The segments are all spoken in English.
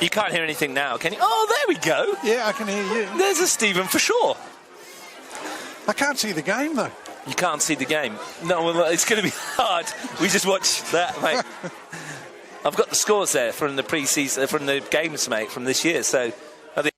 You can't hear anything now, can you? Oh, there we go. Yeah, I can hear you. There's a Stephen for sure. I can't see the game, though. You can't see the game. No, well, it's going to be hard. We just watched that, mate. I've got the scores there from the pre-season, from the games, mate, from this year. So I think.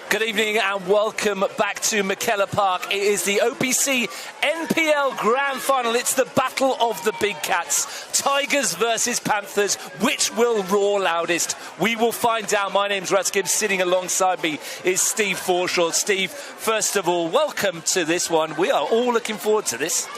Good evening and welcome back to McKellar Park. It is the OPC NPL Grand Final. It's the battle of the big cats. Tigers versus Panthers. Which will roar loudest? We will find out. My name's Russ Gibbs. Sitting alongside me is Steve Forshaw. Steve, first of all, welcome to this one. We are all looking forward to this.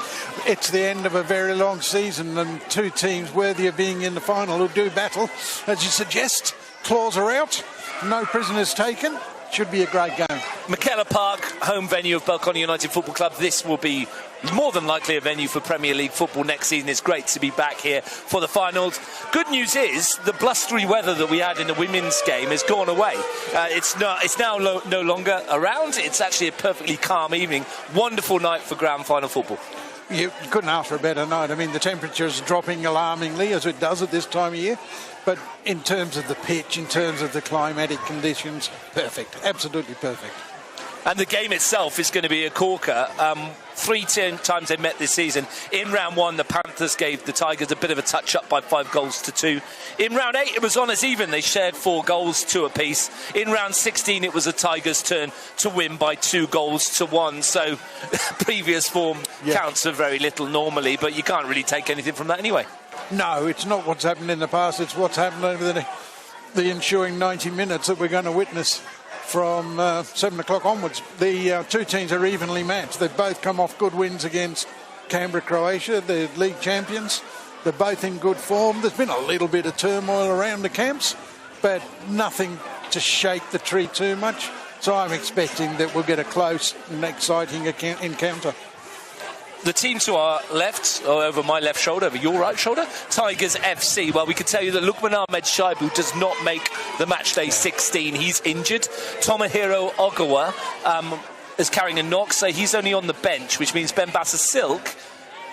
It's the end of a very long season and two teams worthy of being in the final will do battle. As you suggest, claws are out, no prisoners taken. Should be a great game. McKellar Park, home venue of Belconnen United Football Club. This will be more than likely a venue for Premier League football next season. It's great to be back here for the finals. Good news is the blustery weather that we had in the women's game has gone away. It's now no longer around. It's actually a perfectly calm evening. Wonderful night for grand final football. You couldn't ask for a better night. I mean, the temperature's dropping alarmingly, as it does at this time of year. But in terms of the pitch, in terms of the climatic conditions, perfect. Absolutely perfect. And the game itself is going to be a corker. 3 times they met this season. In round 1, the Panthers gave the Tigers a bit of a touch-up by 5 goals to 2. In round 8, it was on as even. They shared 4 goals, 2 apiece. In round 16, it was the Tigers' turn to win by 2 goals to 1. So previous form counts for very little normally, but you can't really take anything from that anyway. No, it's not what's happened in the past. It's what's happened over the the ensuing 90 minutes that we're going to witness from 7 o'clock onwards. The two teams are evenly matched. They've both come off good wins against Canberra, Croatia, the league champions. They're both in good form. There's been a little bit of turmoil around the camps, but nothing to shake the tree too much. So I'm expecting that we'll get a close and exciting encounter. The team to our left, or over my left shoulder, over your right shoulder, Tigers FC. Well, we can tell you that Lukman Ahmed Shaibu does not make the matchday 16. He's injured. Tomohiro Ogawa is carrying a knock, so he's only on the bench, which means Ben Silk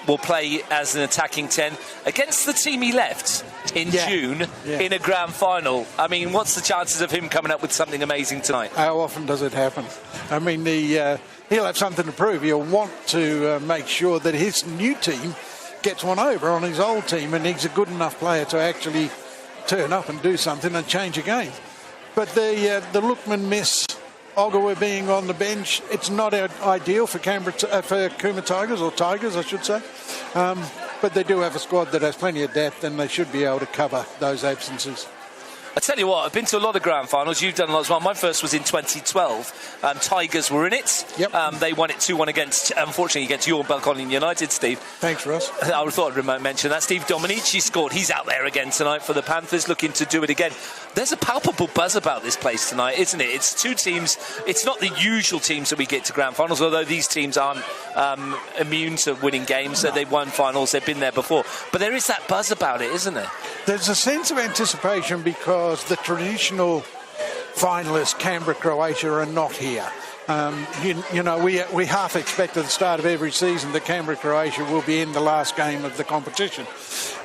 will play as an attacking 10 against the team he left in June in a grand final. I mean, what's the chances of him coming up with something amazing tonight? How often does it happen? I mean, he'll have something to prove. He'll want to make sure that his new team gets one over on his old team, and he's a good enough player to actually turn up and do something and change a game. But the Lukman miss, Ogawa being on the bench, it's not ideal for Cooma Tigers, or Tigers I should say, but they do have a squad that has plenty of depth, and they should be able to cover those absences. I tell you what, I've been to a lot of grand finals. You've done a lot as well. My first was in 2012. Tigers were in it. Yep. They won it 2-1 unfortunately, against your Belconnen United, Steve. Thanks, Russ. I thought I'd mention that. Steve Dominici scored. He's out there again tonight for the Panthers, looking to do it again. There's a palpable buzz about this place tonight, isn't it? It's two teams. It's not the usual teams that we get to grand finals, although these teams aren't immune to winning games. So they've won finals. They've been there before. But there is that buzz about it, isn't there? There's a sense of anticipation because the traditional finalists, Canberra, Croatia, are not here. We half expect at the start of every season that Canberra, Croatia will be in the last game of the competition.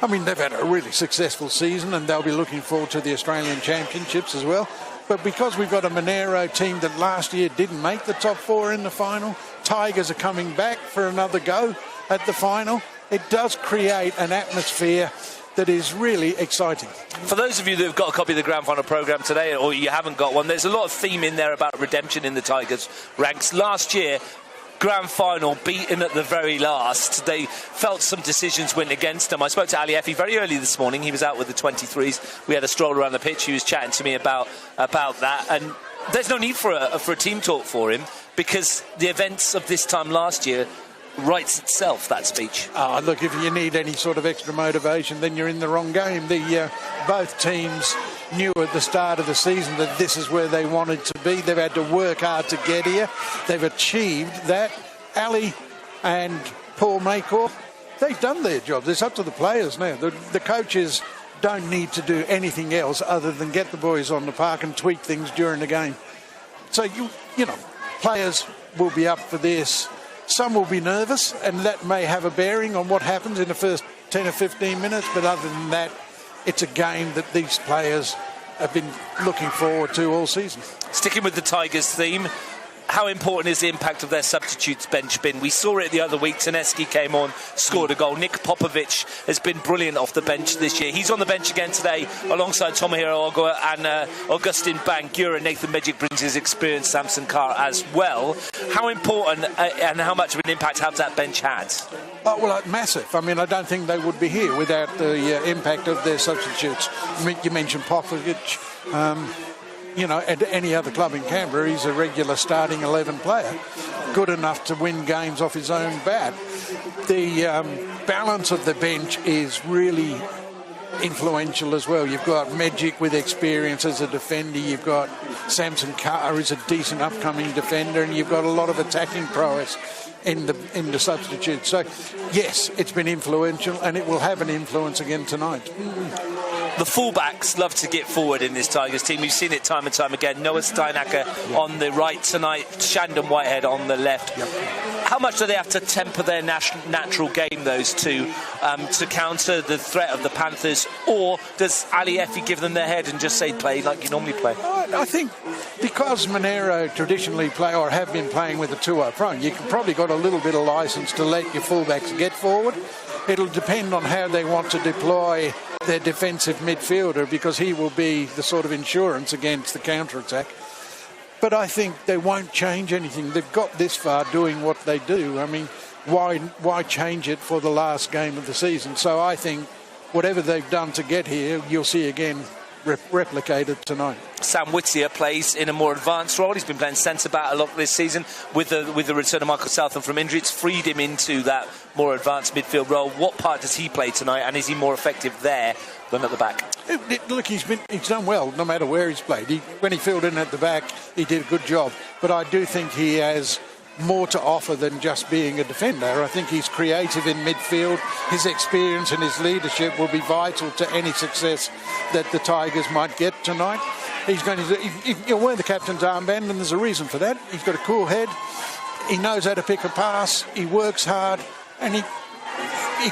I mean, they've had a really successful season, and they'll be looking forward to the Australian Championships as well. But because we've got a Monaro team that last year didn't make the top four in the final, Tigers are coming back for another go at the final. It does create an atmosphere that is really exciting. For those of you that have got a copy of the Grand Final programme today, or you haven't got one, there's a lot of theme in there about redemption in the Tigers ranks. Last year, Grand Final, beaten at the very last. They felt some decisions went against them. I spoke to Ali Effie very early this morning. He was out with the 23s. We had a stroll around the pitch. He was chatting to me about that. And there's no need for a team talk for him, because the events of this time last year writes itself, that speech. Look, if you need any sort of extra motivation, then you're in the wrong game. Both teams knew at the start of the season that this is where they wanted to be. They've had to work hard to get here. They've achieved that. Ali and Paul Maycock, they've done their jobs. It's up to the players now. The coaches don't need to do anything else other than get the boys on the park and tweak things during the game. So, players will be up for this. Some will be nervous, and that may have a bearing on what happens in the first 10 or 15 minutes, but other than that, it's a game that these players have been looking forward to all season. Sticking with the Tigers theme, how important is the impact of their substitutes bench been? We saw it the other week. Taneski came on, scored a goal. Nick Popovic has been brilliant off the bench this year. He's on the bench again today alongside Tomohiro Ogawa and Augustin Bangura. Nathan Medjic brings his experience, Samson Carr as well. How important and how much of an impact has that bench had? Massive. I mean, I don't think they would be here without the impact of their substitutes. You mentioned Popovic. At any other club in Canberra, he's a regular starting 11 player, good enough to win games off his own bat. The balance of the bench is really influential as well. You've got Medjic with experience as a defender, you've got Samson Carr, who's a decent upcoming defender, and you've got a lot of attacking prowess in the substitute. So, yes, it's been influential, and it will have an influence again tonight. The fullbacks love to get forward in this Tigers team. We've seen it time and time again. Noah Steinacker on the right tonight, Shandon Whitehead on the left. Yep. How much do they have to temper their natural game, those two, to counter the threat of the Panthers? Or does Ali Effie give them their head and just say, play like you normally play? I think because Monaro traditionally play or have been playing with a 2 up front, you've probably got a little bit of licence to let your fullbacks get forward. It'll depend on how they want to deploy their defensive midfielder, because he will be the sort of insurance against the counter-attack. But I think they won't change anything. They've got this far doing what they do. I mean, why change it for the last game of the season? So I think whatever they've done to get here, you'll see again replicated tonight. Sam Whittier plays in a more advanced role. He's been playing centre-back a lot this season. With the return of Michael Southam from injury, it's freed him into that more advanced midfield role. What part does he play tonight, and is he more effective there than at the back? Look, he's done well no matter where he's played. When he filled in at the back, he did a good job. But I do think he has more to offer than just being a defender. I think he's creative in midfield. His experience and his leadership will be vital to any success that the Tigers might get tonight. He's going to you'll wear the captain's armband, and there's a reason for that. He's got a cool head. He knows how to pick a pass. He works hard, and he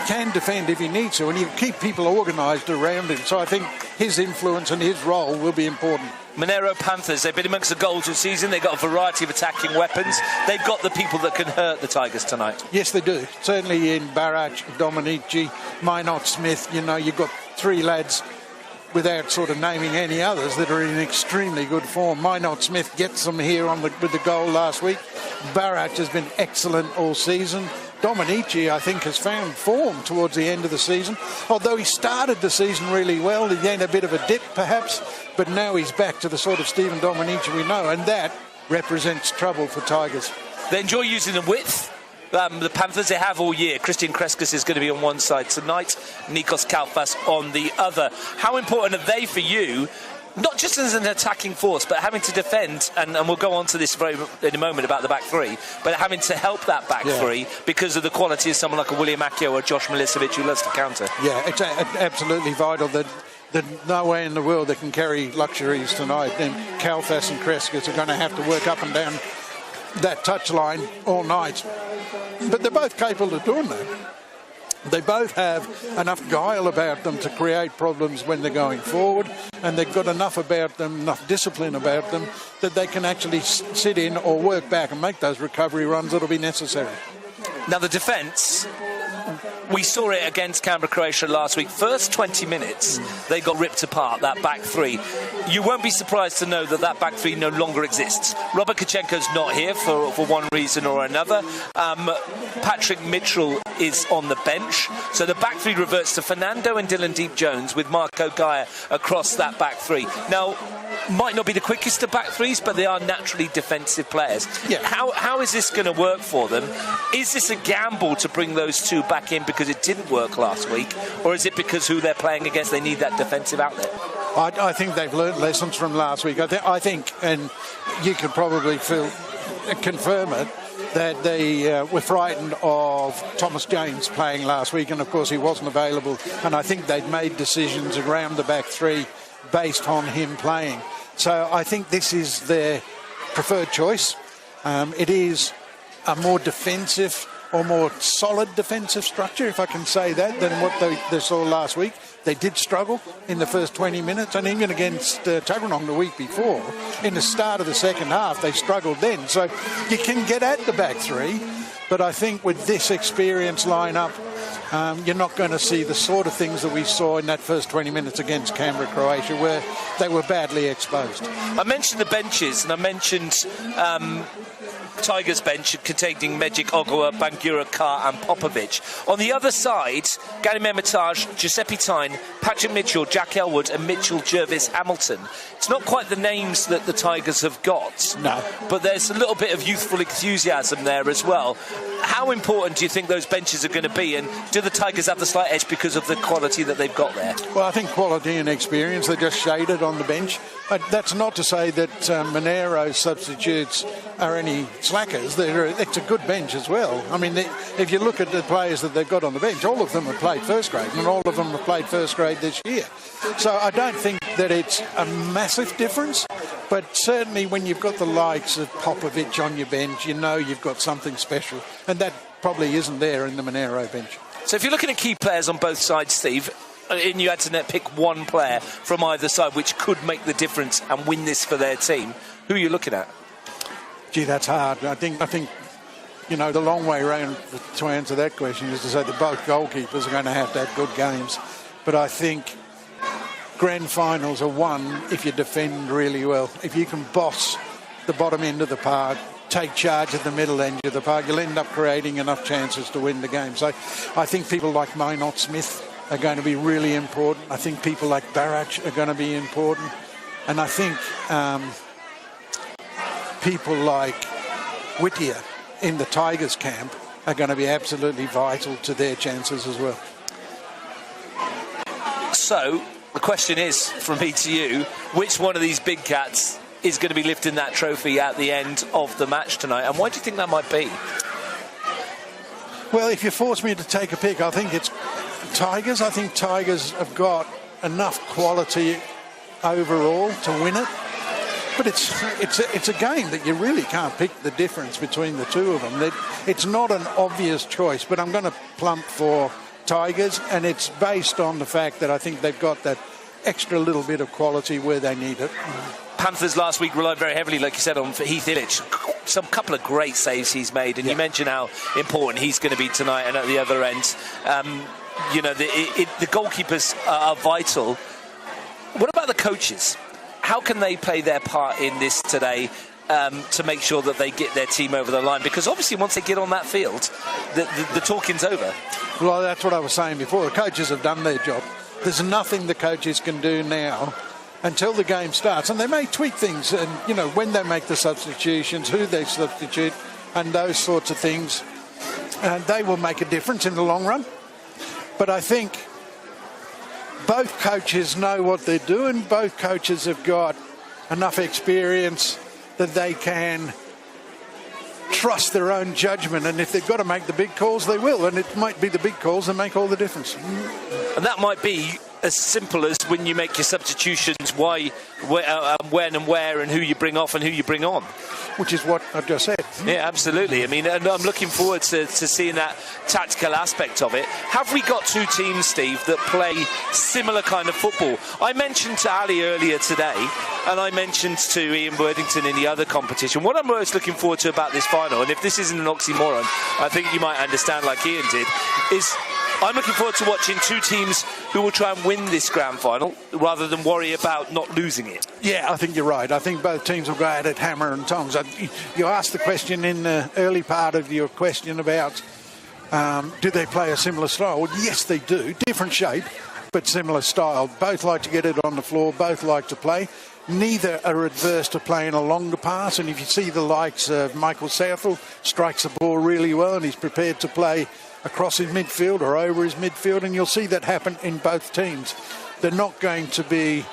can defend if he needs to, and he'll keep people organised around him. So I think his influence and his role will be important. Monaro Panthers, they've been amongst the goals all season. They've got a variety of attacking weapons. They've got the people that can hurt the Tigers tonight. Yes, they do. Certainly in Barach, Dominici, Minot Smith. You know, you've got three lads, without sort of naming any others, that are in extremely good form. Minot Smith gets them here with the goal last week. Barach has been excellent all season. Dominici, I think, has found form towards the end of the season. Although he started the season really well, he had a bit of a dip perhaps, but now he's back to the sort of Stephen Dominici we know, and that represents trouble for Tigers. They enjoy using the width. The Panthers, they have all year. Christian Kreskas is going to be on one side tonight, Nikos Kalfas on the other. How important are they for you? Not just as an attacking force, but having to defend, and we'll go on to this in a moment about the back three, but having to help that back three because of the quality of someone like a William Akio or Josh Milicevic who loves to counter. Yeah, it's absolutely vital that no way in the world they can carry luxuries tonight. Then Kalfas and Kreskas are going to have to work up and down that touchline all night. But they're both capable of doing that. They both have enough guile about them to create problems when they're going forward, and they've got enough about them, enough discipline about them, that they can actually sit in or work back and make those recovery runs that'll be necessary. Now the defence, we saw it against Canberra-Croatia last week. First 20 minutes, they got ripped apart, that back three. You won't be surprised to know that back three no longer exists. Robert Kachenko's not here for one reason or another. Patrick Mitchell is on the bench. So the back three reverts to Fernando and Dylan Deep-Jones with Marco Gaia across that back three. Now, might not be the quickest of back threes, but they are naturally defensive players. Yeah. How is this going to work for them? Is this a gamble to bring those two back in because it didn't work last week, or is it because who they're playing against, they need that defensive outlet? I think they've learned lessons from last week. I think, and you could probably confirm it, that they were frightened of Thomas James playing last week, and of course he wasn't available, and I think they'd made decisions around the back three based on him playing. So I think this is their preferred choice. It is a more defensive or more solid defensive structure, if I can say that, than what they saw last week. They did struggle in the first 20 minutes, and even against Tuggeranong the week before, in the start of the second half, they struggled then. So you can get at the back three, but I think with this experienced lineup, you're not going to see the sort of things that we saw in that first 20 minutes against Canberra-Croatia, where they were badly exposed. I mentioned the benches, and I mentioned Tigers bench containing Megic, Ogawa, Bangura, Carr and Popovic. On the other side, Gary Memitage, Giuseppe Tyne, Patrick Mitchell, Jack Elwood and Mitchell Jervis Hamilton. It's not quite the names that the Tigers have got. No. But there's a little bit of youthful enthusiasm there as well. How important do you think those benches are going to be, and do the Tigers have the slight edge because of the quality that they've got there? Well, I think quality and experience, they're just shaded on the bench. That's not to say that Monaro's substitutes are any slackers. It's a good bench as well. I mean, if you look at the players that they've got on the bench, all of them have played first grade, and all of them have played first grade this year. So I don't think that it's a massive difference, but certainly when you've got the likes of Popovic on your bench, you know you've got something special, and that probably isn't there in the Monaro bench. So if you're looking at key players on both sides, Steve, and you had to pick one player from either side which could make the difference and win this for their team, who are you looking at? Gee, that's hard. I think you know, the long way around to answer that question is to say that both goalkeepers are going to have good games. But I think grand finals are won if you defend really well. If you can boss the bottom end of the park, take charge of the middle end of the park, you'll end up creating enough chances to win the game. So I think people like Minot Smith are going to be really important. I think people like Barach are going to be important. And I think people like Whittier in the Tigers camp are going to be absolutely vital to their chances as well. So the question is, from me to you, which one of these big cats is going to be lifting that trophy at the end of the match tonight? And why do you think that might be? Well, if you force me to take a pick, I think it's Tigers. I think Tigers have got enough quality overall to win it. But it's a game that you really can't pick the difference between the two of them. It's not an obvious choice, but I'm going to plump for Tigers, and it's based on the fact that I think they've got that extra little bit of quality where they need it. Panthers last week relied very heavily, like you said, on Heath Illich. Some couple of great saves he's made, and you mentioned how important he's going to be tonight. And at the other end, the goalkeepers are vital. What about the coaches? How can they play their part in this today to make sure that they get their team over the line? Because obviously once they get on that field, the talking's over. Well, that's what I was saying before. The coaches have done their job. There's nothing the coaches can do now until the game starts. And they may tweak things, and, when they make the substitutions, who they substitute, and those sorts of things. They will make a difference in the long run. But I think both coaches know what they're doing. Both coaches have got enough experience that they can trust their own judgment, and if they've got to make the big calls, they will, and it might be the big calls that make all the difference. And that might be as simple as when you make your substitutions, when and where and who you bring off and who you bring on. Which is what I've just said. Yeah, absolutely. I mean, and I'm looking forward to seeing that tactical aspect of it. Have we got two teams, Steve, that play similar kind of football? I mentioned to Ali earlier today, and I mentioned to Ian Worthington in the other competition, what I'm most looking forward to about this final, and if this isn't an oxymoron, I think you might understand like Ian did, is I'm looking forward to watching two teams who will try and win this grand final rather than worry about not losing it. Yeah, I think you're right. I think both teams will go at it hammer and tongs. You asked the question in the early part of your question about do they play a similar style? Well, yes, they do. Different shape, but similar style. Both like to get it on the floor. Both like to play. Neither are adverse to playing a longer pass. And if you see the likes of Michael Southall, strikes the ball really well, and he's prepared to play across his midfield or over his midfield, and you'll see that happen in both teams. They're not going to be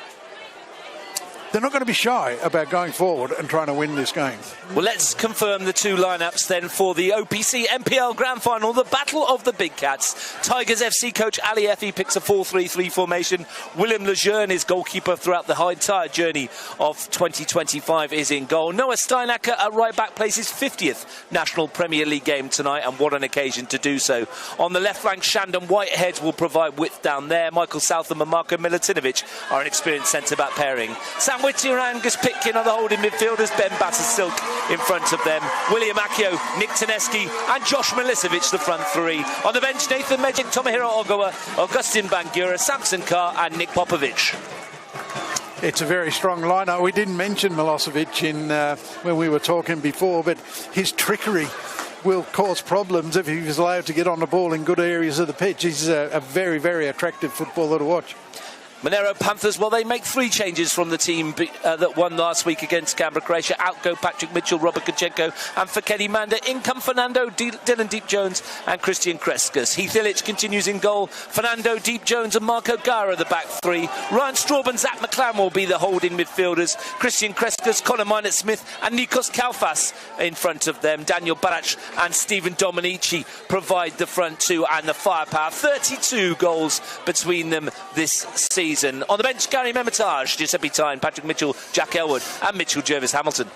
shy about going forward and trying to win this game. Well, let's confirm the two lineups then for the OPC NPL Grand Final, the Battle of the Big Cats. Tigers FC coach Ali Effie picks a 4-3-3 formation. William Lejeune, his goalkeeper throughout the entire journey of 2025, is in goal. Noah Steinacker at right back plays his 50th National Premier League game tonight, and what an occasion to do so. On the left flank, Shandon Whitehead will provide width down there. Michael Southam and Marko Milutinovic are an experienced centre-back pairing. Sam Whittier and Angus Pitkin are the holding midfielders. Ben Battersilk in front of them. William Akio, Nick Taneski and Josh Milicevic, the front three. On the bench, Nathan Mejic, Tomohiro Ogawa, Augustin Bangura, Samson Carr and Nick Popovic. It's a very strong lineup. We didn't mention Milosevic when we were talking before, but his trickery will cause problems if he was allowed to get on the ball in good areas of the pitch. He's a very, very attractive footballer to watch. Monaro Panthers, well, they make three changes from the team that won last week against Canberra, Croatia. Out go Patrick Mitchell, Robert Kachenko and Fakedi Manda. In come Fernando, Dylan Deep-Jones and Christian Kreskas. Heath Illich continues in goal. Fernando, Deep-Jones and Marco Gara the back three. Ryan Straub and Zach McClam will be the holding midfielders. Christian Kreskas, Conor Minott-Smith and Nikos Kalfas in front of them. Daniel Barach and Stephen Dominici provide the front two and the firepower. 32 goals between them this season. On the bench, Gary Memitage, Giuseppe Tyne, Patrick Mitchell, Jack Elwood and Mitchell Jervis-Hamilton.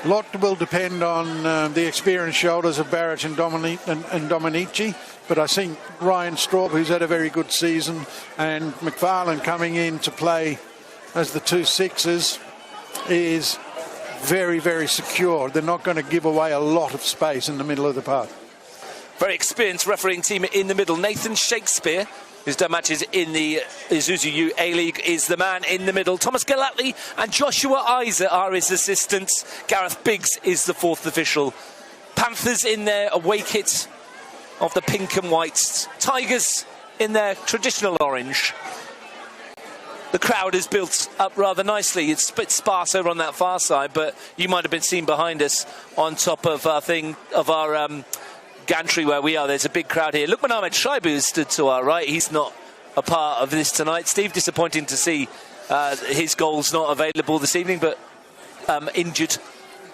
A lot will depend on the experienced shoulders of Barrett and Dominici, but I think Ryan Straub, who's had a very good season, and McFarlane coming in to play as the two sixes is very, very secure. They're not going to give away a lot of space in the middle of the park. Very experienced refereeing team in the middle. Nathan Shakespeare, who's done matches in the Isuzu A-League, is the man in the middle. Thomas Galatli and Joshua Isa are his assistants. Gareth Biggs is the fourth official. Panthers in their away kit of the pink and whites. Tigers in their traditional orange. The crowd is built up rather nicely. It's a bit sparse over on that far side, but you might have been seen behind us on top of our gantry where we are. There's a big crowd here. Look, Ahmed Shaibu stood to our right. He's not a part of this tonight. Steve, disappointing to see his goals not available this evening, but injured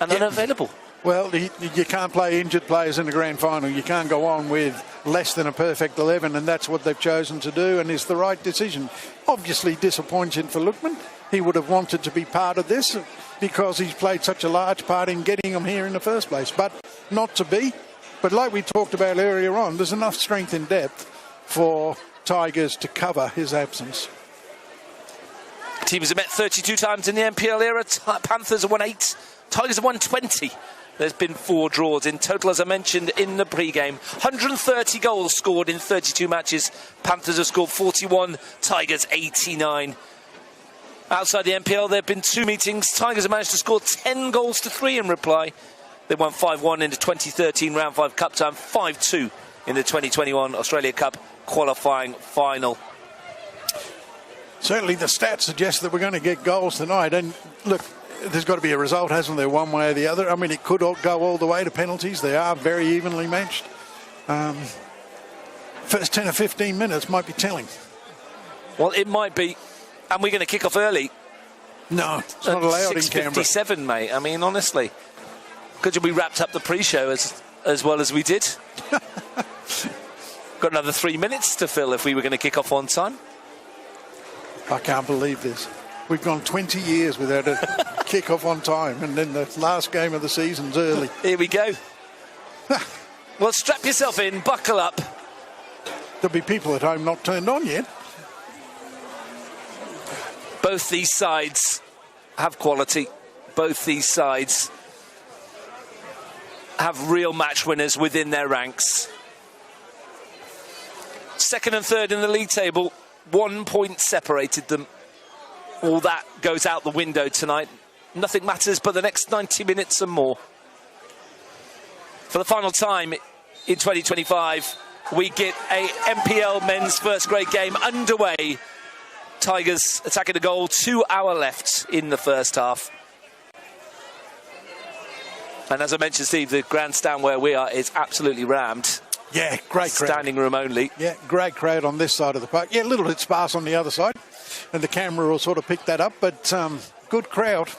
and unavailable. Well, you can't play injured players in the grand final. You can't go on with less than a perfect 11, and that's what they've chosen to do, and it's the right decision. Obviously disappointing for Lookman. He would have wanted to be part of this because he's played such a large part in getting them here in the first place, but not to be. But like we talked about earlier on, there's enough strength in depth for Tigers to cover his absence. Teams have met 32 times in the NPL era. Panthers have won 8. Tigers have won 20. There's been 4 draws in total, as I mentioned in the pre-game. 130 goals scored in 32 matches. Panthers have scored 41, Tigers 89. Outside the NPL, there have been 2 meetings. Tigers have managed to score 10 goals to 3 in reply. They won 5-1 in the 2013 Round 5 Cup time, 5-2 in the 2021 Australia Cup qualifying final. Certainly the stats suggest that we're going to get goals tonight. And look, there's got to be a result, hasn't there, one way or the other? I mean, it could go all the way to penalties. They are very evenly matched. First 10 or 15 minutes might be telling. Well, it might be. And we're going to kick off early. No, it's not allowed in Canberra. 6:57, mate. I mean, honestly. Could we wrapped up the pre-show as well as we did? Got another 3 minutes to fill if we were going to kick off on time. I can't believe this. We've gone 20 years without a kick-off on time, and then the last game of the season's early. Here we go. Well, strap yourself in, buckle up. There'll be people at home not turned on yet. Both these sides have quality. Both these sides have real match winners within their ranks. Second and third in the league table, 1 point separated them. All that goes out the window tonight. Nothing matters but the next 90 minutes and more. For the final time in 2025, we get a NPL men's first grade game underway. Tigers attacking the goal, 2 hours left in the first half. And as I mentioned, Steve, the grandstand where we are is absolutely rammed. Yeah, great crowd. Standing room only. Yeah, great crowd on this side of the park. Yeah, a little bit sparse on the other side. And the camera will sort of pick that up. But good crowd.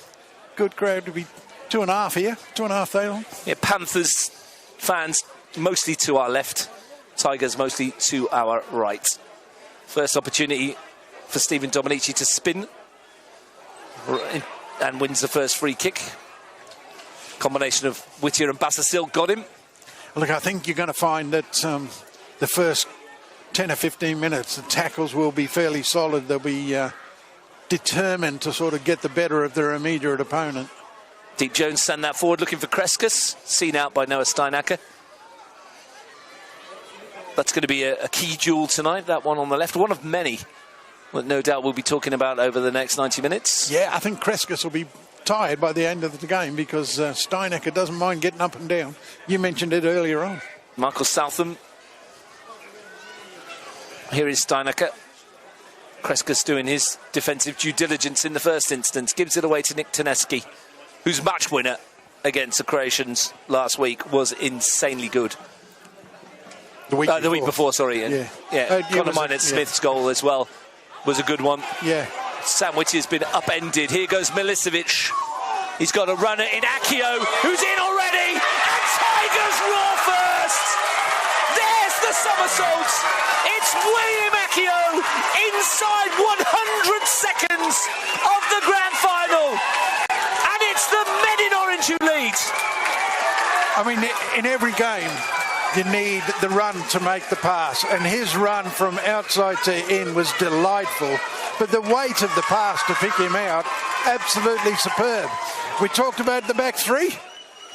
Good crowd to be 2.5 here. 2.5 there. Yeah, Panthers fans mostly to our left. Tigers mostly to our right. First opportunity for Stephen Dominici to spin. And wins the first free kick. Combination of Whittier and Bassasil got him. Look, I think you're going to find that the first 10 or 15 minutes, the tackles will be fairly solid. They'll be determined to sort of get the better of their immediate opponent. Deep Jones send that forward, looking for Kreskus, seen out by Noah Steinacker. That's going to be a key duel tonight, that one on the left. One of many that no doubt we'll be talking about over the next 90 minutes. Yeah, I think Kreskus will be tired by the end of the game because Steinacker doesn't mind getting up and down. You mentioned it earlier on. Michael Southam. Here is Steinacker. Kreskus doing his defensive due diligence in the first instance. Gives it away to Nick Taneski, whose match winner against the Croatians last week was insanely good. The week before, sorry. And, Conor Minot-Smith's goal as well was a good one. Yeah. Sam Whittier's been upended. Here goes Milicevic. He's got a runner in Akio, who's in already. And Tigers roar first. There's the somersault. It's William Akio inside 100 seconds of the grand final. And it's the men in orange who lead. I mean, in every game, you need the run to make the pass. And his run from outside to in was delightful. But the weight of the pass to pick him out, absolutely superb. We talked about the back three.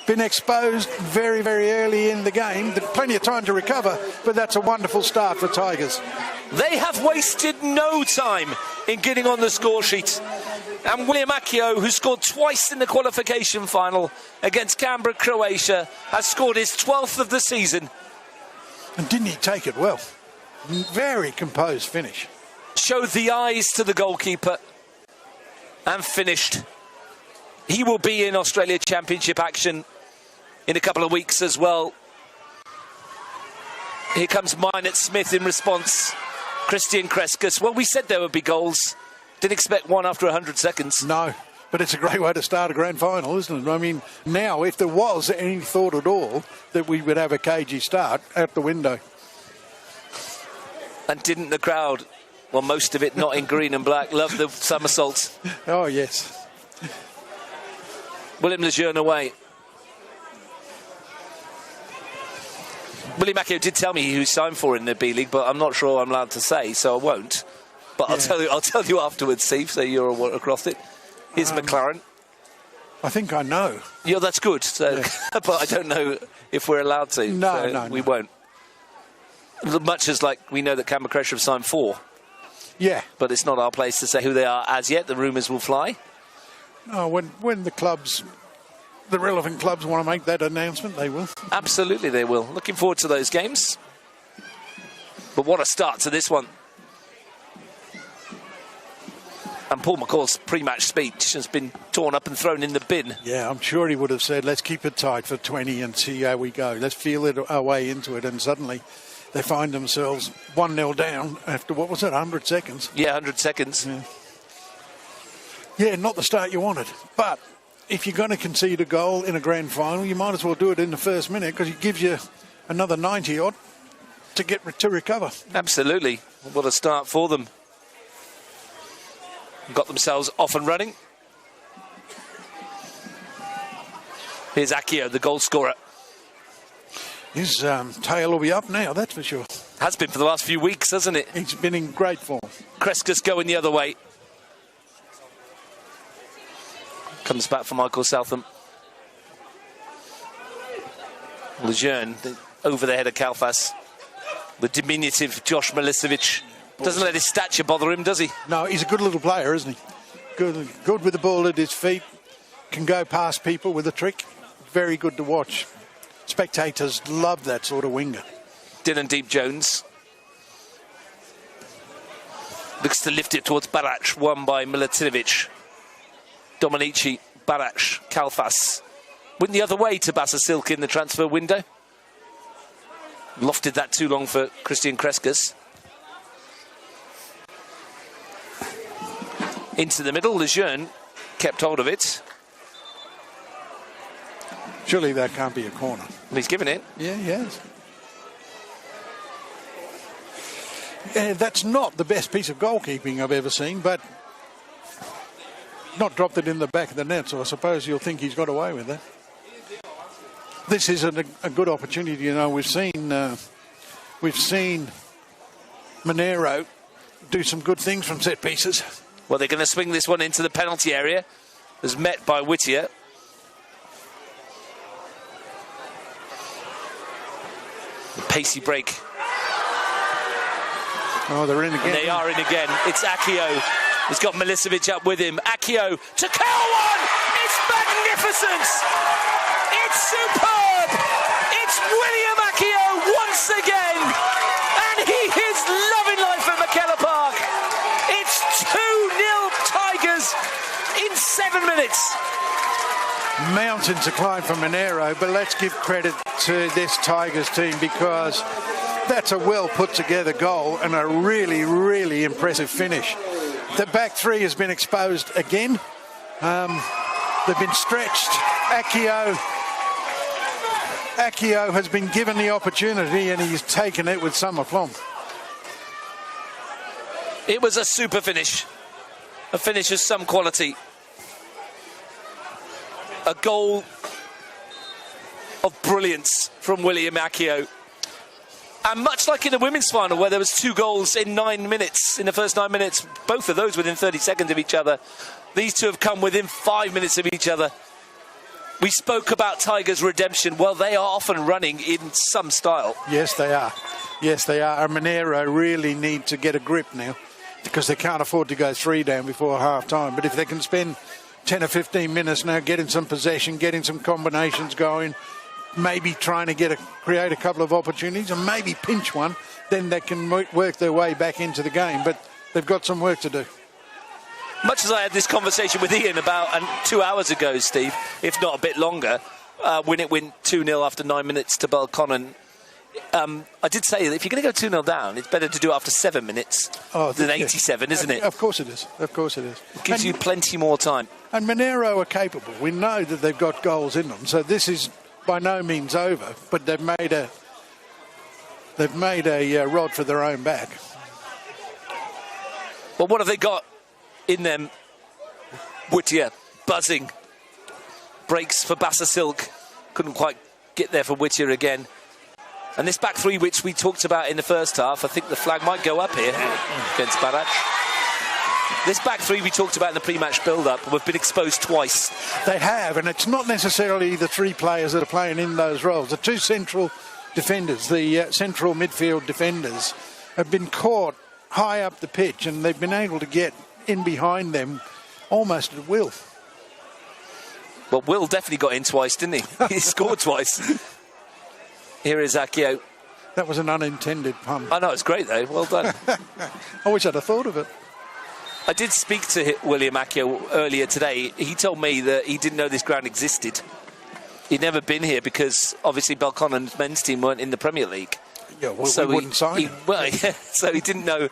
Been exposed very, very early in the game. Plenty of time to recover, but that's a wonderful start for Tigers. They have wasted no time in getting on the score sheet. And William Akio, who scored twice in the qualification final against Canberra, Croatia, has scored his 12th of the season. And didn't he take it well? Very composed finish. Showed the eyes to the goalkeeper and finished. He will be in Australia Championship action in a couple of weeks as well. Here comes Minot Smith in response. Christian Kreskus. Well, we said there would be goals. Didn't expect one after 100 seconds. No, but it's a great way to start a grand final, isn't it? I mean, now, if there was any thought at all that we would have a cagey start, out the window. And didn't the crowd, well, most of it not in green and black, love the somersaults? Oh, yes. William Lejeune away. William Accio did tell me who he signed for in the B-League, but I'm not sure I'm allowed to say, so I won't. But yeah. I'll tell you afterwards, Steve, so you're across it. Here's McLaren. I think I know. Yeah, that's good. So, yeah. But I don't know if we're allowed to. No, we won't. Much as like we know that Canberra Cresher have signed 4. Yeah. But it's not our place to say who they are as yet. The rumours will fly. No, when the clubs, the relevant clubs want to make that announcement, they will. Absolutely, they will. Looking forward to those games. But what a start to this one. And Paul McCall's pre-match speech has been torn up and thrown in the bin. Yeah, I'm sure he would have said, let's keep it tight for 20 and see how we go. Let's feel it our way into it. And suddenly they find themselves 1-0 down after, what was it, 100 seconds? Yeah, 100 seconds. Yeah, not the start you wanted. But if you're going to concede a goal in a grand final, you might as well do it in the first minute because it gives you another 90-odd to recover. Absolutely. What a start for them. Got themselves off and running. Here's Accio, the goal scorer. His tail will be up now, that's for sure. Has been for the last few weeks, hasn't it? He's been in great form. Kreskus going the other way. Comes back for Michael Southam. Lejeune, over the head of Kalfas. The diminutive Josh Milicevic. Doesn't let his stature bother him, does he? No, he's a good little player, isn't he? Good with the ball at his feet. Can go past people with a trick. Very good to watch. Spectators love that sort of winger. Dylan Deep-Jones. Looks to lift it towards Barac, won by Milicevic. Dominici, Barac, Kalfas. Went the other way to Basasilka in the transfer window. Lofted that too long for Christian Kreskus. Into the middle, Lejeune kept hold of it. Surely that can't be a corner. Well, he's given it. Yeah, he has. That's not the best piece of goalkeeping I've ever seen, but not dropped it in the back of the net, so I suppose you'll think he's got away with that. This is a good opportunity. You know, we've seen Monaro do some good things from set pieces. Well, they're going to swing this one into the penalty area. As met by Whittier. The pacey break. Oh, they're in again. And they are in again. It's Accio. He's got Milicevic up with him. Accio to curl one! It's magnificent! It's superb! It's William Accio once again! And he is loving life at McKellar Park. It's 2-0 Tigers in 7 minutes. Mountains to climb for Monaro, but let's give credit to this Tigers team because that's a well put together goal and a really, really impressive finish. The back three has been exposed again. They've been stretched. Accio has been given the opportunity and he's taken it with some aplomb. It was a super finish. A finish of some quality. A goal of brilliance from William Accio. And much like in the women's final where there was 2 goals in 9 minutes, in the first 9 minutes, both of those within 30 seconds of each other, these two have come within 5 minutes of each other. We spoke about Tigers' redemption. Well, they are off and running in some style. Yes, they are. Yes, they are. And Monaro really need to get a grip now because they can't afford to go 3 down before half-time. But if they can spend 10 or 15 minutes now getting some possession, getting some combinations going, maybe trying to create a couple of opportunities and maybe pinch one, then they can work their way back into the game. But they've got some work to do. Much as I had this conversation with Ian about 2 hours ago, Steve, if not a bit longer, when it went 2-0 after 9 minutes to Belconnen, I did say that if you're going to go 2-0 down, it's better to do it after 7 minutes than 87, isn't it? Of course it is. Of course it is. It gives you plenty more time. And Monaro are capable. We know that they've got goals in them. So this is by no means over, but they've made a rod for their own back. Well, what have they got in them? Whittier, buzzing. Breaks for Bassasilk. Couldn't quite get there for Whittier again. And this back three, which we talked about in the first half, I think the flag might go up here against Barrach. This back three we talked about in the pre-match build-up have been exposed twice. They have, and it's not necessarily the three players that are playing in those roles. The two central defenders, the central midfield defenders, have been caught high up the pitch, and they've been able to get in behind them almost at will. Well, Will definitely got in twice, didn't he? He scored twice. Here is Akio. That was an unintended pun. I know, it's great though. Well done. I wish I'd have thought of it. I did speak to William Akio earlier today. He told me that he didn't know this ground existed. He'd never been here because obviously Belconnen's men's team weren't in the Premier League. Yeah, well, so we wouldn't sign him. Well, yeah, so he didn't know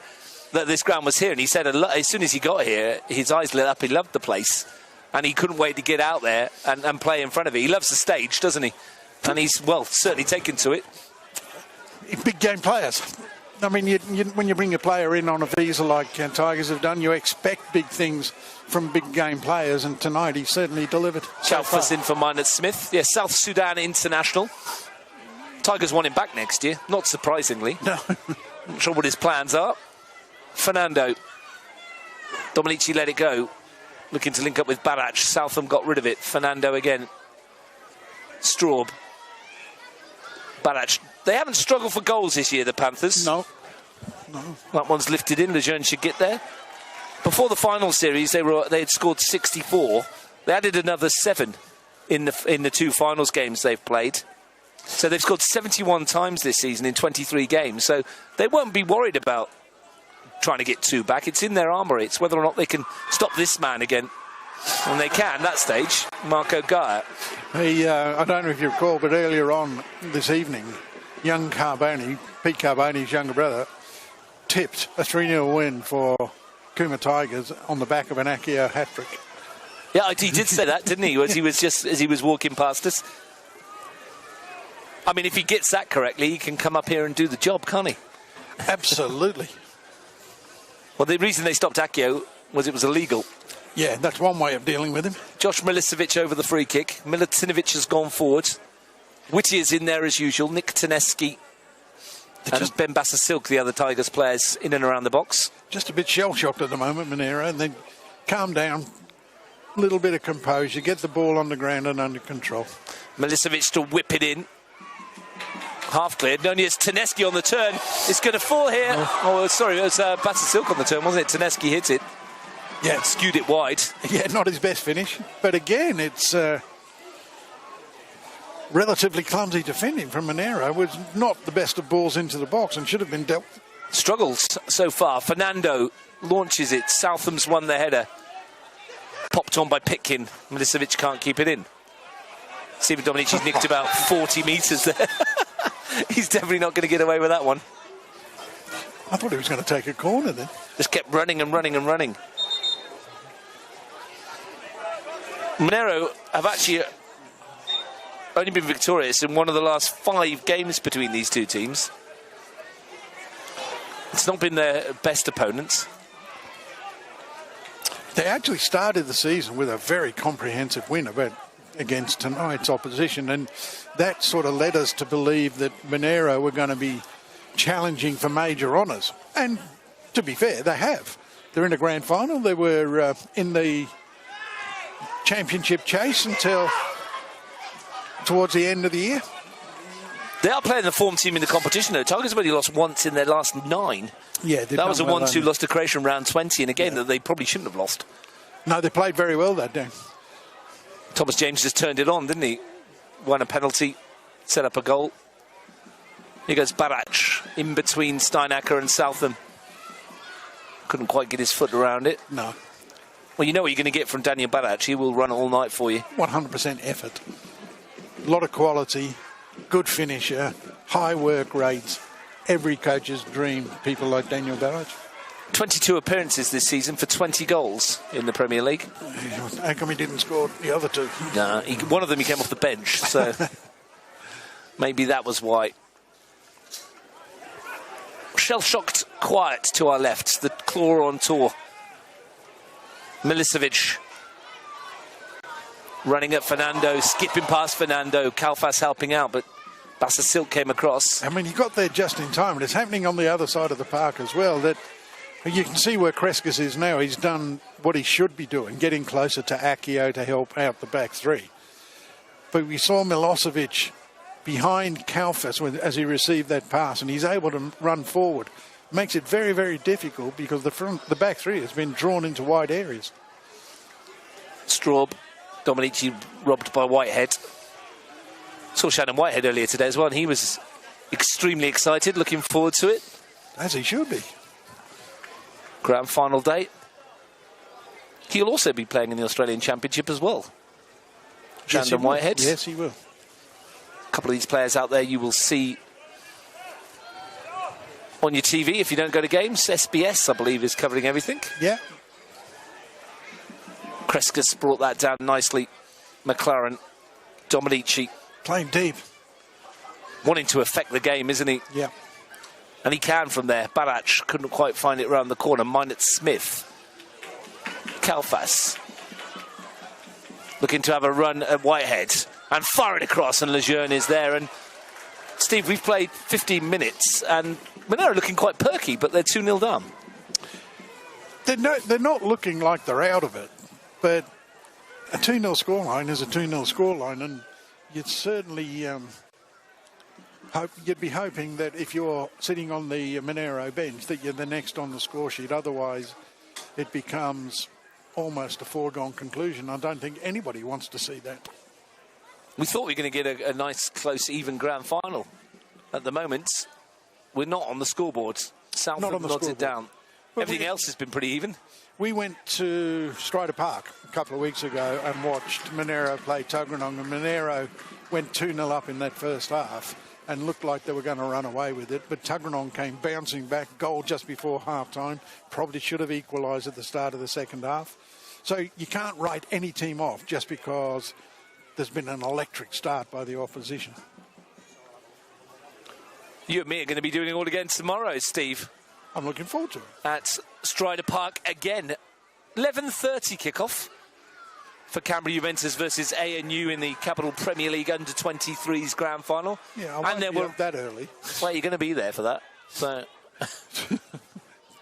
that this ground was here. And he said as soon as he got here, his eyes lit up. He loved the place. And he couldn't wait to get out there and play in front of it. He loves the stage, doesn't he? And he's, well, certainly taken to it. Big game players. I mean, when you bring a player in on a visa like Tigers have done, you expect big things from big game players, and tonight he certainly delivered. Chalfus in for Minot Smith. Yeah, South Sudan international. Tigers want him back next year, not surprisingly. No. Not sure what his plans are. Fernando. Dominici let it go. Looking to link up with Barrach. Southam got rid of it. Fernando again. Straub. Barrach. They haven't struggled for goals this year, the Panthers. No. That one's lifted in. Lejeune should get there. Before the final series, they had scored 64. They added another 7 in the two finals games they've played. So they've scored 71 times this season in 23 games. So they won't be worried about trying to get 2 back. It's in their armoury. It's whether or not they can stop this man again. And they can, that stage. Marco Gaia. I don't know if you recall, but earlier on this evening, young Carboni, Pete Carboni's younger brother, tipped a 3-0 win for Cooma Tigers on the back of an Akio hat-trick. Yeah, he did say that, didn't he? As he was walking past us. I mean, if he gets that correctly, he can come up here and do the job, can't he? Absolutely. Well, the reason they stopped Akio was it was illegal. Yeah, that's one way of dealing with him. Josh Milicevic over the free kick. Milutinovic has gone forward. Whittier's in there as usual. Nick Taneski and Ben Bassasilk, the other Tigers players, in and around the box. Just a bit shell-shocked at the moment, Monaro, and then calm down. A little bit of composure. Get the ball on the ground and under control. Milicevic to whip it in. Half cleared. Nonius Taneski on the turn. It's going to fall here. Sorry, it was Bassasilk on the turn, wasn't it? Taneski hit it. Yeah, skewed it wide. Yeah, not his best finish. But again, it's relatively clumsy defending from Monaro. It was not the best of balls into the box and should have been dealt with. Struggles so far. Fernando launches it. Southam's won the header. Popped on by Pitkin. Milicevic can't keep it in. Stephen Dominici's nicked about 40 metres there. He's definitely not going to get away with that one. I thought he was going to take a corner then. Just kept running and running and running. Monaro have actually only been victorious in one of the last 5 games between these two teams. It's not been their best opponents. They actually started the season with a very comprehensive win against tonight's opposition, and that sort of led us to believe that Monaro were going to be challenging for major honours. And to be fair, they have. They're in the grand final. They were in the championship chase until towards the end of the year. They are playing the form team in the competition, though. Tigers have only lost once in their last 9. Yeah, that was a 1-2 loss to Croatia in round 20 in a game that they probably shouldn't have lost. No, they played very well that day. Thomas James just turned it on, didn't he? Won a penalty. set up a goal. Here goes Barac in between Steinacker and Southam. Couldn't quite get his foot around it. No. Well, you know what you're going to get from Daniel Barac. He will run all night for you. 100% effort. A lot of quality, good finisher, high work rates. Every coach's dream, people like Daniel Barac. 22 appearances this season for 20 goals in the Premier League. How come he didn't score the other two? No, one of them he came off the bench, so maybe that was why. Shell-shocked quiet to our left, the claw on tour. Milicevic running at Fernando, skipping past Fernando, Kalfas helping out, but Bassasilk came across. I mean, he got there just in time, and it's happening on the other side of the park as well. That you can see where Kreskas is now. He's done what he should be doing, getting closer to Akio to help out the back three. But we saw Milosevic behind Kalfas as he received that pass, and he's able to run forward. Makes it very, very difficult because the back three has been drawn into wide areas. Straub, Dominici robbed by Whitehead. Saw Shannon Whitehead earlier today as well, and he was extremely excited, looking forward to it. As he should be. Grand final day. He'll also be playing in the Australian Championship as well. Yes, Shannon Whitehead. Yes, he will. A couple of these players out there you will see on your TV if you don't go to games. SBS, I believe, is covering everything. Yeah. Kreskas brought that down nicely. McLaren, Dominici. Playing deep. Wanting to affect the game, isn't he? Yeah. And he can from there. Barac couldn't quite find it round the corner. Minot Smith. Kalfas. Looking to have a run at Whitehead. And fire it across, and Lejeune is there. And Steve, we've played 15 minutes, and Monaro looking quite perky, but they're 2-0 down. They're not looking like they're out of it, but a 2-0 scoreline is a 2-0 scoreline, and you'd certainly you'd be hoping that if you're sitting on the Monaro bench that you're the next on the score sheet. Otherwise, it becomes almost a foregone conclusion. I don't think anybody wants to see that. We thought we were going to get a nice, close, even grand final. At the moment, we're not on the scoreboard. Southam nods it down. Well, everything else has been pretty even. We went to Strider Park a couple of weeks ago and watched Monaro play Tuggeranong, and Monaro went 2-0 up in that first half and looked like they were going to run away with it. But Tuggeranong came bouncing back, goal just before half-time. Probably should have equalised at the start of the second half. So you can't write any team off just because there's been an electric start by the opposition. You and me are going to be doing it all again tomorrow, Steve. I'm looking forward to it. At Strider Park again. 11:30 kickoff for Canberra Juventus versus ANU in the Capital Premier League Under-23s Grand Final. Yeah, I won't be up that early. Well, you're going to be there for that. So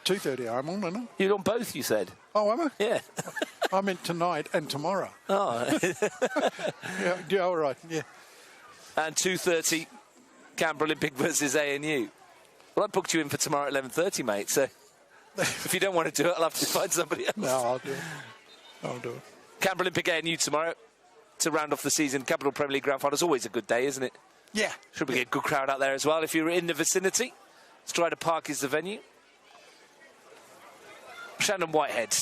2:30 I'm on, aren't I? You're on both, you said. Oh, am I? Yeah. I meant tonight and tomorrow. Oh. Yeah, all right, yeah. And 2:30, Canberra Olympic versus ANU. Well, I booked you in for tomorrow at 11:30, mate, so if you don't want to do it, I'll have to find somebody else. No, I'll do it. I'll do it. Canberra Olympic ANU tomorrow to round off the season. Capital Premier League Grand Final is always a good day, isn't it? Yeah. Should we get a good crowd out there as well if you're in the vicinity. Strider Park is the venue. Shannon Whitehead.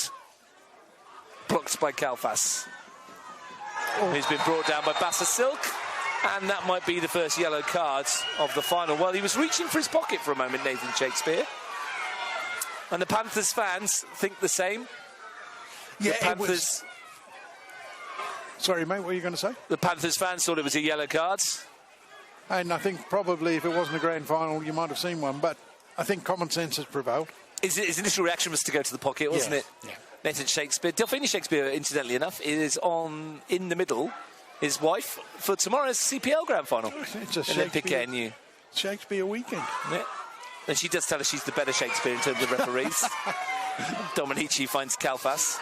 Blocked by Kalfas. Who's been brought down by Bassasilk. And that might be the first yellow card of the final. Well, he was reaching for his pocket for a moment, Nathan Shakespeare. And the Panthers fans think the same. Yeah, the Panthers... Sorry, mate, what were you going to say? The Panthers fans thought it was a yellow card. And I think probably if it wasn't a grand final, you might have seen one. But I think common sense has prevailed. His initial reaction was to go to the pocket, wasn't it? Yeah. Nathan Shakespeare. Delphine Shakespeare, incidentally enough, is on in the middle, his wife, for tomorrow's CPL Grand Final. It's a Olympic ANU. Shakespeare weekend. Yeah. And she does tell us she's the better Shakespeare in terms of referees. Dominici finds Kalfas.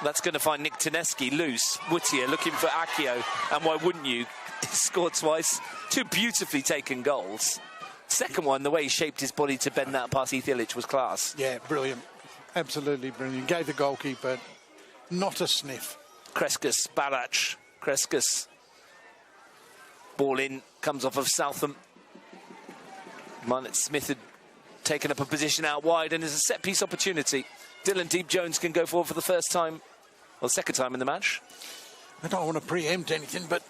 That's going to find Nick Taneski loose. Whittier looking for Akio. And why wouldn't you? He scored twice. Two beautifully taken goals. Second one, the way he shaped his body to bend that past Heath Illich was class. Yeah, brilliant. Absolutely brilliant. Gave the goalkeeper not a sniff. Kreskas, Barac, Kreskas. Ball in, comes off of Southam. Marnett Smith had taken up a position out wide, and there's a set-piece opportunity. Dylan Deep-Jones can go forward for the first time, well, second time in the match. I don't want to preempt anything, but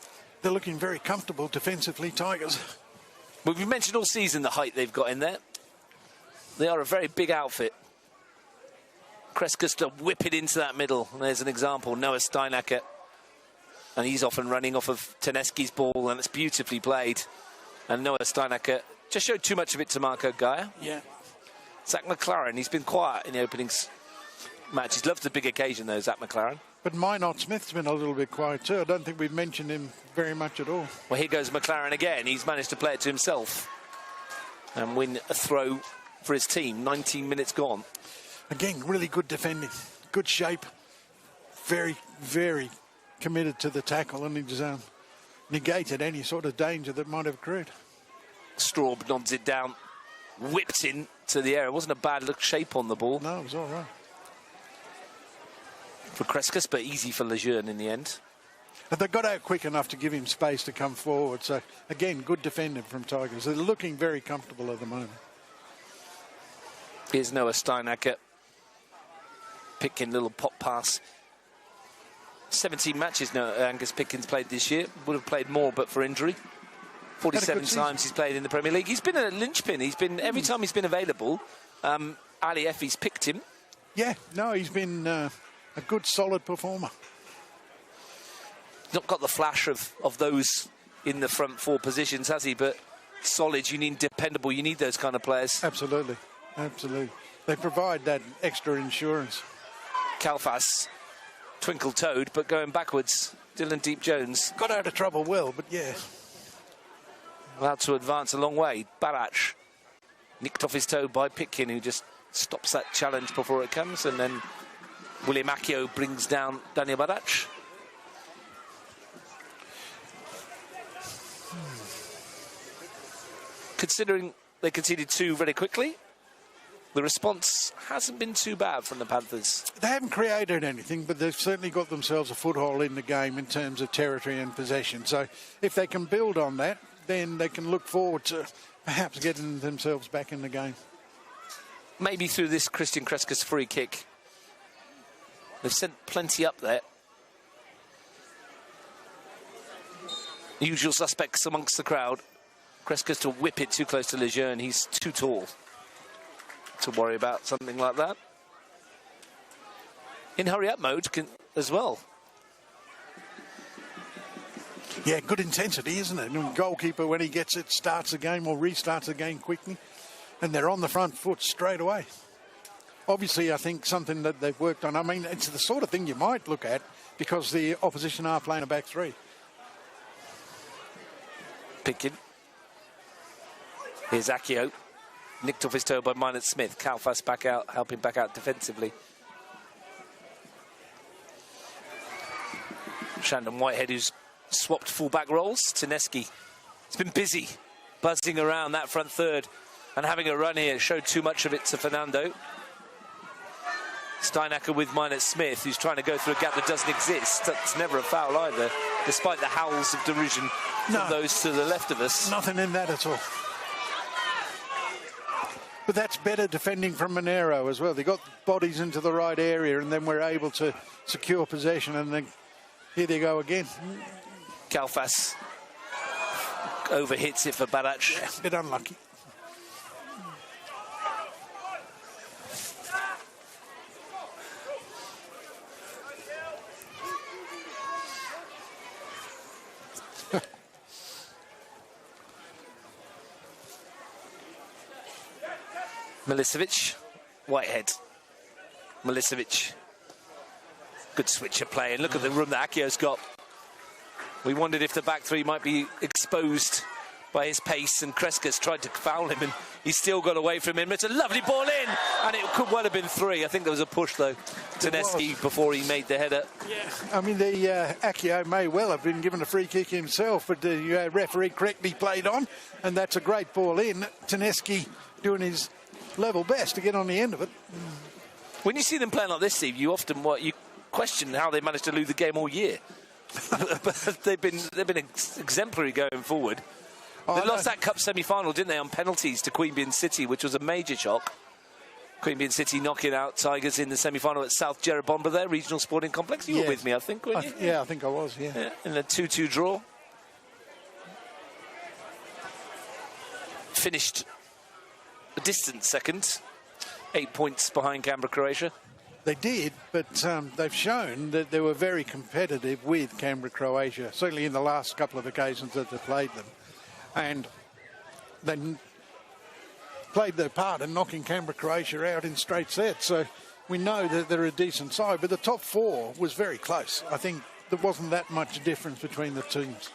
they're looking very comfortable defensively, Tigers. Well, we've mentioned all season the height they've got in there. They are a very big outfit. Kreskus to whip it into that middle. And there's an example, Noah Steinacker. And he's often running off of Teneski's ball, and it's beautifully played. And Noah Steinacker just showed too much of it to Marco Gaia. Yeah. Zach McLaren, he's been quiet in the opening match. He's loved the big occasion, though, Zach McLaren. But Minot Smith's been a little bit quiet too. I don't think we've mentioned him very much at all. Well, here goes McLaren again. He's managed to play it to himself and win a throw for his team. 19 minutes gone. Again, really good defending. Good shape. Very, very committed to the tackle, and he's negated any sort of danger that might have accrued. Straub nods it down. Whipped in to the air. It wasn't a bad look shape on the ball. No, it was all right. For Kreskus, but easy for Lejeune in the end. But they got out quick enough to give him space to come forward. So, again, good defending from Tigers. They're looking very comfortable at the moment. Here's Noah Steinacker. Pitkin, little pop pass. 17 matches now Angus Pitkins played this year. Would have played more, but for injury. 47 times he's played in the Premier League. He's been a linchpin. He's been, every time he's been available, Ali Effie's picked him. Yeah, no, he's been a good, solid performer. Not got the flash of those in the front four positions, has he? But solid, you need dependable, you need those kind of players. Absolutely, absolutely. They provide that extra insurance. Kalfas, twinkle-toed, but going backwards. Dylan Deep-Jones. Got out of trouble well, but yeah. Allowed to advance a long way. Barach nicked off his toe by Pitkin, who just stops that challenge before it comes, and then William Akio brings down Daniel Barach. Considering they conceded two very quickly, the response hasn't been too bad from the Panthers. They haven't created anything, but they've certainly got themselves a foothold in the game in terms of territory and possession. So if they can build on that, then they can look forward to perhaps getting themselves back in the game. Maybe through this Christian Kreskus free kick. They've sent plenty up there. Usual suspects amongst the crowd. Kreskus to whip it too close to Lejeune. He's too tall to worry about something like that. In hurry-up mode as well. Yeah, good intensity, isn't it? And goalkeeper, when he gets it, starts the game or restarts the game quickly. And they're on the front foot straight away. Obviously, I think something that they've worked on. I mean, it's the sort of thing you might look at because the opposition are playing a back three. Pitkin. Here's Akio. Nicked off his toe by Minot Smith. Kalfas back out, helping back out defensively. Shandon Whitehead, who's swapped full-back roles. Teneski. He's been busy buzzing around that front third and having a run here. Showed too much of it to Fernando. Steinacker with Minot Smith, who's trying to go through a gap that doesn't exist. That's never a foul either, despite the howls of derision from those to the left of us. Nothing in that at all. But that's better defending from Monaro as well. They got bodies into the right area, and then we're able to secure possession, and then here they go again. Kalfas overhits it for Barach. Yeah, a bit unlucky. Milicevic, Whitehead, Milicevic. Good switch of play, and look at the room that Akio's got. We wondered if the back three might be exposed by his pace, and Kreskus tried to foul him, and he still got away from him. It's a lovely ball in, and it could well have been three. I think there was a push, though, Teneski before he made the header. Yeah, I mean, the Akio may well have been given a free kick himself, but the referee correctly played on, and that's a great ball in. Teneski doing his level best to get on the end of it. When you see them playing like this, Steve, you often you question how they managed to lose the game all year. But they've been exemplary going forward. They lost that cup semi-final, didn't they, on penalties to Queanbeyan City, which was a major shock. Queanbeyan City knocking out Tigers in the semi-final at South Jerrabomba there, Regional Sporting Complex. You were with me, I think, weren't you? Yeah, I think I was, yeah. In a 2-2 draw. Finished a distant second, 8 points behind Canberra, Croatia. They did, but they've shown that they were very competitive with Canberra, Croatia, certainly in the last couple of occasions that they played them. And they played their part in knocking Canberra, Croatia out in straight sets. So we know that they're a decent side, but the top four was very close. I think there wasn't that much difference between the teams.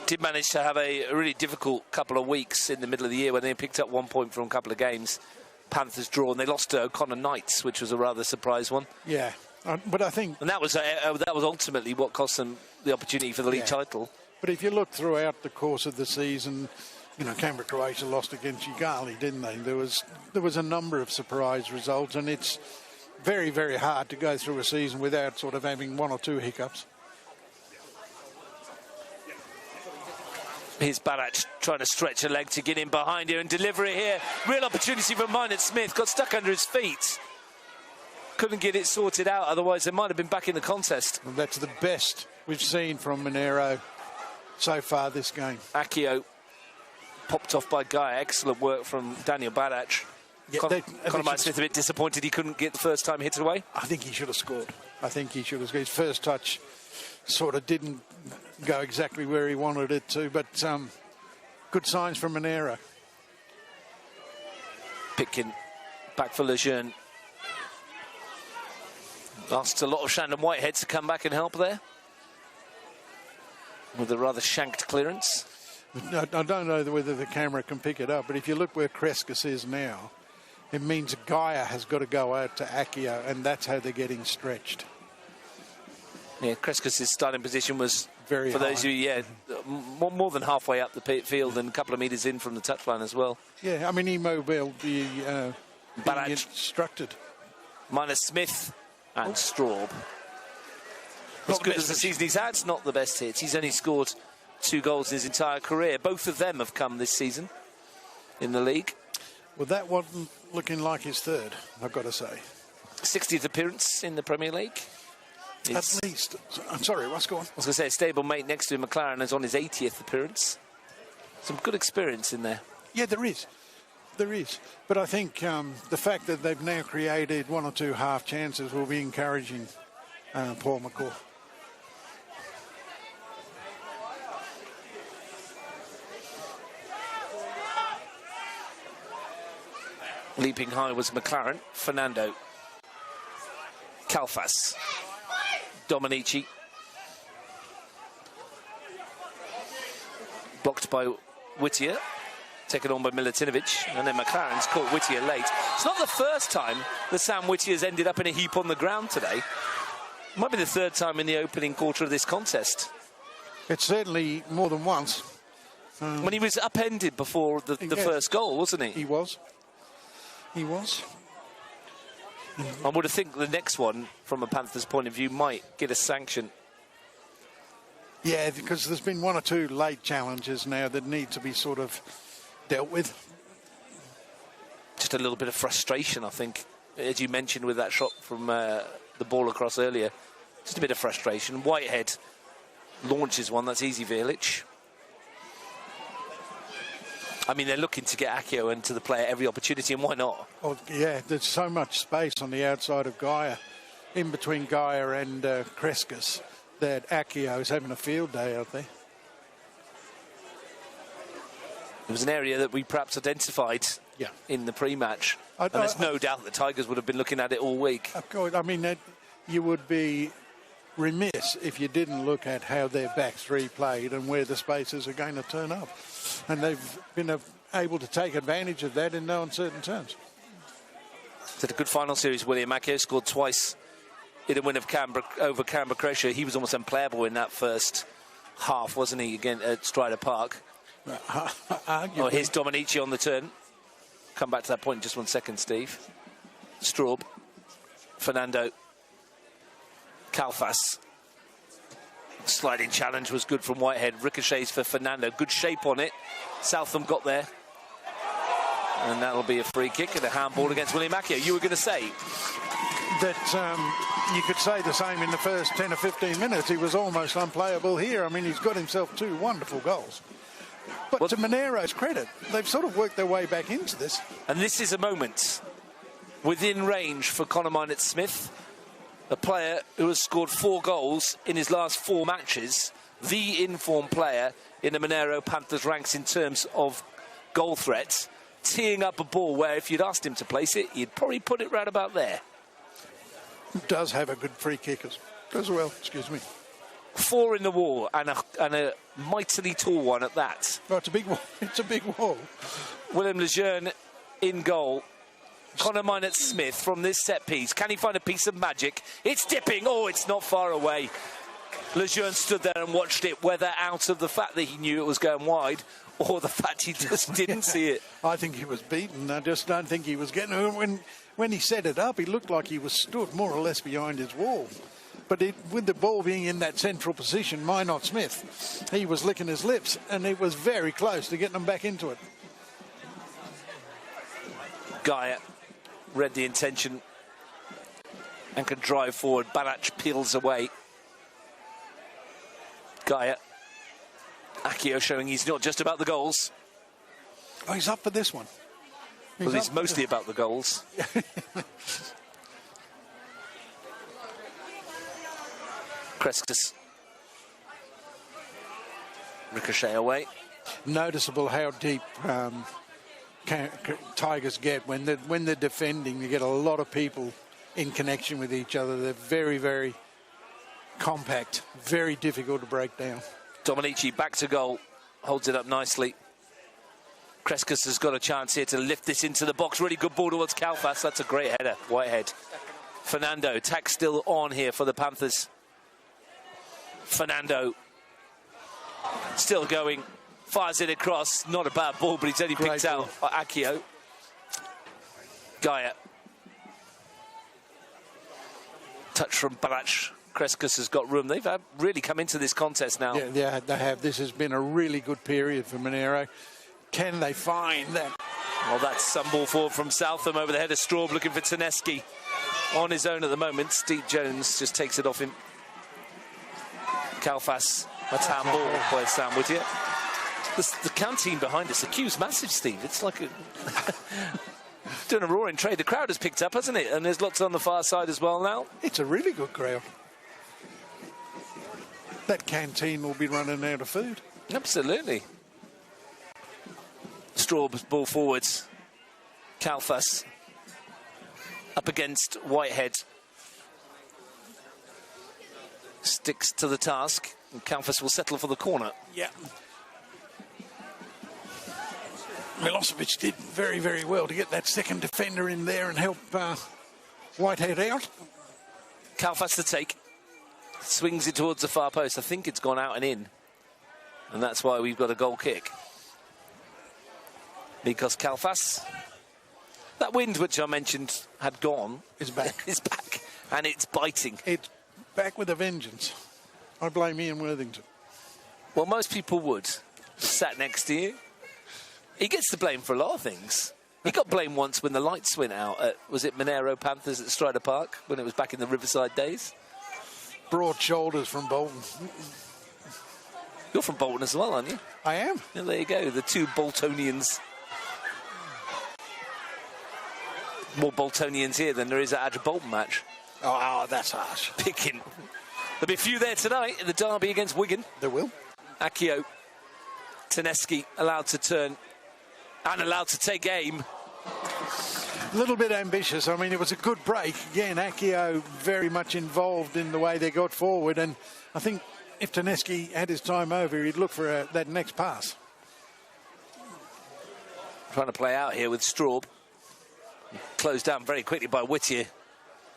Did manage to have a really difficult couple of weeks in the middle of the year when they picked up 1 point from a couple of games. Panthers draw, and they lost to O'Connor Knights, which was a rather surprise one. Yeah, but I think... And that was ultimately what cost them the opportunity for the league title. But if you look throughout the course of the season, you know, Canberra, Croatia lost against Ugali, didn't they? There was a number of surprise results, and it's very, very hard to go through a season without sort of having one or two hiccups. Here's Barach trying to stretch a leg to get in behind here and deliver it here. Real opportunity for Minot Smith. Got stuck under his feet. Couldn't get it sorted out, otherwise they might have been back in the contest. And that's the best we've seen from Monaro so far this game. Akio popped off by Guy. Excellent work from Daniel Barach. Yeah, Conor Smith a bit disappointed he couldn't get the first time hit away. I think he should have scored. His first touch sort of didn't go exactly where he wanted it to, but good signs from Monaro. Pitkin back for Lejeune. Asked a lot of Shandon Whitehead to come back and help there with a rather shanked clearance. I don't know whether the camera can pick it up, but if you look where Kreskus is now, it means Gaia has got to go out to Akio, and that's how they're getting stretched. Yeah, Kreskus' starting position was very for high. those who, more than halfway up the field and a couple of metres in from the touchline as well. Yeah, I mean, Immobile being instructed. Minus Smith and Straub. As good as the season he's had, it's not the best hits. He's only scored 2 goals in his entire career. Both of them have come this season in the league. Well, that wasn't looking like his third, I've got to say. 60th appearance in the Premier League. At least. I'm sorry, what's going on? I was going to say, a stable mate next to him, McLaren, is on his 80th appearance. Some good experience in there. Yeah, there is. But I think the fact that they've now created 1 or 2 half chances will be encouraging Paul McCaw. Leaping high was McLaren, Fernando, Kalfas, Dominici. Blocked by Whittier, taken on by Milutinovic, and then McLaren's caught Whittier late. It's not the first time that Sam Whittier's ended up in a heap on the ground today. Might be the third time in the opening quarter of this contest. It's certainly more than once. When he was upended before the first goal, wasn't he? He was. I would have think the next one, from a Panthers point of view, might get a sanction. Yeah, because there's been 1 or 2 late challenges now that need to be sort of dealt with. Just a little bit of frustration, I think, as you mentioned with that shot from the ball across earlier. Just a bit of frustration. Whitehead launches one, that's easy, Vilic. I mean, they're looking to get Akio into the play at every opportunity, and why not? Oh, yeah, there's so much space on the outside of Gaia, in between Gaia and Kreskus, that Akio is having a field day out there. It was an area that we perhaps identified in the pre-match. And there's no doubt the Tigers would have been looking at it all week. Of course, I mean, you would be remiss if you didn't look at how their back three played and where the spaces are going to turn up. And they've been able to take advantage of that in no uncertain terms. It's had a good final series, William. Akio scored twice in a win of over Canberra, Croatia. He was almost unplayable in that first half, wasn't he, again at Strider Park? Oh, here's Dominici on the turn. Come back to that point in just 1 second, Steve. Straub. Fernando. Kalfas. Sliding challenge was good from Whitehead. Ricochets for Fernando. Good shape on it. Southam got there. And that'll be a free kick and a handball against William Accio. You were going to say that you could say the same in the first 10 or 15 minutes. He was almost unplayable here. I mean, he's got himself 2 wonderful goals. But to Monaro's credit, they've sort of worked their way back into this. And this is a moment within range for Conor Minott-Smith, a player who has scored 4 goals in his last 4 matches, the informed player in the Monaro Panthers ranks in terms of goal threats, teeing up a ball where if you'd asked him to place it, he'd probably put it right about there. Does have a good free kick as well, excuse me. 4 in the wall and a mightily tall one at that. Oh, it's a big wall. It's a big wall. Willem Lejeune in goal. Conor Minott-Smith from this set piece. Can he find a piece of magic? It's dipping. Oh, it's not far away. Lejeune stood there and watched it, whether out of the fact that he knew it was going wide or the fact he just didn't see it. I think he was beaten. I just don't think he was getting it. When he set it up, he looked like he was stood more or less behind his wall. But with the ball being in that central position, Minott-Smith, he was licking his lips, and it was very close to getting them back into it. Gaia read the intention and can drive forward. Barach peels away. Gaia. Accio showing he's not just about the goals. Oh, he's up for this one. He's mostly about the goals. Crescus. Ricochet away. Noticeable how deep Tigers get when they're defending. You get a lot of people in connection with each other. They're very, very compact, very difficult to break down. Dominici back to goal, holds it up nicely. Crescus has got a chance here to lift this into the box. Really good ball towards Kalfas. That's a great header. Whitehead. Fernando, attack still on here for the Panthers. Fernando still going, fires it across. Not a bad ball, but he's only picked out by Accio. Gaia. Touch from Barach. Crescus has got room. They've really come into this contest now. Yeah, they have. This has been a really good period for Monaro. Can they find that? Well, that's some ball forward from Southam over the head of Straub, looking for Taneski on his own at the moment. Steve Jones just takes it off him. Kalfas, that's handball by Sam Whittier. The canteen behind us, the queue's massive, Steve. It's like doing a roaring trade. The crowd has picked up, hasn't it? And there's lots on the far side as well now. It's a really good crowd. That canteen will be running out of food. Absolutely. Straub's ball forwards. Kalfas up against Whitehead. Sticks to the task. And Kalfas will settle for the corner. Yeah. Milosevic did very, very well to get that second defender in there and help Whitehead out. Kalfas to take. Swings it towards the far post. I think it's gone out and in. And that's why we've got a goal kick. Because Kalfas, that wind which I mentioned had gone, is back. Is back. And it's biting. It's back with a vengeance. I blame Ian Worthington. Well, most people would. Sat next to you. He gets the blame for a lot of things. He got blamed once when the lights went out at, was it Monaro Panthers at Strider Park, when it was back in the Riverside days? Broad shoulders from Bolton. You're from Bolton as well, aren't you? I am. Yeah, there you go, the two Boltonians. More Boltonians here than there is at a Bolton match. Oh, that's harsh. Picking. There'll be a few there tonight in the derby against Wigan. There will. Accio, Taneski allowed to turn and allowed to take aim. A little bit ambitious. I mean, it was a good break. Again, Accio very much involved in the way they got forward. And I think if Taneski had his time over, he'd look for that next pass. Trying to play out here with Straub. Closed down very quickly by Whittier,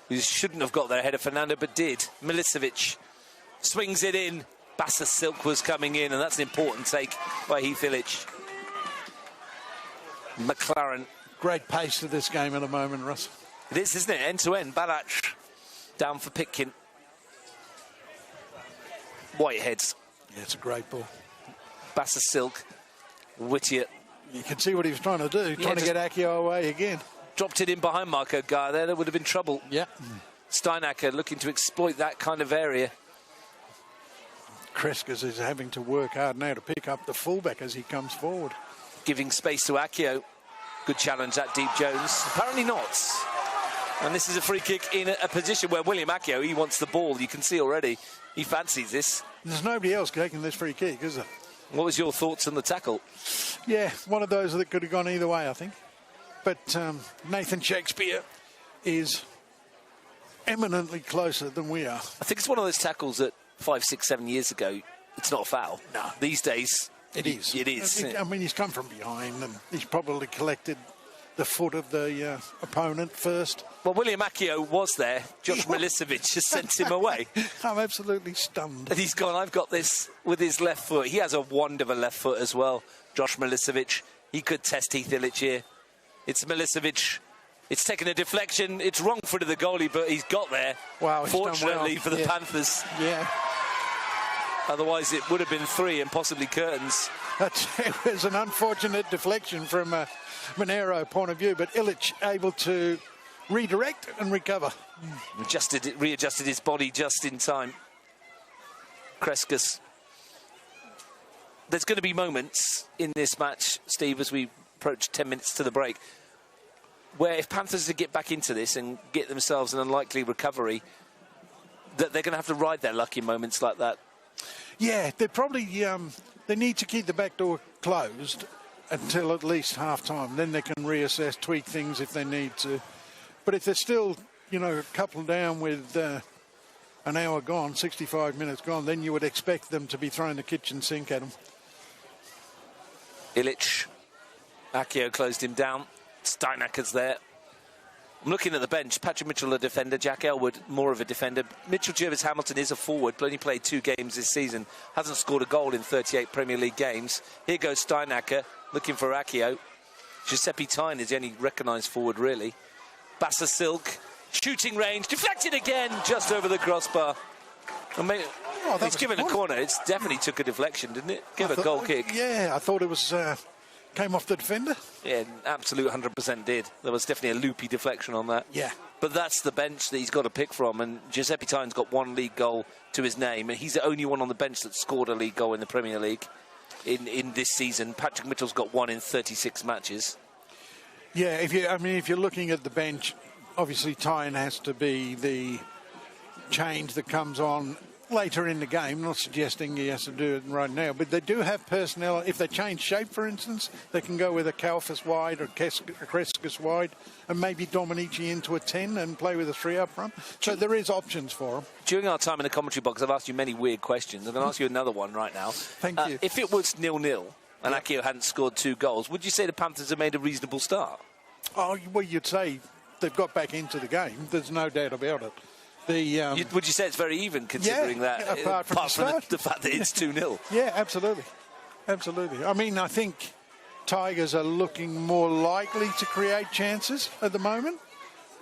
who shouldn't have got there ahead of Fernando, but did. Milicevic swings it in. Bassa Silk was coming in, and that's an important take by Heath Illich. McLaren. Great pace to this game at the moment, Russ. It is, isn't it? End to end. Barach down for Pitkin. Whitehead's. Yeah, it's a great ball. Bassa Silk, Whittier. You can see what he was trying to do, trying to get Accio away again. Dropped it in behind Marco Gar there. There would have been trouble. Yeah. Steinacker looking to exploit that kind of area. Kreskes is having to work hard now to pick up the fullback as he comes forward. Giving space to Accio. Good challenge, that Deep Jones. Apparently not. And this is a free kick in a position where William Accio, he wants the ball. You can see already he fancies this. There's nobody else taking this free kick, is there? What was your thoughts on the tackle? Yeah, one of those that could have gone either way, I think. But Nathan Shakespeare is eminently closer than we are. I think it's one of those tackles that 5, 6, 7 years ago, it's not a foul. No. These days, it is. It is. I mean, he's come from behind and he's probably collected the foot of the opponent first. Well, William Accio was there. Josh Milicevic has sent him away. I'm absolutely stunned. And he's gone, I've got this with his left foot. He has a wonderful left foot as well, Josh Milicevic. He could test Heath Illich here. It's Milicevic. It's taken a deflection. It's wrong foot of the goalie, but he's got there. Wow, he's fortunately done well. for the Panthers. Yeah. Otherwise, it would have been 3 and possibly curtains. It was an unfortunate deflection from a Monaro point of view, but Illich able to redirect and recover. Readjusted his body just in time. Kreskes. There's going to be moments in this match, Steve, as we approach 10 minutes to the break, where if Panthers to get back into this and get themselves an unlikely recovery, that they're going to have to ride their luck in moments like that. Yeah, they probably they need to keep the back door closed until at least half-time. Then they can reassess, tweak things if they need to. But if they're still, a couple down with an hour gone, 65 minutes gone, then you would expect them to be throwing the kitchen sink at them. Illich. Accio closed him down. Steinacker's there. I'm looking at the bench. Patrick Mitchell, a defender. Jack Elwood, more of a defender. Mitchell Jervis Hamilton is a forward, but only played 2 games this season. Hasn't scored a goal in 38 Premier League games. Here goes Steinacker, looking for Accio. Giuseppe Tyne is the only recognised forward, really. Bassa Silk, shooting range, deflected again, just over the crossbar. It's given a corner. It's definitely took a deflection, didn't it? Give a goal kick. Yeah, I thought it was... came off the defender? Yeah, absolute 100% did. There was definitely a loopy deflection on that. Yeah. But that's the bench that he's got to pick from, and Giuseppe Tyne's got 1 league goal to his name, and he's the only one on the bench that scored a league goal in the Premier League in this season. Patrick Mitchell's got 1 in 36 matches. Yeah, if you're looking at the bench, obviously Tyne has to be the change that comes on later in the game. Not suggesting he has to do it right now, but they do have personnel. If they change shape, for instance, they can go with a Kalfas wide or Kreskes wide and maybe Dominici into a 10 and play with a 3 up front. So there is options for them. During our time in the commentary box, I've asked you many weird questions. I'm going to ask you another one right now. Thank you. If it was 0-0 and Accio hadn't scored 2 goals, would you say the Panthers have made a reasonable start? Oh, well, you'd say they've got back into the game. There's no doubt about it. Would you say it's very even, considering that, apart from the fact that it's 2-0? Yeah, absolutely. Absolutely. I mean, I think Tigers are looking more likely to create chances at the moment,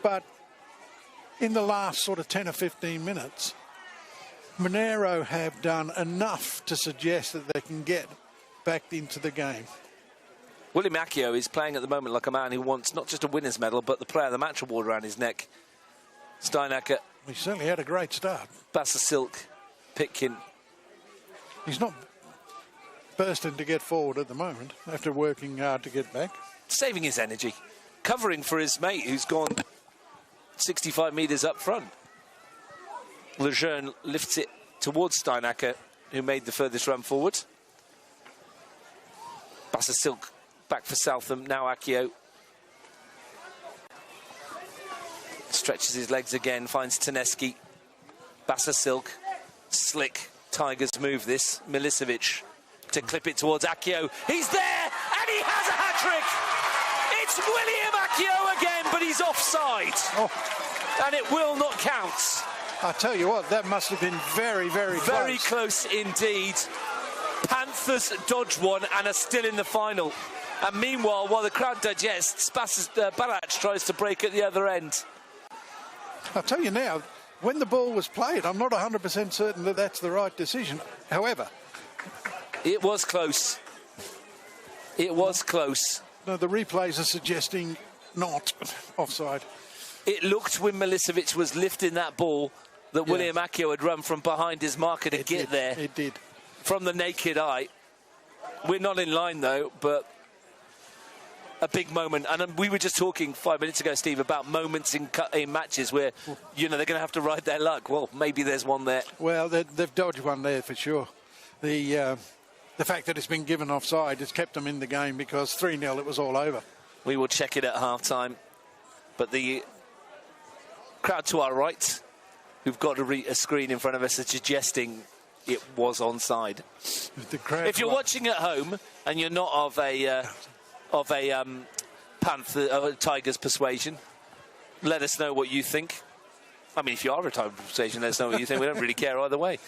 but in the last sort of 10 or 15 minutes, Monaro have done enough to suggest that they can get back into the game. William Accio is playing at the moment like a man who wants not just a winner's medal, but the player of the match award around his neck. Steinacker. He certainly had a great start. Bassa Silk, Pitkin. He's not bursting to get forward at the moment after working hard to get back. Saving his energy. Covering for his mate who's gone 65 metres up front. Lejeune lifts it towards Steinacker, who made the furthest run forward. Bassa Silk back for Southam. Now Accio. Stretches his legs again, finds Taneski. Bassa Silk, slick Tigers move this. Milicevic to clip it towards Accio. He's there, and he has a hat-trick! It's William Accio again, but he's offside. And it will not count. I tell you what, that must have been very, very close. Very close indeed. Panthers dodge one and are still in the final. And meanwhile, while the crowd digests, Balach tries to break at the other end. I'll tell you now, when the ball was played, I'm not 100% certain that that's the right decision. However, it was close. It was close. No, the replays are suggesting not offside. It looked when Milicevic was lifting that ball that William Accio had run from behind his marker to get there. It did. From the naked eye. We're not in line, though, but a big moment. And we were just talking 5 minutes ago, Steve, about moments in matches where, they're going to have to ride their luck. Well, maybe there's one there. Well, they've dodged one there for sure. The fact that it's been given offside has kept them in the game, because 3-0 it was all over. We will check it at half-time. But the crowd to our right, who've got a screen in front of us, are suggesting it was onside. If you're watching at home and you're not of a Tigers persuasion, let us know what you think. I mean, if you are a Tigers persuasion, let us know what you think. We don't really care either way.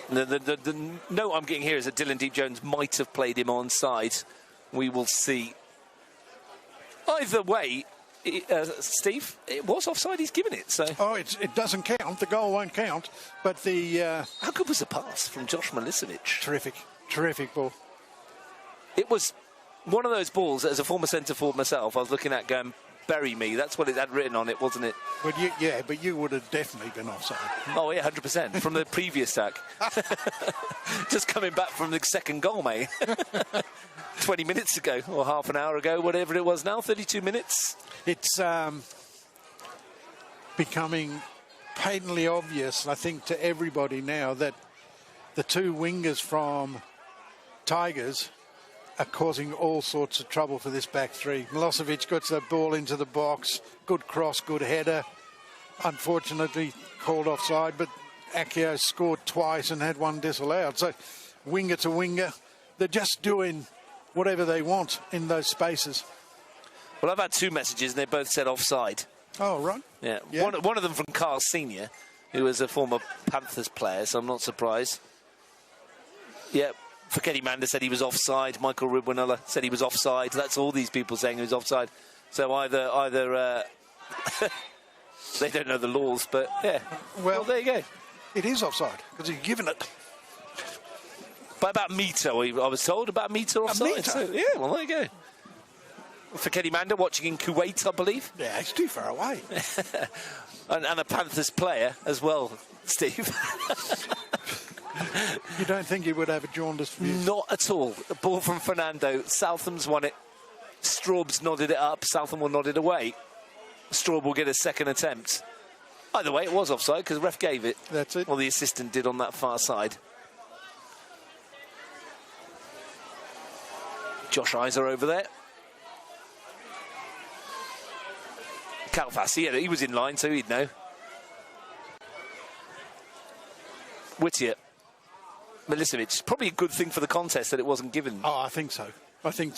The note I'm getting here is that Dylan Deep-Jones might have played him onside. We will see. Either way, Steve, it was offside. He's given it. So. Oh, it doesn't count. The goal won't count. But how good was the pass from Josh Milicevic? Terrific ball. It was one of those balls that, as a former centre forward myself, I was looking at going, bury me. That's what it had written on it, wasn't it? But you would have definitely been offside. Oh, yeah, 100%. From the previous sack. Just coming back from the second goal, mate. 20 minutes ago, or half an hour ago, whatever it was now, 32 minutes. It's becoming patently obvious, I think, to everybody now that the two wingers from Tigers are causing all sorts of trouble for this back three. Milosevic gets the ball into the box, good cross, good header. Unfortunately, called offside, but Accio scored twice and had one disallowed. So, winger to winger, they're just doing whatever they want in those spaces. Well, I've had two messages and they both said offside. Oh, right. Yeah. One of them from Carl Senior, who was a former Panthers player, so I'm not surprised. Yeah. Physicality Manda said he was offside. Michael Ribwinella said he was offside. That's all these people saying he was offside. So either they don't know the laws, but yeah. Well, there you go. It is offside because he's given it. By about a metre, I was told. About a metre offside. A metre? So, yeah, well, there you go. Physicality Manda watching in Kuwait, I believe. Yeah, it's too far away. and a Panthers player as well, Steve. You don't think he would have a jaundiced view? Not at all. A ball from Fernando. Southam's won it. Straub's nodded it up. Southam will nod it away. Straub will get a second attempt. Either way, it was offside because the ref gave it. That's it. Or the assistant did on that far side. Josh Iser over there. Calvas, he was in line, so he'd know. Whittier. Milicevic. Probably a good thing for the contest that it wasn't given. Oh, I think so.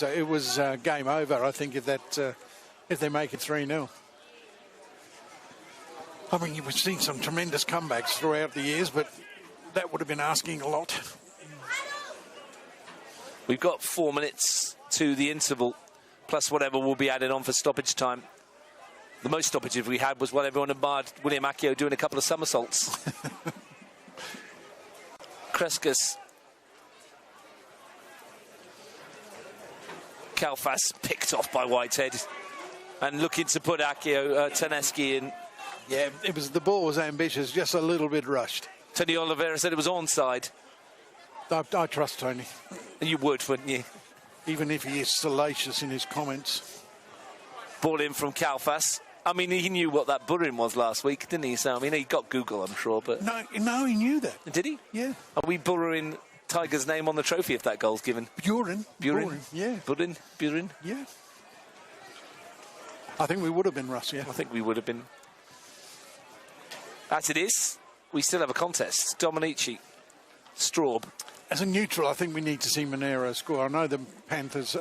It was game over, I think, if they make it 3-0. I mean, we've seen some tremendous comebacks throughout the years, but that would have been asking a lot. We've got 4 minutes to the interval, plus whatever will be added on for stoppage time. The most stoppages we had was when everyone admired William Accio doing a couple of somersaults. Kreskus. Kalfas picked off by Whitehead and looking to put Accio, Taneski in. Yeah, the ball was ambitious, just a little bit rushed. Tony Oliveira said it was onside. I trust Tony. You would, wouldn't you? Even if he is salacious in his comments. Ball in from Kalfas. I mean, he knew what that burrin was last week, didn't he? So, I mean, he got Google, I'm sure, but... No, he knew that. Did he? Yeah. Are we burrowing Tiger's name on the trophy if that goal's given? Burin. Yeah. Burin? Yeah. I think we would have been, Russ, yeah. I think we would have been. As it is, we still have a contest. Dominici, Straub. As a neutral, I think we need to see Monaro score. I know the Panthers,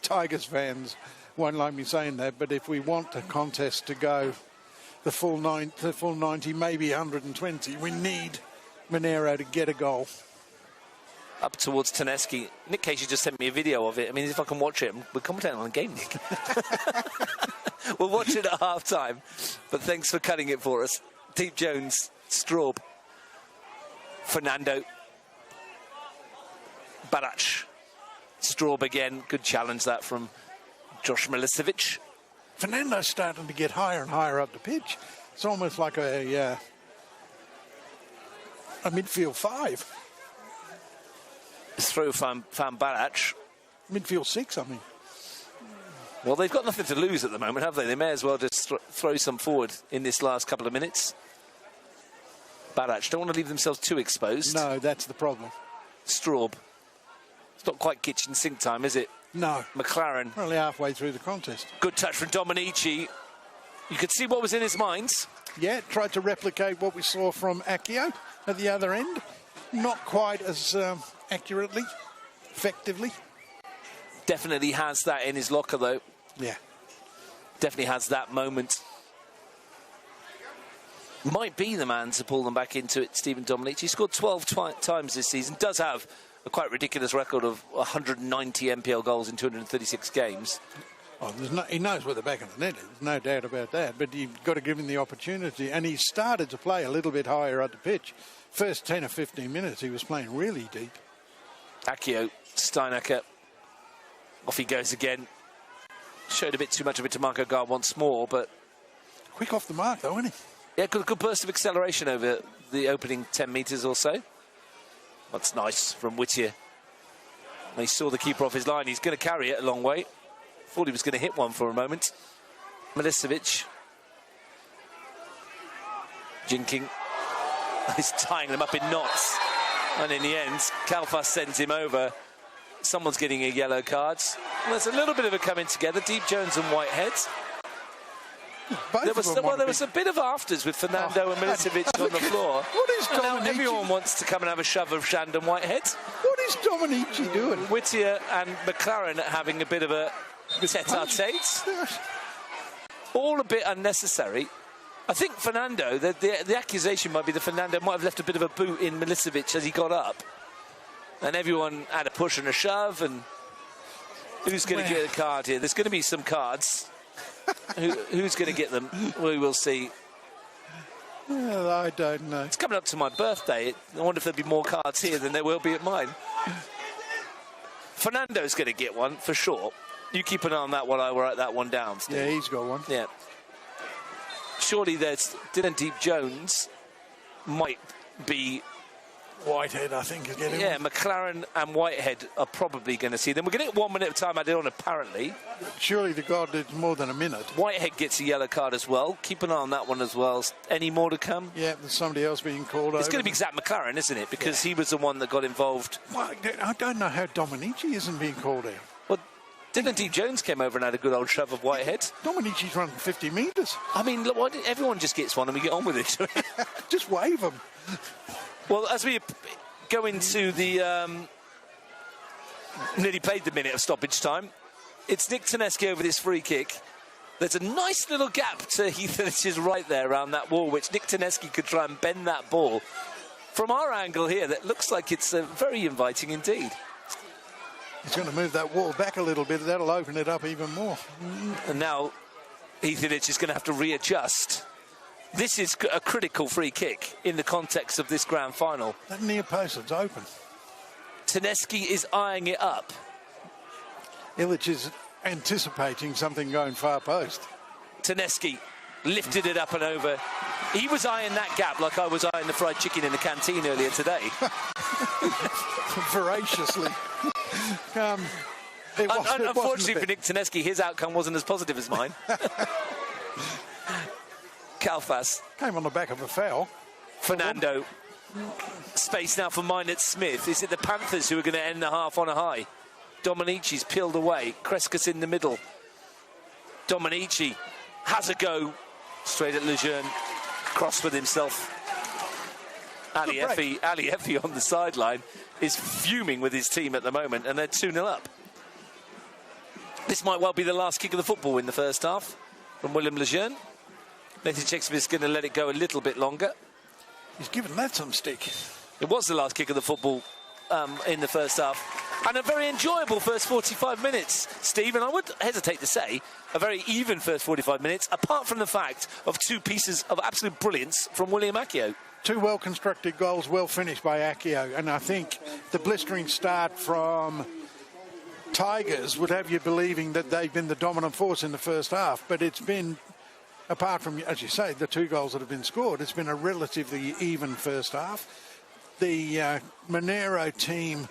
Tigers fans won't like me saying that, but if we want the contest to go the full 90, maybe 120, we need Monaro to get a goal. Up towards Taneski. Nick Casey just sent me a video of it. I mean, if I can watch it, we're commentating on a game, Nick. We'll watch it at half-time, but thanks for cutting it for us. Deep Jones, Straub, Fernando, Barac, Straub again. Good challenge that from Josh Milicevic. Fernando's starting to get higher and higher up the pitch. It's almost like a midfield 5. Throw Van Barac. Midfield 6, I mean. Well, they've got nothing to lose at the moment, have they? They may as well just throw some forward in this last couple of minutes. Barac don't want to leave themselves too exposed. No, that's the problem. Straub. It's not quite kitchen sink time, is it? No. McLaren. Only halfway through the contest. Good touch from Dominici. You could see what was in his mind. Yeah, tried to replicate what we saw from Accio at the other end. Not quite as accurately, effectively. Definitely has that in his locker, though. Yeah. Definitely has that moment. Might be the man to pull them back into it, Stephen Dominici. He scored 12 times this season. Does have a quite ridiculous record of 190 MPL goals in 236 games. Oh, he knows where the back of the net is. There's no doubt about that. But you've got to give him the opportunity. And he started to play a little bit higher up the pitch. First 10 or 15 minutes, he was playing really deep. Accio, Steinacker. Off he goes again. Showed a bit too much of it to Marco Gar once more, but... Quick off the mark, though, isn't he? Yeah, good burst of acceleration over the opening 10 metres or so. That's nice from Whittier. He saw the keeper off his line. He's going to carry it a long way. Thought he was going to hit one for a moment. Milicevic. Jinking. He's tying them up in knots. And in the end, Kalfas sends him over. Someone's getting a yellow card. Well, there's a little bit of a coming together. Deep Jones and Whitehead. There was a bit of afters with Fernando and Milicevic on the floor. What is Dominici? Now everyone wants to come and have a shove of Shandon Whitehead. What is Dominici doing? Whittier and McLaren having a bit of a tete-a-tete. All a bit unnecessary. I think Fernando, the accusation might be that Fernando might have left a bit of a boot in Milicevic as he got up. And everyone had a push and a shove, and who's going to get a card here? There's going to be some cards. Who's going to get them? We will see. Well, I don't know. It's coming up to my birthday. I wonder if there'll be more cards here than there will be at mine. Fernando's going to get one, for sure. You keep an eye on that while I write that one down, Steve. Yeah, he's got one. Yeah. Surely there's Dylan Deep Jones might be... Whitehead, I think, is getting Yeah, one. McLaren and Whitehead are probably going to see them. We're going to get 1 minute of time added on, apparently. Surely the God did more than a minute. Whitehead gets a yellow card as well. Keep an eye on that one as well. Any more to come? Yeah, there's somebody else being called over. It's going to be Zach McLaren, isn't it? Because he was the one that got involved. Well, I don't know how Dominici isn't being called out. Well, Dylan Deep Jones came over and had a good old shove of Whitehead. Dominici's running 50 metres. I mean, look, why didn't everyone just gets one and we get on with it? Just wave him. Well, as we go into the nearly played the minute of stoppage time, it's Nick Tedeschi over this free kick. There's a nice little gap to Heath's right there around that wall, which Nick Tedeschi could try and bend that ball. From our angle here, that looks like it's very inviting indeed. He's going to move that wall back a little bit. That'll open it up even more. And now Heathich is going to have to readjust. This is a critical free kick in the context of this grand final. That near post is open. Tedeschi is eyeing it up. Illich is anticipating something going far post. Tedeschi lifted it up and over. He was eyeing that gap like I was eyeing the fried chicken in the canteen earlier today. Voraciously. Unfortunately for Nick Tedeschi, his outcome wasn't as positive as mine. Kalfas. Came on the back of a foul. Fernando. Space now for Minot Smith. Is it the Panthers who are going to end the half on a high? Dominici's peeled away. Kreskas in the middle. Dominici has a go. Straight at Lejeune. Cross with himself. Ali Effie on the sideline is fuming with his team at the moment, and they're 2-0 up. This might well be the last kick of the football in the first half from William Lejeune. Nathan Shakespeare's going to let it go a little bit longer. He's given that some stick. It was the last kick of the football in the first half. And a very enjoyable first 45 minutes, Steve, and I would hesitate to say a very even first 45 minutes, apart from the fact of two pieces of absolute brilliance from William Accio. Two well-constructed goals, well finished by Accio, and I think the blistering start from Tigers would have you believing that they've been the dominant force in the first half, but it's been, apart from, as you say, the two goals that have been scored, it's been a relatively even first half. The Monaro team,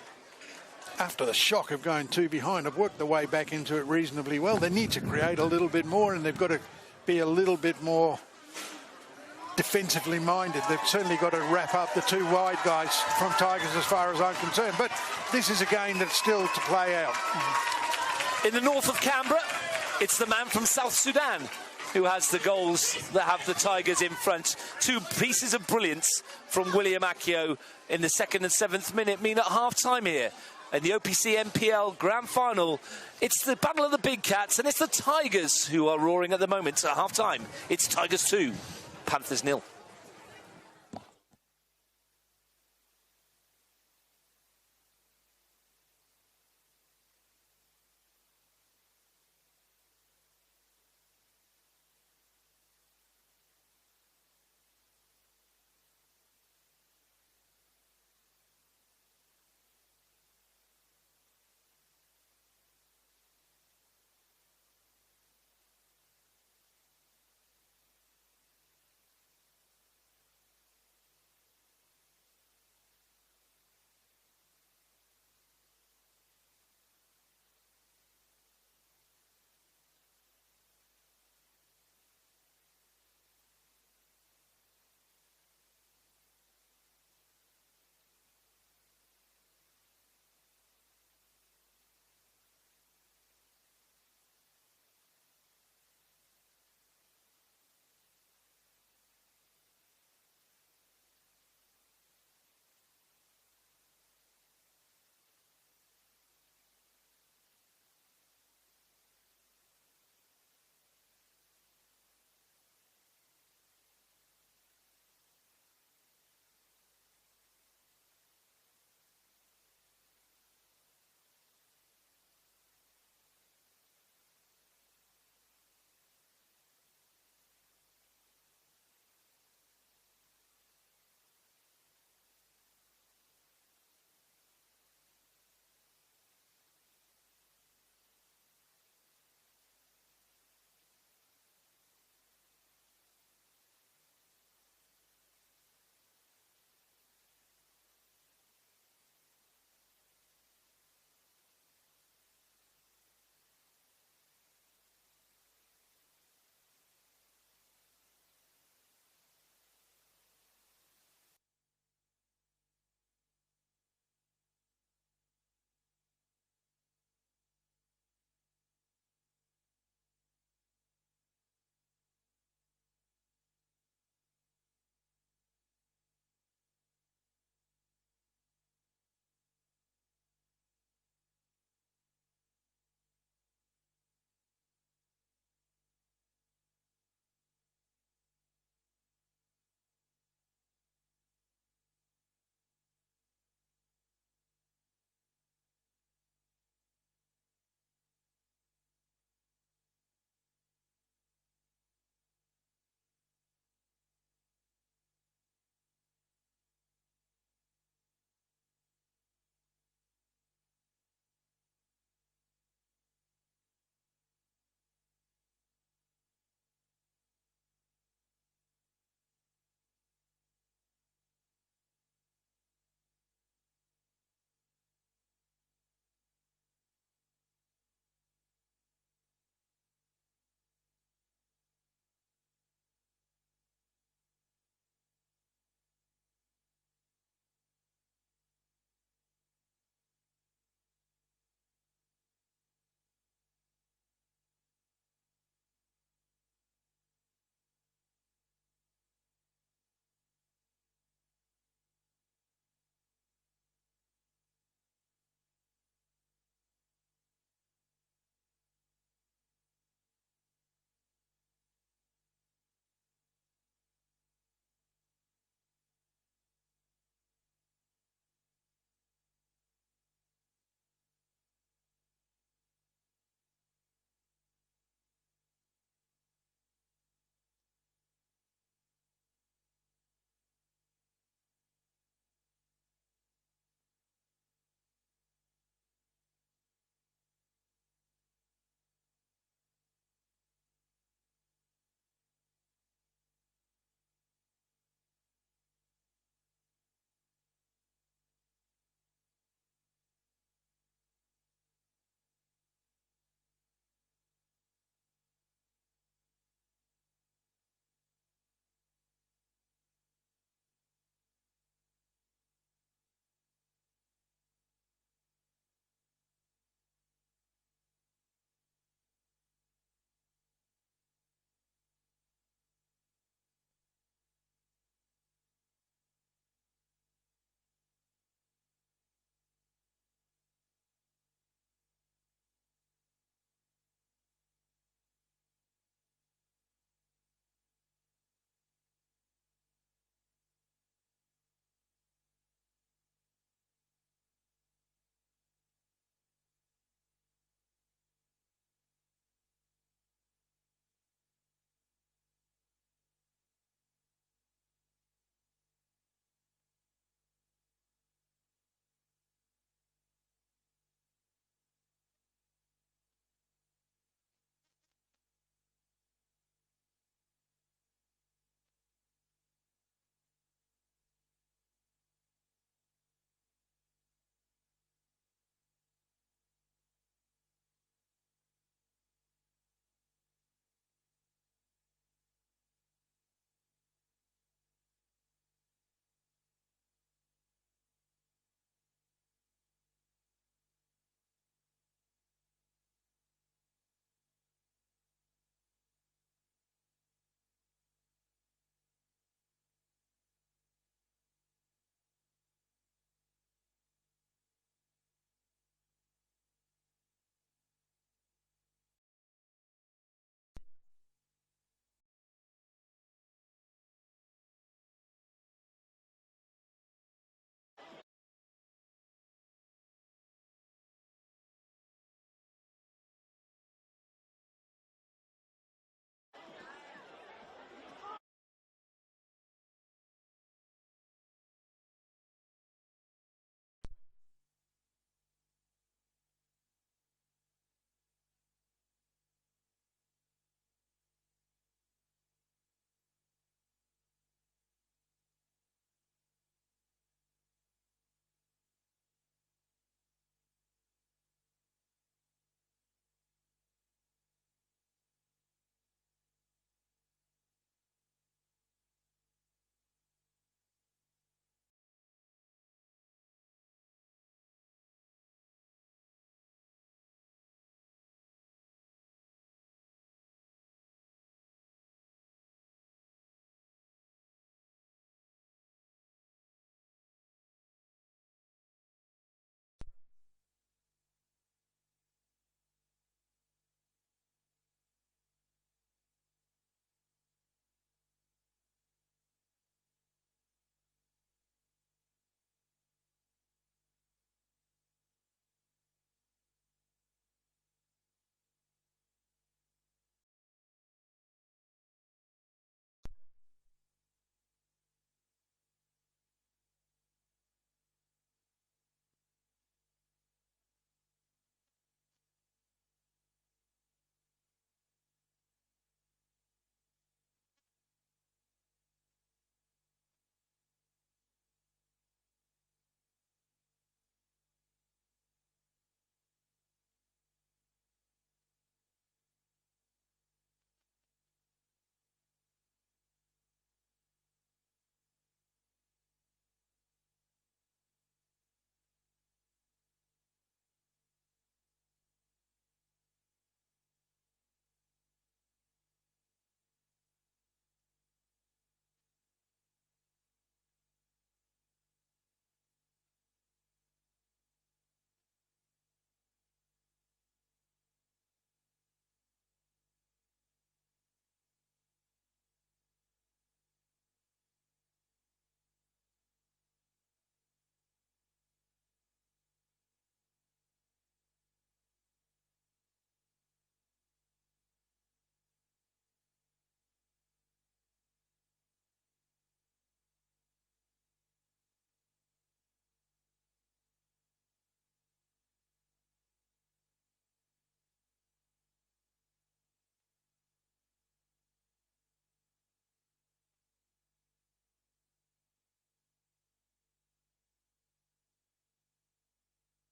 after the shock of going two behind, have worked their way back into it reasonably well. They need to create a little bit more, and they've got to be a little bit more defensively minded. They've certainly got to wrap up the two wide guys from Tigers as far as I'm concerned. But this is a game that's still to play out. In the north of Canberra, it's the man from South Sudan who has the goals that have the Tigers in front. Two pieces of brilliance from William Accio in the 2nd and 7th minute mean at half-time here. In the OPC NPL Grand Final, it's the battle of the big cats, and it's the Tigers who are roaring at the moment. At half-time, it's Tigers 2, Panthers 0.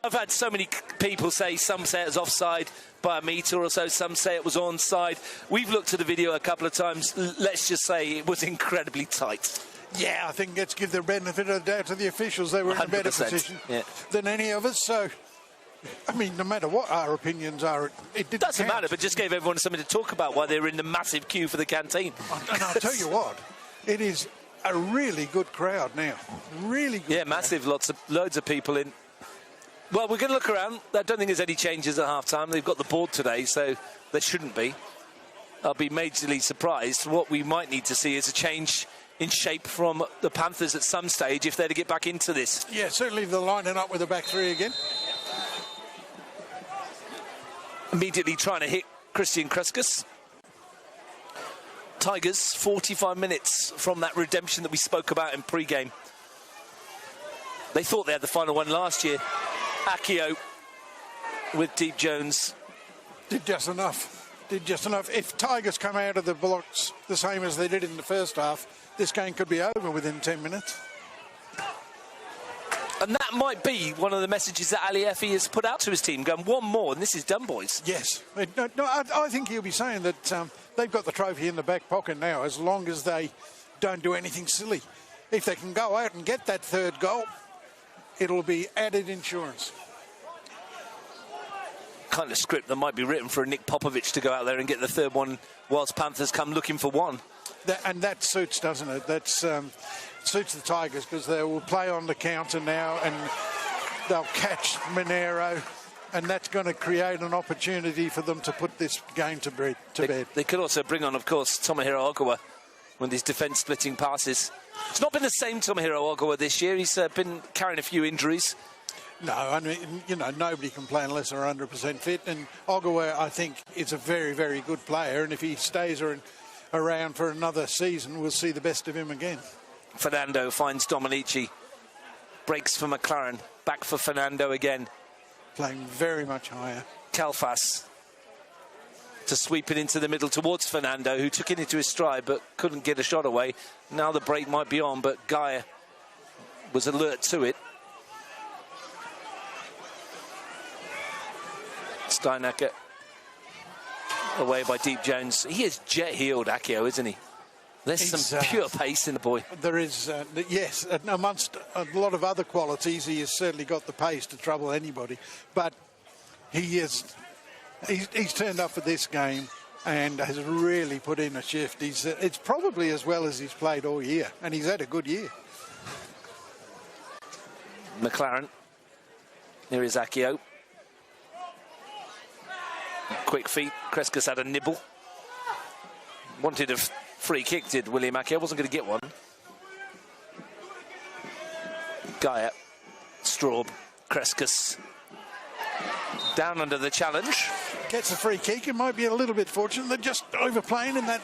I've had so many people say, some say it was offside by a metre or so, some say it was onside. We've looked at the video a couple of times. Let's just say it was incredibly tight. Yeah, I think let's give the benefit of the doubt to the officials. They were in a better position than any of us. So, I mean, no matter what our opinions are, it doesn't matter, but just gave everyone something to talk about while they were in the massive queue for the canteen. And I'll tell you what, it is a really good crowd now. Really good. Yeah, massive, loads of people in. Well, we're going to look around. I don't think there's any changes at half-time. They've got the board today, so there shouldn't be. I'll be majorly surprised. What we might need to see is a change in shape from the Panthers at some stage if they're to get back into this. Yeah, certainly they're lining up with the back three again. Immediately trying to hit Christian Kreskus. Tigers, 45 minutes from that redemption that we spoke about in pre-game. They thought they had the final one last year. Akio with Deep Jones. Did just enough. If Tigers come out of the blocks the same as they did in the first half, this game could be over within 10 minutes. And that might be one of the messages that Ali Effie has put out to his team, going one more and this is done, boys. Yes. I think he'll be saying that they've got the trophy in the back pocket now, as long as they don't do anything silly. If they can go out and get that third goal, it'll be added insurance. Kind of script that might be written for Nick Popovich to go out there and get the third one whilst Panthers come looking for one. And that suits, doesn't it? That suits the Tigers, because they will play on the counter now and they'll catch Monaro, and that's going to create an opportunity for them to put this game to bed. They could also bring on, of course, Tomohiro Ogawa with his defence-splitting passes. It's not been the same Tomohiro Ogawa this year. He's been carrying a few injuries. No, I mean, you know, nobody can play unless they're 100% fit. And Ogawa, I think, is a very, very good player. And if he stays around for another season, we'll see the best of him again. Fernando finds Dominici. Breaks for McLaren. Back for Fernando again. Playing very much higher. Kalfas to sweep it into the middle towards Fernando, who took it into his stride but couldn't get a shot away. Now the break might be on, but Gaia was alert to it. Steinacker away by Deep Jones. He is jet-heeled, Akio, isn't he? There's some pure pace in the boy. There is, yes. Amongst a lot of other qualities, he has certainly got the pace to trouble anybody. But he's turned up for this game and has really put in a shift. It's probably as well as he's played all year, and he's had a good year. McLaren. Here is Akio. Quick feet. Kreskus had a nibble. Wanted a free kick, did William Akio. Wasn't going to get one. Gaia. Straub. Kreskus. Down under the challenge. Gets a free kick. It might be a little bit fortunate. They're just overplaying in that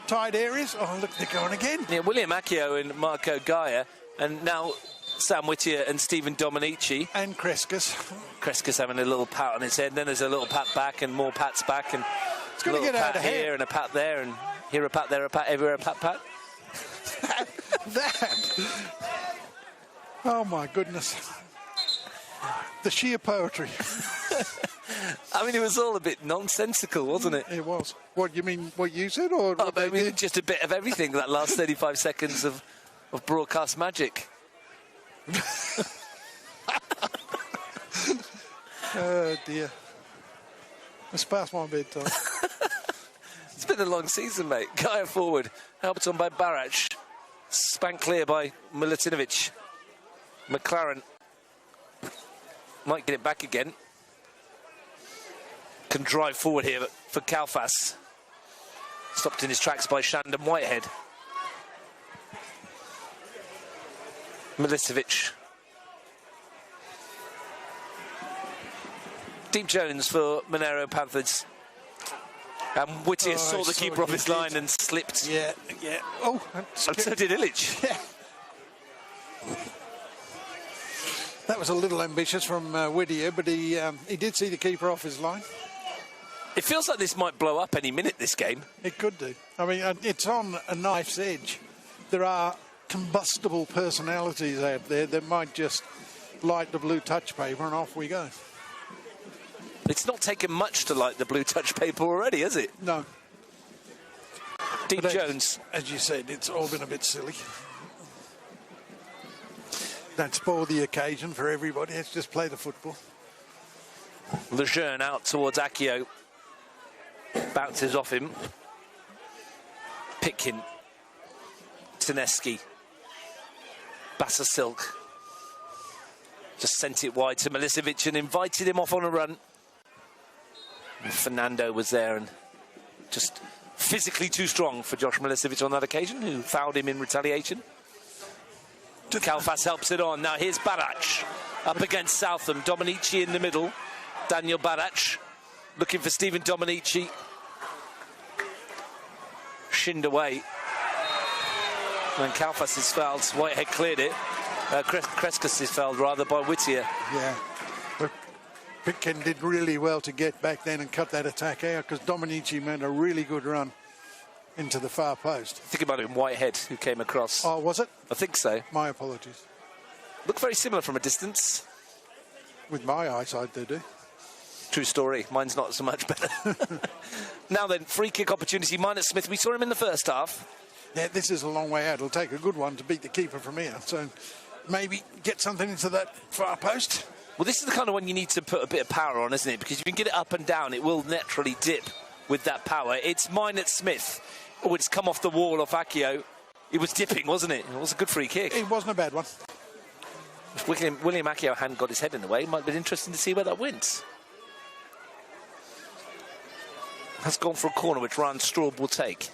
tight areas. Oh, look, they're going again. Yeah, William Akio and Marco Gaia. And now Sam Whittier and Stephen Dominici. And Kreskus. Kreskus having a little pat on his head. Then there's a little pat back and more pats back. And it's going to get out of hand. Here and a pat there. And here a pat, there a pat, everywhere a pat, pat. that. Oh, my goodness. The sheer poetry. I mean, it was all a bit nonsensical, wasn't it? It was. What, you mean what you said? Or oh, I mean, just a bit of everything, that last 35 seconds of broadcast magic. Oh, dear. It's past my bedtime. It's been a long season, mate. Gaia forward, helped on by Barach. Spanked clear by Milutinovic. McLaren might get it back again. Can drive forward here for Kalfas. Stopped in his tracks by Shandon Whitehead. Milicevic. Deep Jones for Monaro Panthers. And Whittier saw the keeper off his line and slipped. Yeah. Oh, and so did Illich. Yeah. That was a little ambitious from Whittier, but he did see the keeper off his line. It feels like this might blow up any minute, this game. It could do. I mean, it's on a knife's edge. There are combustible personalities out there that might just light the blue touch paper, and off we go. It's not taken much to light the blue touch paper already, has it? No. Deep Jones. As you said, it's all been a bit silly. Don't spoil the occasion for everybody. Let's just play the football. Lejeune out towards Akio. Bounces off him. Pitkin. Taneski. Bassasilk. Just sent it wide to Milicevic and invited him off on a run. And Fernando was there and just physically too strong for Josh Milicevic on that occasion, who fouled him in retaliation. Kalfas helps it on. Now here's Barac up against Southam. Dominici in the middle. Daniel Barac looking for Stephen Dominici. Shinned away. And Kalfas is fouled. Whitehead cleared it. Kreskas is fouled rather by Whittier. Yeah. But Pitkin did really well to get back then and cut that attack out, because Dominici made a really good run into the far post. I think it might have been Whitehead who came across. Oh, was it? I think so. My apologies. Look very similar from a distance. With my eyesight, they do. True story. Mine's not so much better. Now then, free kick opportunity. Minus Smith. We saw him in the first half. Yeah, this is a long way out. It'll take a good one to beat the keeper from here. So maybe get something into that far post. Well, this is the kind of one you need to put a bit of power on, isn't it? Because if you can get it up and down, it will naturally dip with that power. It's Minot Smith. Oh, it's come off the wall off Akio. It was dipping, wasn't it? It was a good free kick. It wasn't a bad one. If William Akio hadn't got his head in the way, it might have been interesting to see where that went. Has gone for a corner, which Ryan Straub will take.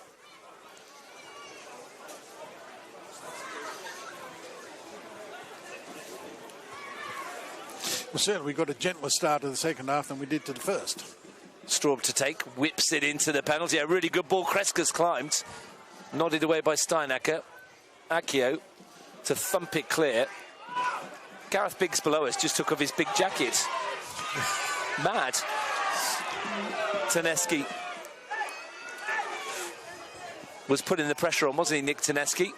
Well, certainly we got a gentler start to the second half than we did to the first. Straub to take, whips it into the penalty. A really good ball. Kreskas climbed. Nodded away by Steinacker. Akio to thump it clear. Gareth Biggs below us just took off his big jacket. Mad. Taneski was putting the pressure on, wasn't he, Nick Taneski?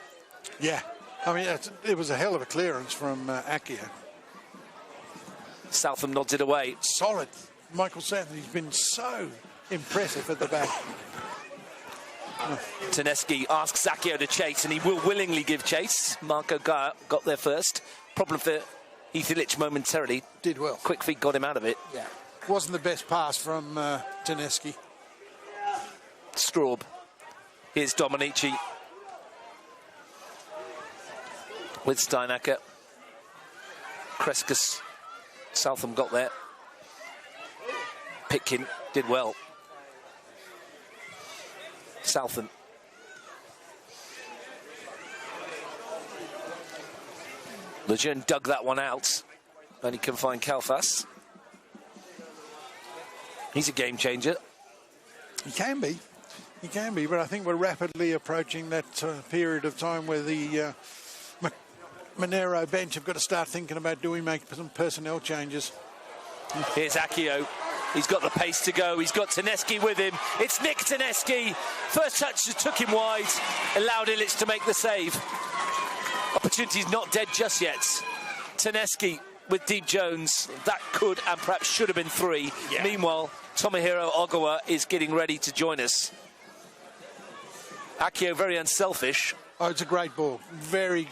Yeah. I mean, it was a hell of a clearance from Akio. Southam nods it away. Solid. Michael Southam, he's been so impressive at the back. Taneski asks Akio to chase, and he will willingly give chase. Marco Gaia got there first. Problem for Heath Illich momentarily. Did well. Quick feet got him out of it. Yeah. Wasn't the best pass from Taneski. Straub. Here's Dominici. With Steinacker. Kreskas. Southam got there. Pitkin did well. Southam. Lejeune dug that one out. Only can find Kalfas. He's a game changer. He can be. He can be, but I think we're rapidly approaching that period of time where the Monaro bench have got to start thinking about, do we make some personnel changes? Here's Akio. He's got the pace to go. He's got Taneski with him. It's Nick Taneski. First touch just took him wide. Allowed Illich to make the save. Opportunity's not dead just yet. Taneski with Deep Jones. That could and perhaps should have been three. Yeah. Meanwhile, Tomohiro Ogawa is getting ready to join us. Akio very unselfish. Oh, it's a great ball. Very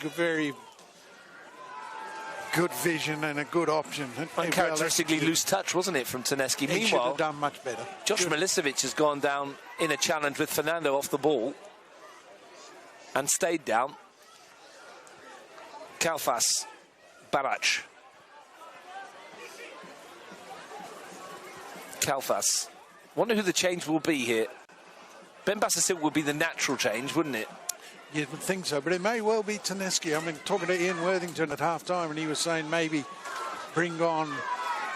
good vision and a good option. Uncharacteristically loose touch, wasn't it, from Taneski? He should have done much better. Josh Milicevic has gone down in a challenge with Fernando off the ball and stayed down. Kalfas, Barac. Kalfas. Wonder who the change will be here. Ben Bassasilk would be the natural change, wouldn't it? You would think so, but it may well be Taneski. I mean, talking to Ian Worthington at half-time, and he was saying maybe bring on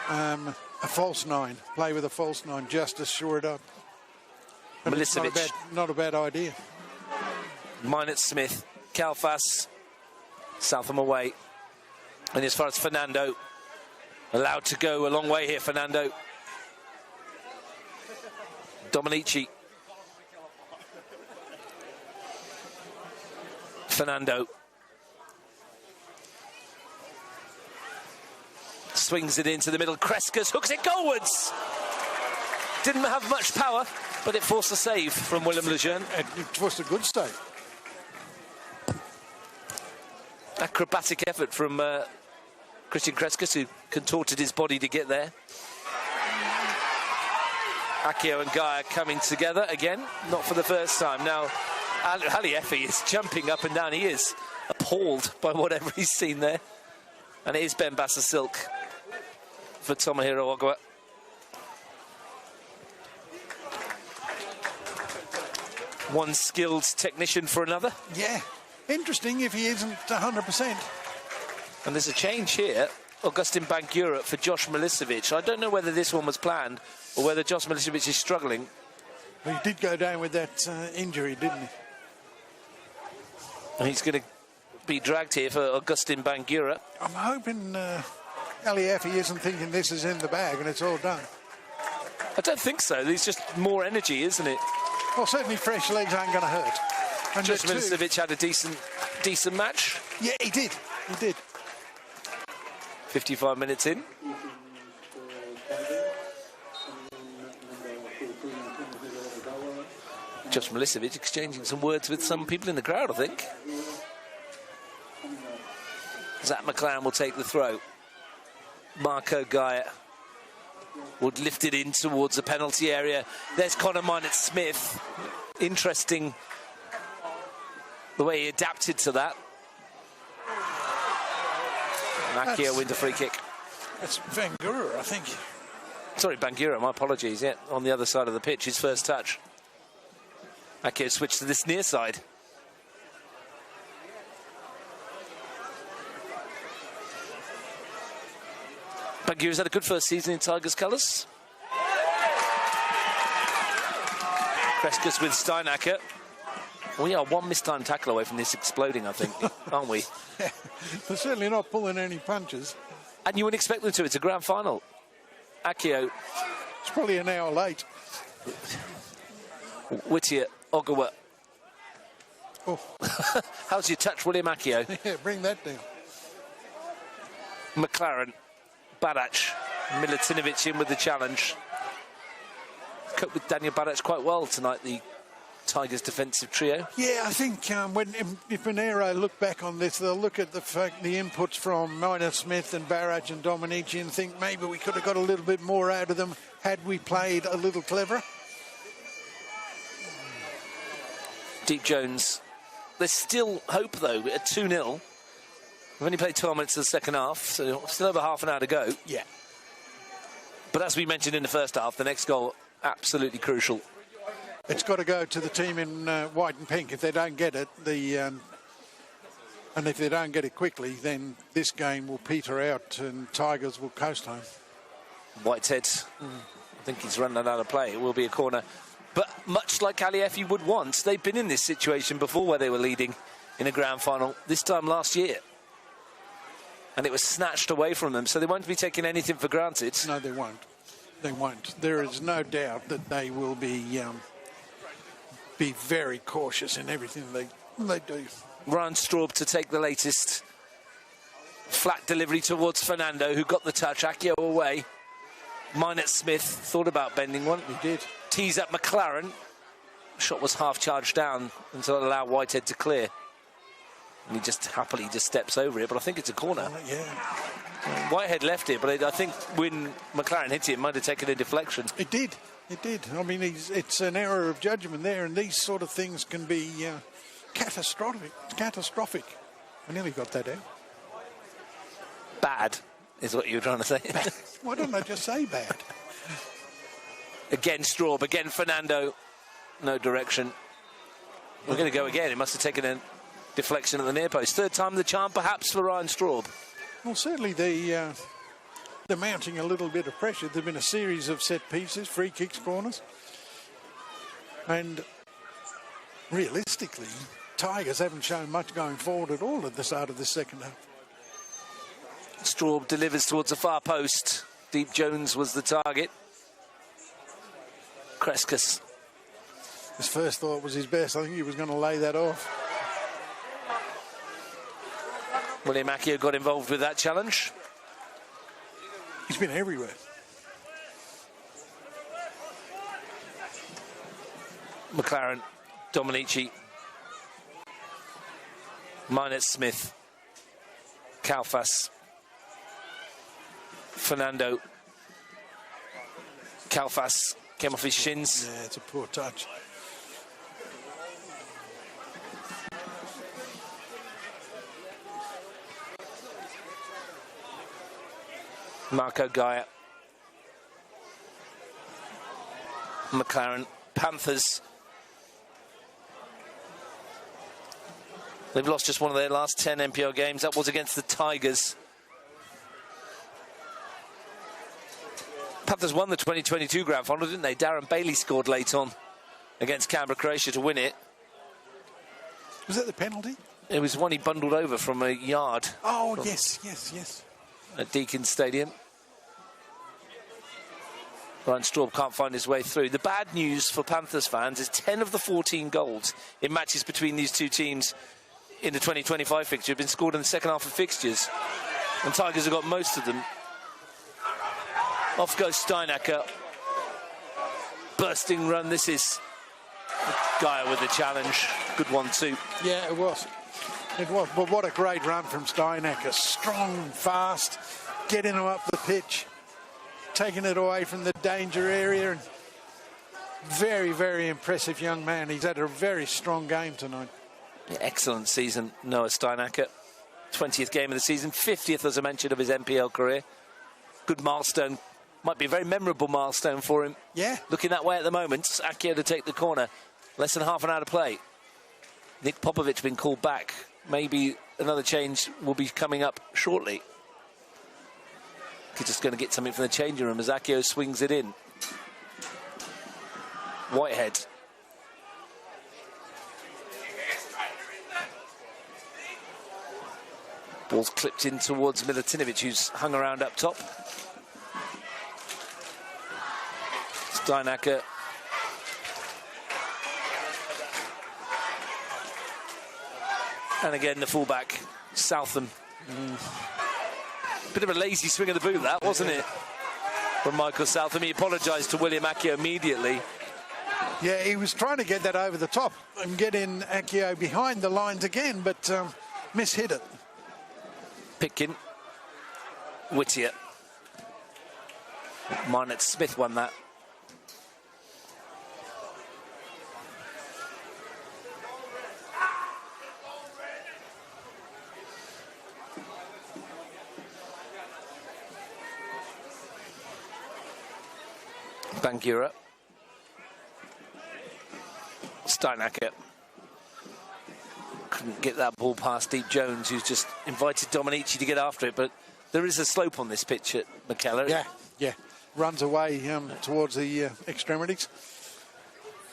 a false nine, play with a false nine, just to shore it up. But Milicevic. Not a bad idea. Minot Smith, Kalfas, Southam away. And as far as Fernando, allowed to go a long way here, Fernando. Dominici. Fernando. Swings it into the middle. Kreskas hooks it goalwards. Didn't have much power, but it forced a save from Willem Lejeune. It was a good save. Acrobatic effort from Christian Kreskas, who contorted his body to get there. Akio and Gaia coming together again, not for the first time. Now, Haliefi is jumping up and down. He is appalled by whatever he's seen there. And it is Ben Bassasilk for Tomohiro Ogawa. One skilled technician for another. Yeah, interesting if he isn't 100%. And there's a change here. Augustin Bangura for Josh Milicevic. I don't know whether this one was planned or whether Josh Milicevic is struggling. Well, he did go down with that injury, didn't he? And he's going to be dragged here for Augustin Bangura. I'm hoping Haliefi isn't thinking this is in the bag and it's all done. I don't think so. There's just more energy, isn't it? Well, certainly fresh legs aren't going to hurt. And Josh Milicevic had a decent match. Yeah, he did. He did. 55 minutes in. Josh Milicevic exchanging some words with some people in the crowd, I think. Zach McLaren will take the throw. Marco Gaia would lift it in towards the penalty area. There's Connor Minott-Smith. Interesting the way he adapted to that. Akio wins a free kick. That's Bangura, I think. Sorry, Bangura, my apologies. Yeah, on the other side of the pitch, his first touch. Akio switched to this near side. Bangura's had a good first season in Tigers colours. Kreskas with Steinacker. We are one mistimed tackle away from this exploding, I think, aren't we? They're certainly not pulling any punches. And you wouldn't expect them to. It's a grand final. Akio. It's probably an hour late. Whittier, Ogawa. Oh. How's your touch, William Akio? Yeah, bring that down. McLaren, Badac, Milutinovic in with the challenge. Coped with Daniel Badac quite well tonight, the Tigers' defensive trio. Yeah, I think if Monaro look back on this, they'll look at the inputs from Minott-Smith and Barac and Dominici and think maybe we could have got a little bit more out of them had we played a little cleverer. Deep Jones. There's still hope, though, at 2-0. We've only played 12 minutes of the second half, so still over half an hour to go. Yeah. But as we mentioned in the first half, the next goal, absolutely crucial. It's got to go to the team in white and pink. If they don't get it, and if they don't get it quickly, then this game will peter out and Tigers will coast home. Whitehead, I think he's run that out of play. It will be a corner. But much like Haliefi would want, they've been in this situation before where they were leading in a grand final, this time last year. And it was snatched away from them, so they won't be taking anything for granted. No, they won't. They won't. There is no doubt that they will be very cautious in everything they do. Ryan Straub to take the latest flat delivery towards Fernando, who got the touch. Akio away. Minott-Smith thought about bending one. He did. Tees up McLaren. Shot was half charged down until it allowed Whitehead to clear. And he just happily steps over it, but I think it's a corner. Yeah. Whitehead left it, but I think when McLaren hit it might have taken a deflection. It did. It did. I mean, it's an error of judgment there, and these sort of things can be catastrophic. I nearly got that out. Bad is what you were trying to say. Why don't I just say bad? Again Straub, again Fernando. No direction. We're going to go again. It must have taken a deflection at the near post. Third time the charm perhaps for Ryan Straub. Well, certainly they're mounting a little bit of pressure. There have been a series of set pieces, free kicks, corners. And realistically, Tigers haven't shown much going forward at all at the start of the second half. Straub delivers towards the far post. Deep Jones was the target. Kreskas. His first thought was his best. I think he was going to lay that off. William Akio got involved with that challenge. He's been everywhere. McLaren, Dominici, Minot Smith, Kalfas, Fernando. Kalfas came off his shins. Yeah, it's a poor touch. Marco Gaia. McLaren Panthers. They've lost just one of their last 10 NPL games. That was against the Tigers. Panthers won the 2022 Grand Final, didn't they? Darren Bailey scored late on against Canberra, Croatia to win it. Was that the penalty? It was one he bundled over from a yard. Oh, yes. At Deakin Stadium. Ryan Straub can't find his way through. The bad news for Panthers fans is 10 of the 14 goals in matches between these two teams in the 2025 fixture have been scored in the second half of fixtures. And Tigers have got most of them. Off goes Steinacker. Bursting run. This is Gaia with the challenge. Good one too. Yeah, it was. It was. But what a great run from Steinacker. Strong, fast, getting him up the pitch, taking it away from the danger area. And very, very impressive young man. He's had a very strong game tonight. Yeah, excellent season, Noah Steinacker. 20th game of the season, 50th, as I mentioned, of his NPL career. Good milestone. Might be a very memorable milestone for him. Yeah. Looking that way at the moment. Akio to take the corner. Less than half an hour to play. Nick Popovic been called back. Maybe another change will be coming up shortly. He's just going to get something from the changing room as Akio swings it in. Whitehead. Ball's clipped in towards Milutinovic, who's hung around up top. Steinacker. And again, the fullback, Southam. Bit of a lazy swing of the boot, that, wasn't it? From Michael Southam. He apologised to William Akio immediately. Yeah, he was trying to get that over the top and get in Akio behind the lines again, but mishit it. Pitkin. Whittier. Minot Smith won that. Bangura. Steinacker. Couldn't get that ball past Deep Jones, who's just invited Dominici to get after it, but there is a slope on this pitch at McKellar. Yeah. Runs away towards the extremities.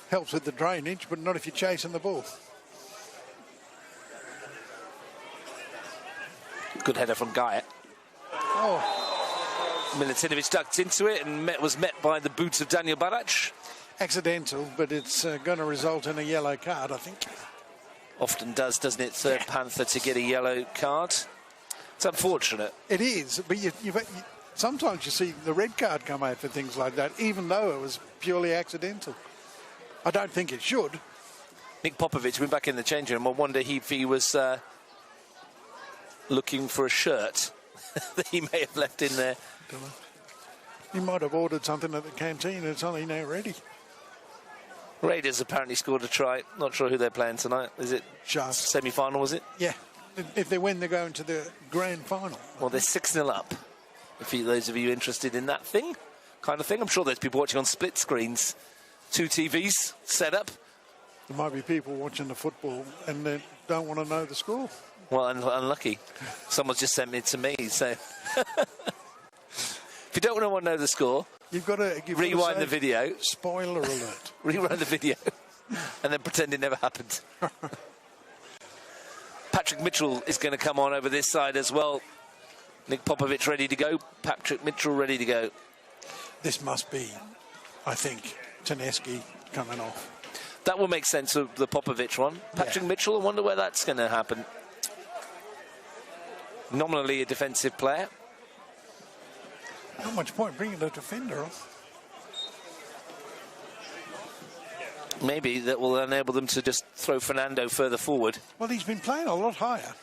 Helps with the drainage, but not if you're chasing the ball. Good header from Gaia. Oh. Milutinovic ducked into it and was met by the boots of Daniel Barac. Accidental, but it's going to result in a yellow card, I think. Often does, doesn't it? Third Panther to get a yellow card. It's unfortunate. It is, but sometimes you see the red card come out for things like that, even though it was purely accidental. I don't think it should. Nick Popovic went back in the changing room. I wonder if he was looking for a shirt that he may have left in there. He might have ordered something at the canteen. It's only now ready. Raiders apparently scored a try. Not sure who they're playing tonight. Is it Sharks? Semi-final, was it? Yeah. If they win, they're going to the grand final. Well, they're 6-0 up. If those of you interested in that kind of thing. I'm sure there's people watching on split screens. 2 TVs set up. There might be people watching the football and they don't want to know the score. Well, unlucky. Someone's just sent it to me, so... If you don't want to know the score, you've got to rewind the video. Spoiler alert. Rewind the video and then pretend it never happened. Patrick Mitchell is going to come on over this side as well. Nick Popovic ready to go. Patrick Mitchell ready to go. This must be, I think, Taneski coming off. That will make sense of the Popovic one. Patrick Mitchell, I wonder where that's going to happen. Nominally a defensive player. Not much point bringing the defender on. Maybe that will enable them to just throw Fernando further forward. Well, he's been playing a lot higher.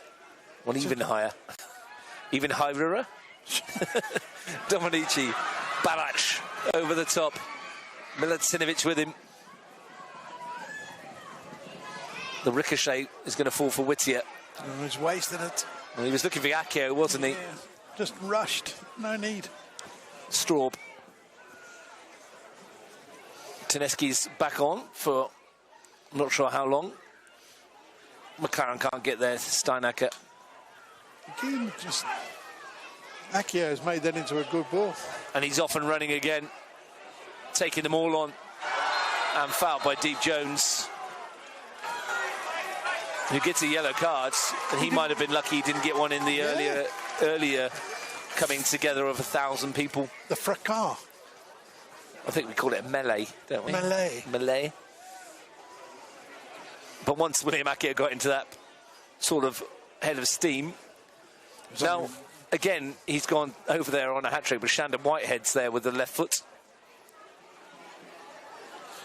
Well, even higher. Even higher. Dominici, Balac over the top. Milutinovic with him. The ricochet is going to fall for Whittier. Oh, he's wasted it. Well, he was looking for Akio, wasn't he? Yeah, just rushed. No need. Straub. Tineski's back on for I'm not sure how long. McLaren can't get there. Steinacker. Again, just Akio has made that into a good ball. And he's off and running again. Taking them all on. And fouled by Deep Jones, who gets a yellow card. And he might have been lucky he didn't get one in the earlier coming together of 1,000 people. The fracas. I think we call it melee, don't we? Melee. But once William Akio got into that sort of head of steam, now, again, he's gone over there on a hat-trick, but Shandon Whitehead's there with the left foot.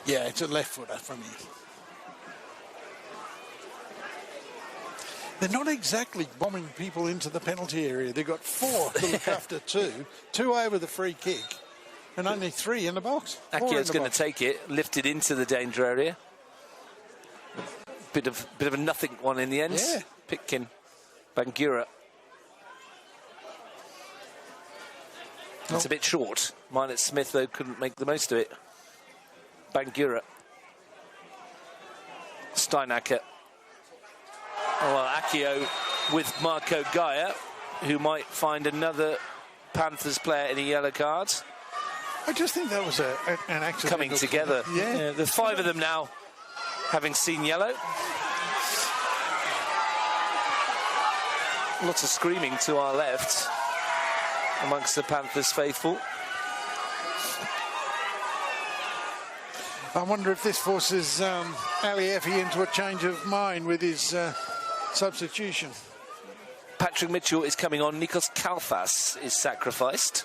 Yeah, it's a left footer from him. They're not exactly bombing people into the penalty area. They've got 4 to look after 2 over the free kick, and only 3 in the box. Akio's going to take it, lift it into the danger area. Bit of a nothing one in the end. Yeah. Pitkin, Bangura. It's a bit short. Minot Smith, though, couldn't make the most of it. Bangura. Steinacker. Oh, well, Akio with Marco Gaia, who might find another Panthers player in a yellow card. I just think that was an accident. Coming together. Yeah. There's 5 of them now, having seen yellow. Lots of screaming to our left amongst the Panthers faithful. I wonder if this forces Ali Effie into a change of mind with his substitution. Patrick Mitchell is coming on. Nikos Kalfas is sacrificed.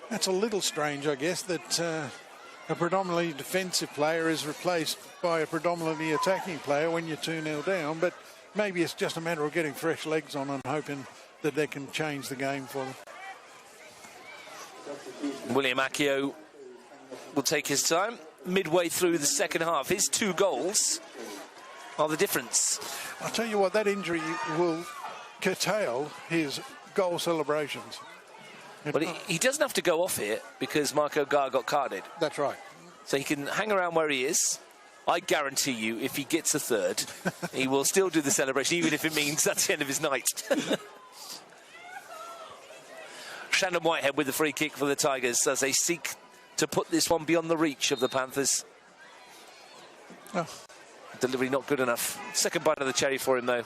That's a little strange, I guess, that a predominantly defensive player is replaced by a predominantly attacking player when you're 2-0 down, but maybe it's just a matter of getting fresh legs on and hoping that they can change the game for them. William Akio will take his time. Midway through the second half, his 2 goals are the difference. I'll tell you what, that injury will curtail his goal celebrations. Well, he doesn't have to go off here because Marco Gaia got carded. That's right. So he can hang around where he is. I guarantee you, if he gets a third, he will still do the celebration, even if it means that's the end of his night. Shandon Whitehead with the free kick for the Tigers as they seek to put this one beyond the reach of the Panthers. Oh. Delivery not good enough. Second bite of the cherry for him, though.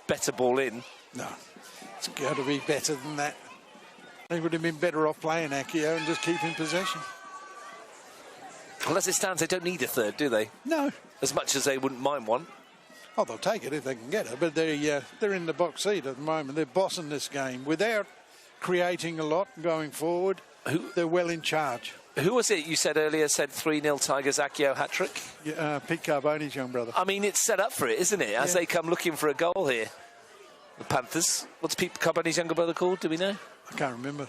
Better ball in. No, it's got to be better than that. They would have been better off playing Akio and just keeping possession. Well, as it stands, they don't need a third, do they? No. As much as they wouldn't mind one. Oh, they'll take it if they can get it, but they're in the box seat at the moment. They're bossing this game without creating a lot going forward. They're well in charge. Who was it you said earlier said 3-0 Tigers Akio hat-trick? Pete Carboni's young brother. I mean, it's set up for it, isn't it? As they come looking for a goal here. The Panthers. What's Pete Carboni's younger brother called? Do we know? I can't remember.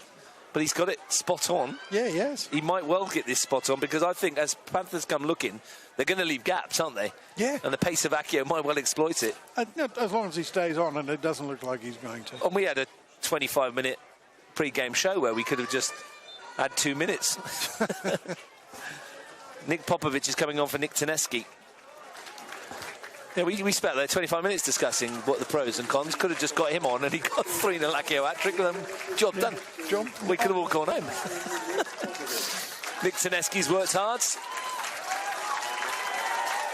But he's got it spot on. Yeah, he has. He might well get this spot on because I think as Panthers come looking, they're going to leave gaps, aren't they? Yeah. And the pace of Akio might well exploit it. As long as he stays on, and it doesn't look like he's going to. And we had a 25-minute pre-game show where we could have just had 2 minutes. Nick Popovic is coming on for Nick Tineski. Yeah, we spent there 25 minutes discussing what the pros and cons. Could have just got him on and he got 3-0 Akio hat-trick. Job done. We could have all gone home. Nick Tineski's worked hard.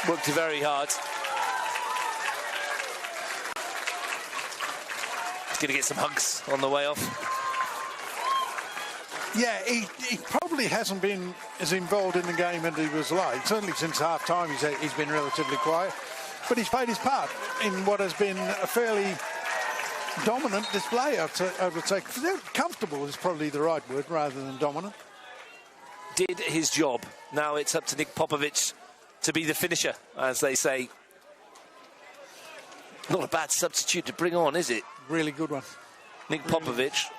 Worked very hard. He's going to get some hugs on the way off. Yeah, he probably hasn't been as involved in the game as he was like. Certainly since half-time he's been relatively quiet. But he's played his part in what has been a fairly dominant display, I would say. Comfortable is probably the right word rather than dominant. Did his job. Now it's up to Nick Popovic to be the finisher, as they say. Not a bad substitute to bring on, is it? Really good one. Nick Popovic,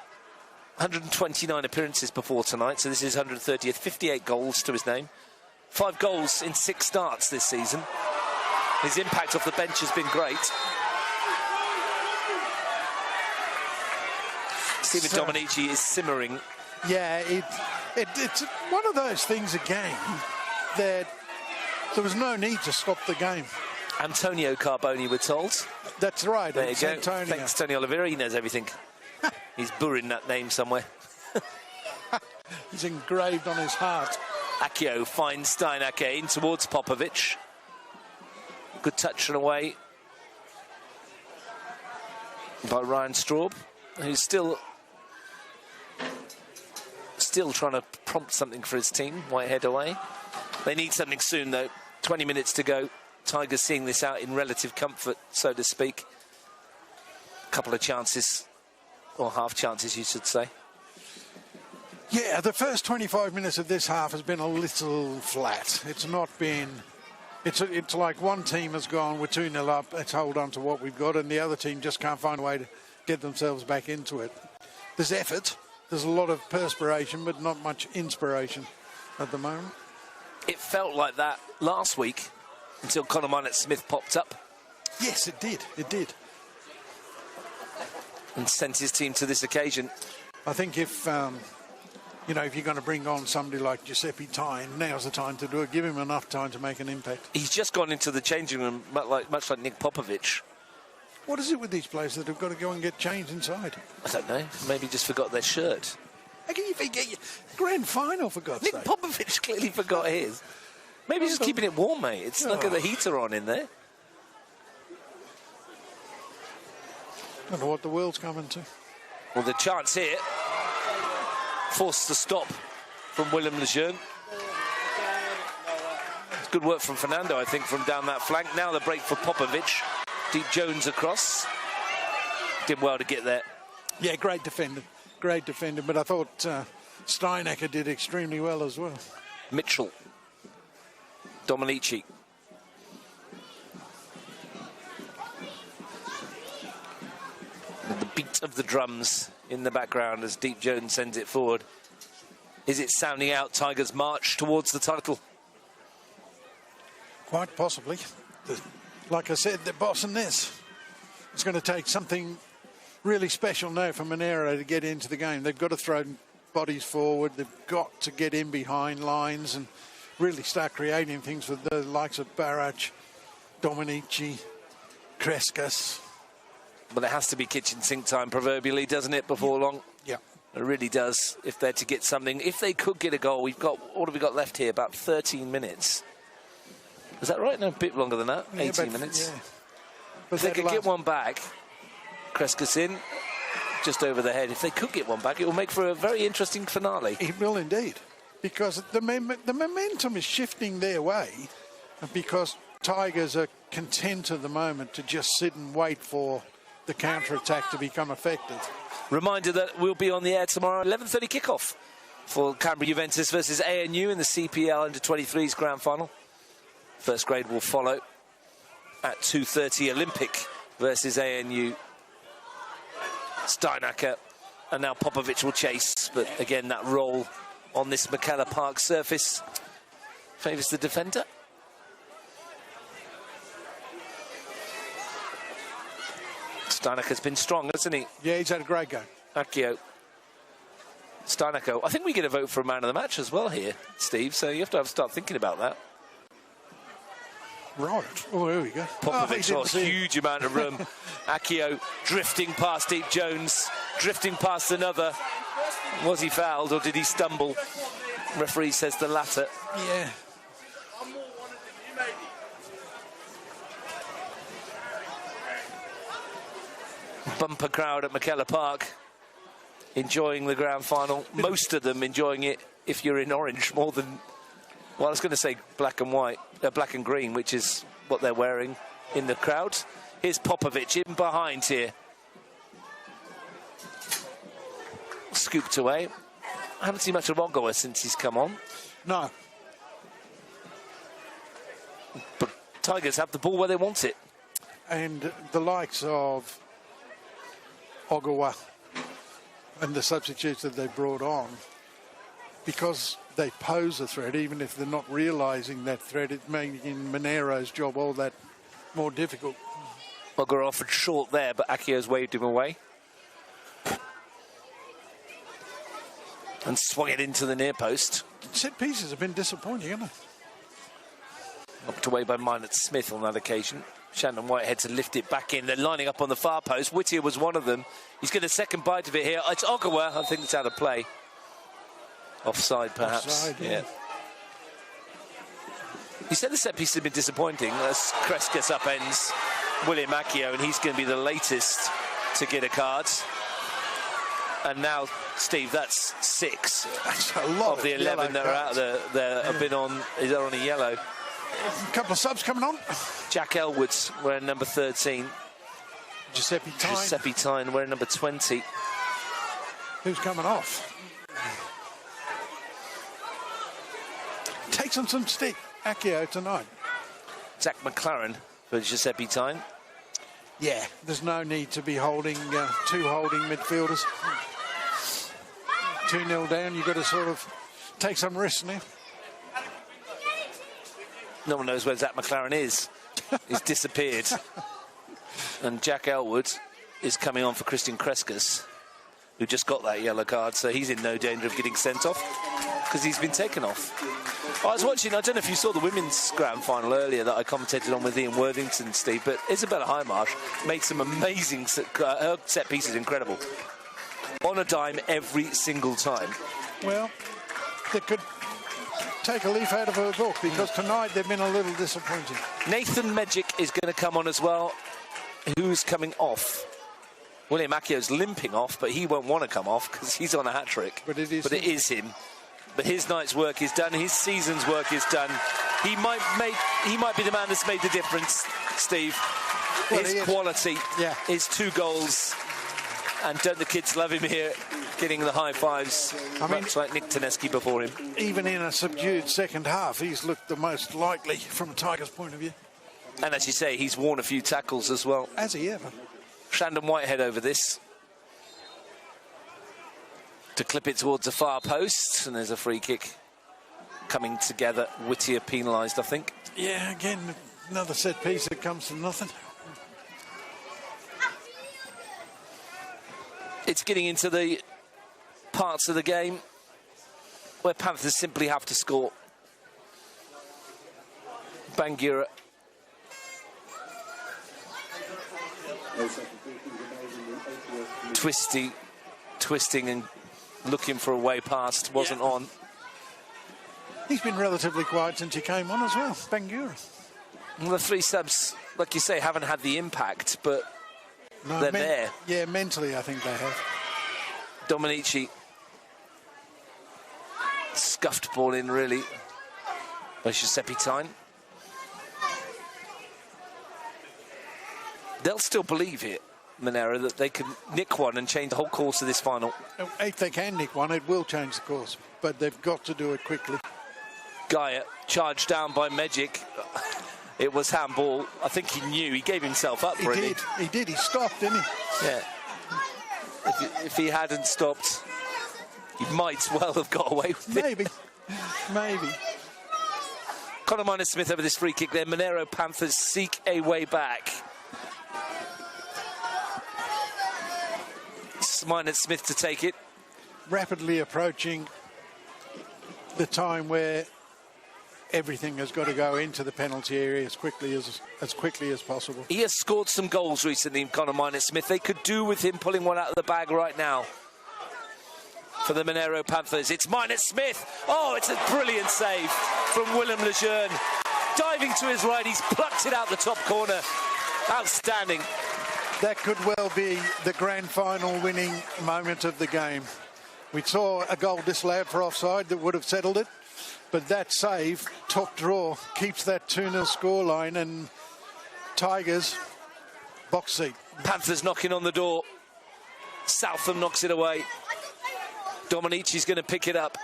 129 appearances before tonight, so this is 130th, 58 goals to his name. 5 goals in 6 starts this season. His impact off the bench has been great. Steven Dominici is simmering. Yeah, it's one of those things again that there was no need to stop the game. Antonio Carboni, we're told. That's right. There you go. Antonio. Thanks, Tony Oliveira. He knows everything. He's burying that name somewhere. He's engraved on his heart. Akio finds Steinacke in towards Popovic. Good touch and away by Ryan Straub, who's still trying to prompt something for his team. Whitehead away. They need something soon, though. 20 minutes to go. Tigers seeing this out in relative comfort, so to speak. A couple of chances, or half chances, you should say. Yeah, the first 25 minutes of this half has been a little flat. It's not been... It's like one team has gone, we're 2-0 up, let's hold on to what we've got, and the other team just can't find a way to get themselves back into it. There's effort, there's a lot of perspiration, but not much inspiration at the moment. It felt like that last week until Conor Minott-Smith popped up. Yes, it did. It did. And sent his team to this occasion. I think if you're going to bring on somebody like Giuseppe Tyne, now's the time to do it. Give him enough time to make an impact. He's just gone into the changing room, much like Nick Popovic. What is it with these players that have got to go and get changed inside? I don't know. Maybe just forgot their shirt. How can you forget your grand final, for God's sake? Nick Popovic clearly forgot his. Maybe he's just keeping it warm, mate. It's like the heater on in there. I don't know what the world's coming to. Well, the chance here, forced to stop from Willem Lejeune. It's good work from Fernando, I think, from down that flank. Now the break for Popovic. Deep Jones across. Did well to get there. Yeah, great defender. Great defender. But I thought Steinacke did extremely well as well. Mitchell. Dominici. And the beat of the drums in the background as Deep Jones sends it forward. Is it sounding out Tigers' march towards the title? Quite possibly. Like I said, they're bossing this. It's going to take something really special now for Monaro to get into the game. They've got to throw bodies forward. They've got to get in behind lines and really start creating things for the likes of Barrach, Dominici, Kreskas. Well, it has to be kitchen sink time, proverbially, doesn't it, before long? Yeah. It really does, if they're to get something. If they could get a goal, what have we got left here? About 13 minutes. Is that right? No, a bit longer than that. Yeah, 18 minutes. Yeah. But if they could get one back, Kreskas in, just over the head. If they could get one back, it will make for a very interesting finale. It will indeed. Because the momentum is shifting their way, because Tigers are content at the moment to just sit and wait for the counter-attack to become effective. Reminder that we'll be on the air tomorrow, 11:30 kickoff for Canberra Juventus versus ANU in the CPL Under-23s Grand Final. First grade will follow at 2:30. Olympic versus ANU. Steinacke, and now Popovic will chase, but again that roll on this McKellar Park surface favours the defender. Steinacke's been strong, hasn't he? Yeah, he's had a great game. Akio. Steinacke. I think we get a vote for a man of the match as well here, Steve, so you have to start thinking about that. Right. Oh, here we go. Popovic lost a huge amount of room. Akio drifting past Deep Jones, drifting past another. Was he fouled or did he stumble? Referee says the latter. Yeah. Bumper crowd at McKellar Park enjoying the grand final. Most of them enjoying it if you're in orange more than, well, I was going to say black and white, black and green, which is what they're wearing in the crowd. Here's Popovic in behind here. scooped away. I haven't seen much of Ogawa since he's come on. No. But Tigers have the ball where they want it. And the likes of Ogawa and the substitutes that they brought on, because they pose a threat, even if they're not realising that threat, it's making Monaro's job all that more difficult. Ogawa offered short there, but Akio's waved him away. And swung it into the near post. Set pieces have been disappointing, haven't they? Knocked away by Minot Smith on that occasion. Shandon Whitehead to lift it back in. They're lining up on the far post. Whittier was one of them. He's getting a second bite of it here. It's Ogawa. I think it's out of play. Offside, perhaps. Offside, yeah. You said the set piece has been disappointing as Kreskas upends William Akio, and he's going to be the latest to get a card. And now, Steve, that's 6 That's a lot of the 11 that are out there have been on. Is on a yellow. A couple of subs coming on. Jack Elwood's wearing number 13. Giuseppe Tyne wearing number 20. Who's coming off? Takes on some stick. Akio tonight. Zach McLaren for Giuseppe Tyne. Yeah, there's no need to be holding two holding midfielders. 2-0 down, you've got to sort of take some risks now. No one knows where Zach McLaren is. He's disappeared. And Jack Elwood is coming on for Christian Kreskas, who just got that yellow card, so he's in no danger of getting sent off because he's been taken off. I was watching, I don't know if you saw the women's grand final earlier that I commentated on with Ian Worthington, Steve, but Isabella Highmarsh made some amazing her set pieces, incredible. On a dime every single time. Well, they could take a leaf out of her book because tonight they've been a little disappointing. Nathan Medjic is going to come on as well. Who's coming off? William Akio's limping off, but he won't want to come off because he's on a hat-trick. But it is him. But his night's work is done. His season's work is done. He might be the man that's made the difference, Steve. Well, his quality, his 2 goals. And don't the kids love him here, getting the high fives, much like Nick Tedeschi before him. Even in a subdued second half, he's looked the most likely from a Tigers point of view. And as you say, he's worn a few tackles as well. Has he ever? Shandon Whitehead over this. To clip it towards the far post, and there's a free kick coming together. Whittier penalised, I think. Yeah, again, another set piece that comes from nothing. It's getting into the parts of the game where Panthers simply have to score. Bangura. Twisting and looking for a way past, wasn't on. He's been relatively quiet since he came on as well, Bangura. Well, the 3 subs, like you say, haven't had the impact, but they're there. Yeah, mentally I think they have. Dominici. Scuffed ball in, really, by Giuseppe Tyne. They'll still believe here, Monaro, that they can nick one and change the whole course of this final. If they can nick one, it will change the course, but they've got to do it quickly. Gaia charged down by Medjic. It was handball. I think he knew. He gave himself up, really. He did. He stopped, didn't he? Yeah. If he hadn't stopped, he might well have got away with it. Maybe. Conor Minor-Smith over this free kick there. Monaro Panthers seek a way back. Minor-Smith to take it. Rapidly approaching the time where everything has got to go into the penalty area as quickly as possible. He has scored some goals recently, Conor Minor-Smith. They could do with him pulling one out of the bag right now. For the Monaro Panthers, it's Minor-Smith. Oh, it's a brilliant save from Willem Lejeune. Diving to his right, he's plucked it out the top corner. Outstanding. That could well be the grand final winning moment of the game. We saw a goal disallowed for offside that would have settled it, but that save, top draw, keeps that 2-0 scoreline, and Tigers box seat. Panthers knocking on the door. Southam knocks it away. Domenici's going to pick it up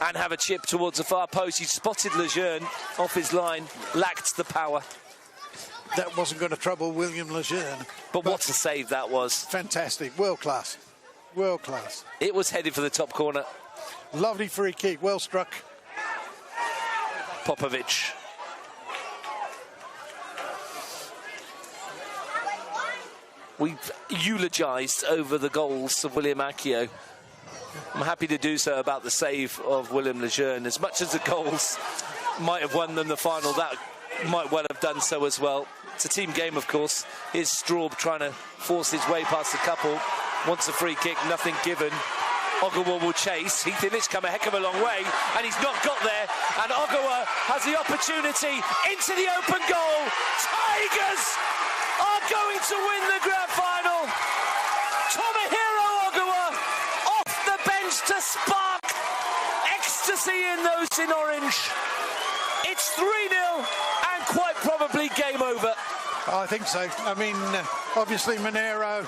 and have a chip towards the far post. He spotted Lejeune off his line, lacked the power. That wasn't going to trouble William Lejeune. But what a save that was. Fantastic. World class. World class. It was headed for the top corner. Lovely free kick. Well struck. Popovic. We've eulogised over the goals of William Accio. I'm happy to do so about the save of William Lejeune. As much as the goals might have won them the final, that might well have done so as well. It's a team game, of course. Here's Straub trying to force his way past the couple. Wants a free kick, nothing given. Ogawa will chase. Heath Illich come a heck of a long way, and he's not got there. And Ogawa has the opportunity into the open goal. Tigers are going to win the grand final. Tomohiro Ogawa off the bench to spark ecstasy in those in orange. It's 3-0 and quite probably game over. I think so. I mean, obviously Monaro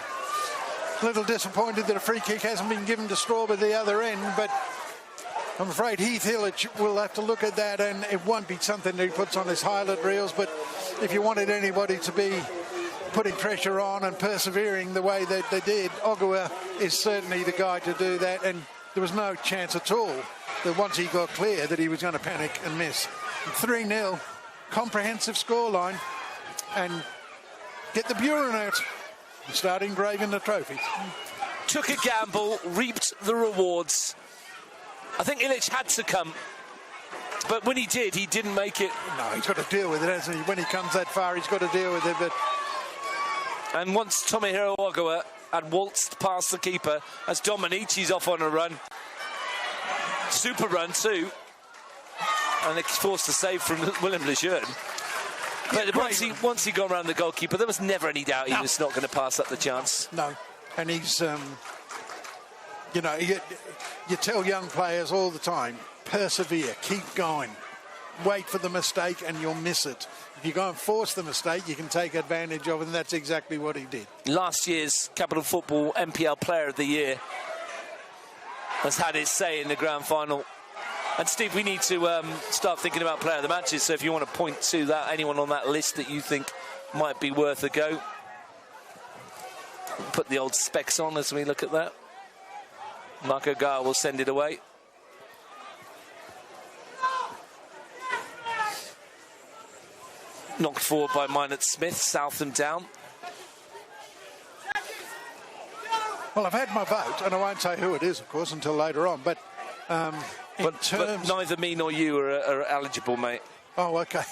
a little disappointed that a free kick hasn't been given to Straub at the other end, but I'm afraid Heath Illich will have to look at that, and it won't be something that he puts on his highlight reels. But if you wanted anybody to be putting pressure on and persevering the way that they did, Ogawa is certainly the guy to do that, and there was no chance at all that once he got clear that he was going to panic and miss. 3-0, comprehensive scoreline, and get the Buren out and start engraving the trophy. Took a gamble, reaped the rewards. I think Illich had to come, but when he did, he didn't make it. No, he's got to deal with it, hasn't he? When he comes that far, he's got to deal with it. But and once Tomohiro Ogawa had waltzed past the keeper, as Domenici's off on a run, super run too, and it's forced to save from William Lejeune. But once he got around the goalkeeper, there was never any doubt he was not going to pass up the chance. No, and he's, you know, you tell young players all the time, persevere, keep going, wait for the mistake and you'll miss it. If you go and force the mistake, you can take advantage of it, and that's exactly what he did. Last year's Capital Football MPL Player of the Year has had his say in the grand final. And Steve, we need to start thinking about player of the matches. So if you want to point to that, anyone on that list that you think might be worth a go, put the old specs on as we look at that. Marco Gar will send it away. Knocked forward by Minot Smith, Southam down. Well, I've had my vote, and I won't say who it is, of course, until later on. But but neither me nor you are eligible, mate. Oh, okay.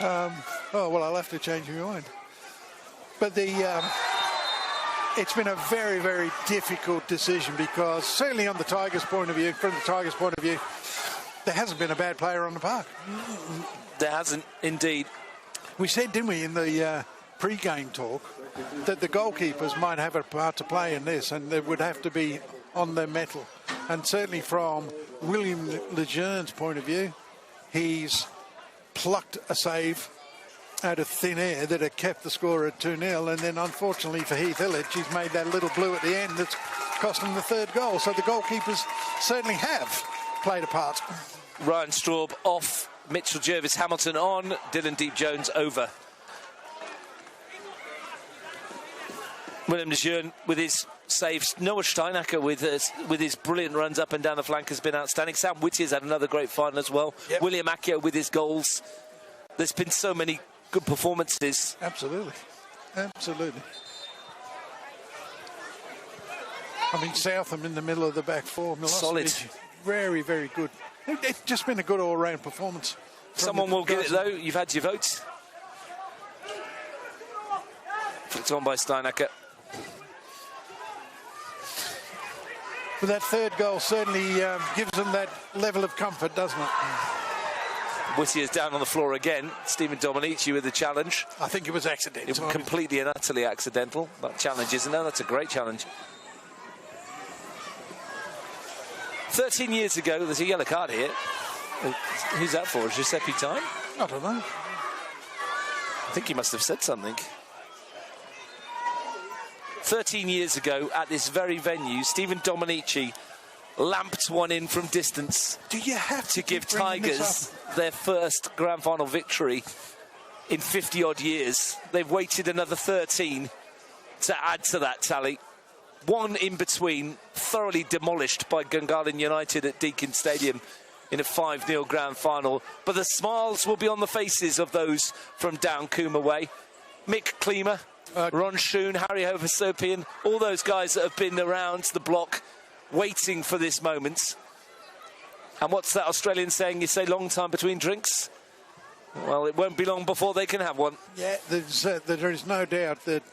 Oh, well, I'll have to change my mind. But it's been a very, very difficult decision, because certainly on the Tigers' point of view, from the Tigers' point of view, there hasn't been a bad player on the park. There hasn't, indeed. We said, didn't we, in the pre-game talk, that the goalkeepers might have a part to play in this, and they would have to be on their mettle. And certainly from William Lejeune's point of view, he's plucked a save out of thin air that had kept the score at 2-0, and then unfortunately for Heath Illich, he's made that little blue at the end that's cost him the third goal. So the goalkeepers certainly have played a part. Ryan Straub off, Mitchell Jervis Hamilton on, Dylan Deep-Jones over. William Lejeune with his saves. Noah Steinacker with his brilliant runs up and down the flank has been outstanding. Sam Whittier's had another great final as well. Yep. William Accio with his goals. There's been so many good performances. Absolutely. Absolutely. I mean, Southam in the middle of the back four. Solid. Very, very good. It's just been a good all-round performance. Someone will get it, though. You've had your votes. Flicked on by Steinacker. But that third goal certainly gives them that level of comfort, doesn't it? Whittier's down on the floor again. Stephen Domenici with the challenge. I think it was accidental. It was completely and utterly accidental. That challenge, isn't it? That's a great challenge. 13 years ago, there's a yellow card here. Who's that for? Giuseppe Time? I don't know. I think he must have said something. 13 years ago at this very venue, Stephen Dominici lamped one in from distance. Do you have to give Tigers their first grand final victory in 50-odd years? They've waited another 13 to add to that tally. One in between, thoroughly demolished by Gungahlin United at Deakin Stadium in a 5-0 grand final. But the smiles will be on the faces of those from down Coombe way. Mick Klima, Ron Schoon, Harry Hoversopian, all those guys that have been around the block waiting for this moment. And what's that Australian saying? You say long time between drinks? Well, it won't be long before they can have one. Yeah, there is no doubt that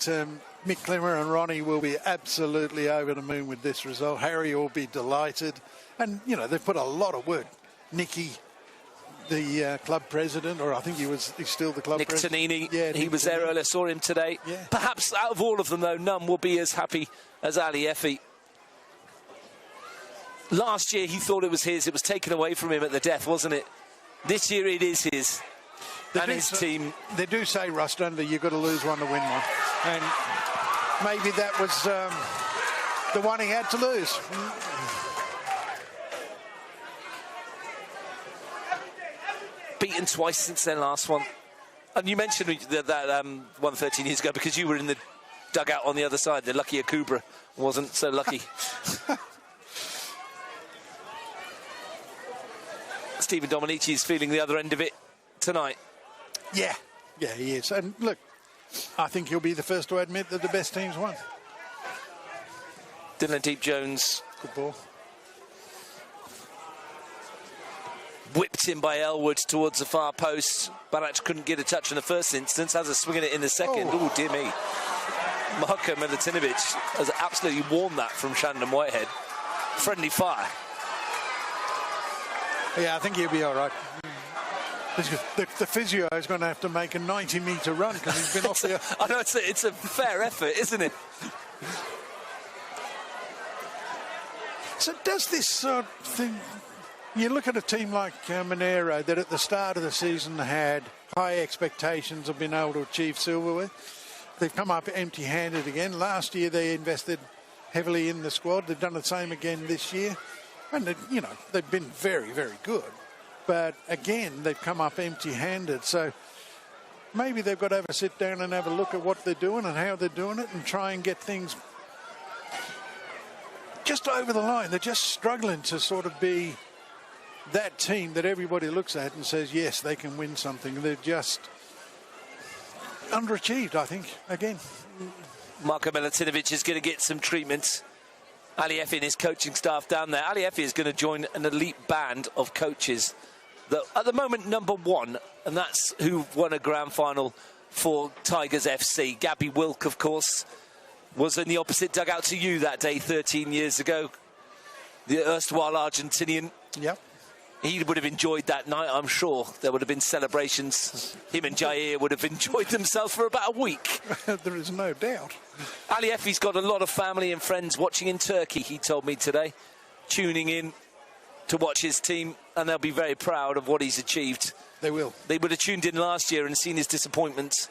Mick Klima and Ronnie will be absolutely over the moon with this result. Harry will be delighted. And, you know, they've put a lot of work. Nicky, the club president, or I think he's still the club president. Nick Tonini, yeah, he was there earlier, saw him today. Yeah. Perhaps out of all of them, though, none will be as happy as Ali Effie. Last year, he thought it was his. It was taken away from him at the death, wasn't it? This year, it is his. And his team. They do say, Russ, don't they, you've got to lose one to win one. And maybe that was the one he had to lose. Beaten twice since their last one. And you mentioned that one 13 years ago because you were in the dugout on the other side. The lucky Akubra wasn't so lucky. Stephen Dominici is feeling the other end of it tonight. Yeah, he is. And look, I think he'll be the first to admit that the best teams won. Dylan Deep-Jones. Good ball. Whipped in by Elwood towards the far post. Barach couldn't get a touch in the first instance. Has a swing at it in the second. Oh, dear me. Marko Milutinovic has absolutely worn that from Shandon Whitehead. Friendly fire. Yeah, I think he'll be all right. The physio is going to have to make a 90-metre run because he's been off the... I know, it's a fair effort, isn't it? So does this sort of thing... You look at a team like Monaro that at the start of the season had high expectations of being able to achieve silverware. They've come up empty-handed again. Last year they invested heavily in the squad. They've done the same again this year. And, they've been very, very good. But, again, they've come up empty-handed. So maybe they've got to have a sit down and have a look at what they're doing and how they're doing it and try and get things just over the line. They're just struggling to sort of be that team that everybody looks at and says, yes, they can win something. They're just underachieved, I think, again. Marko Milutinovic is going to get some treatment. Ali Effie and his coaching staff down there. Ali Effie is going to join an elite band of coaches that at the moment number one, and that's who won a grand final for Tigers FC. Gabby Wilk, of course, was in the opposite dugout to you that day 13 years ago. The erstwhile Argentinian. Yep. He would have enjoyed that night, I'm sure. There would have been celebrations. Him and Jair would have enjoyed themselves for about a week. There is no doubt. Ali Effie's got a lot of family and friends watching in Turkey, he told me today, tuning in to watch his team, and they'll be very proud of what he's achieved. They will. They would have tuned in last year and seen his disappointments.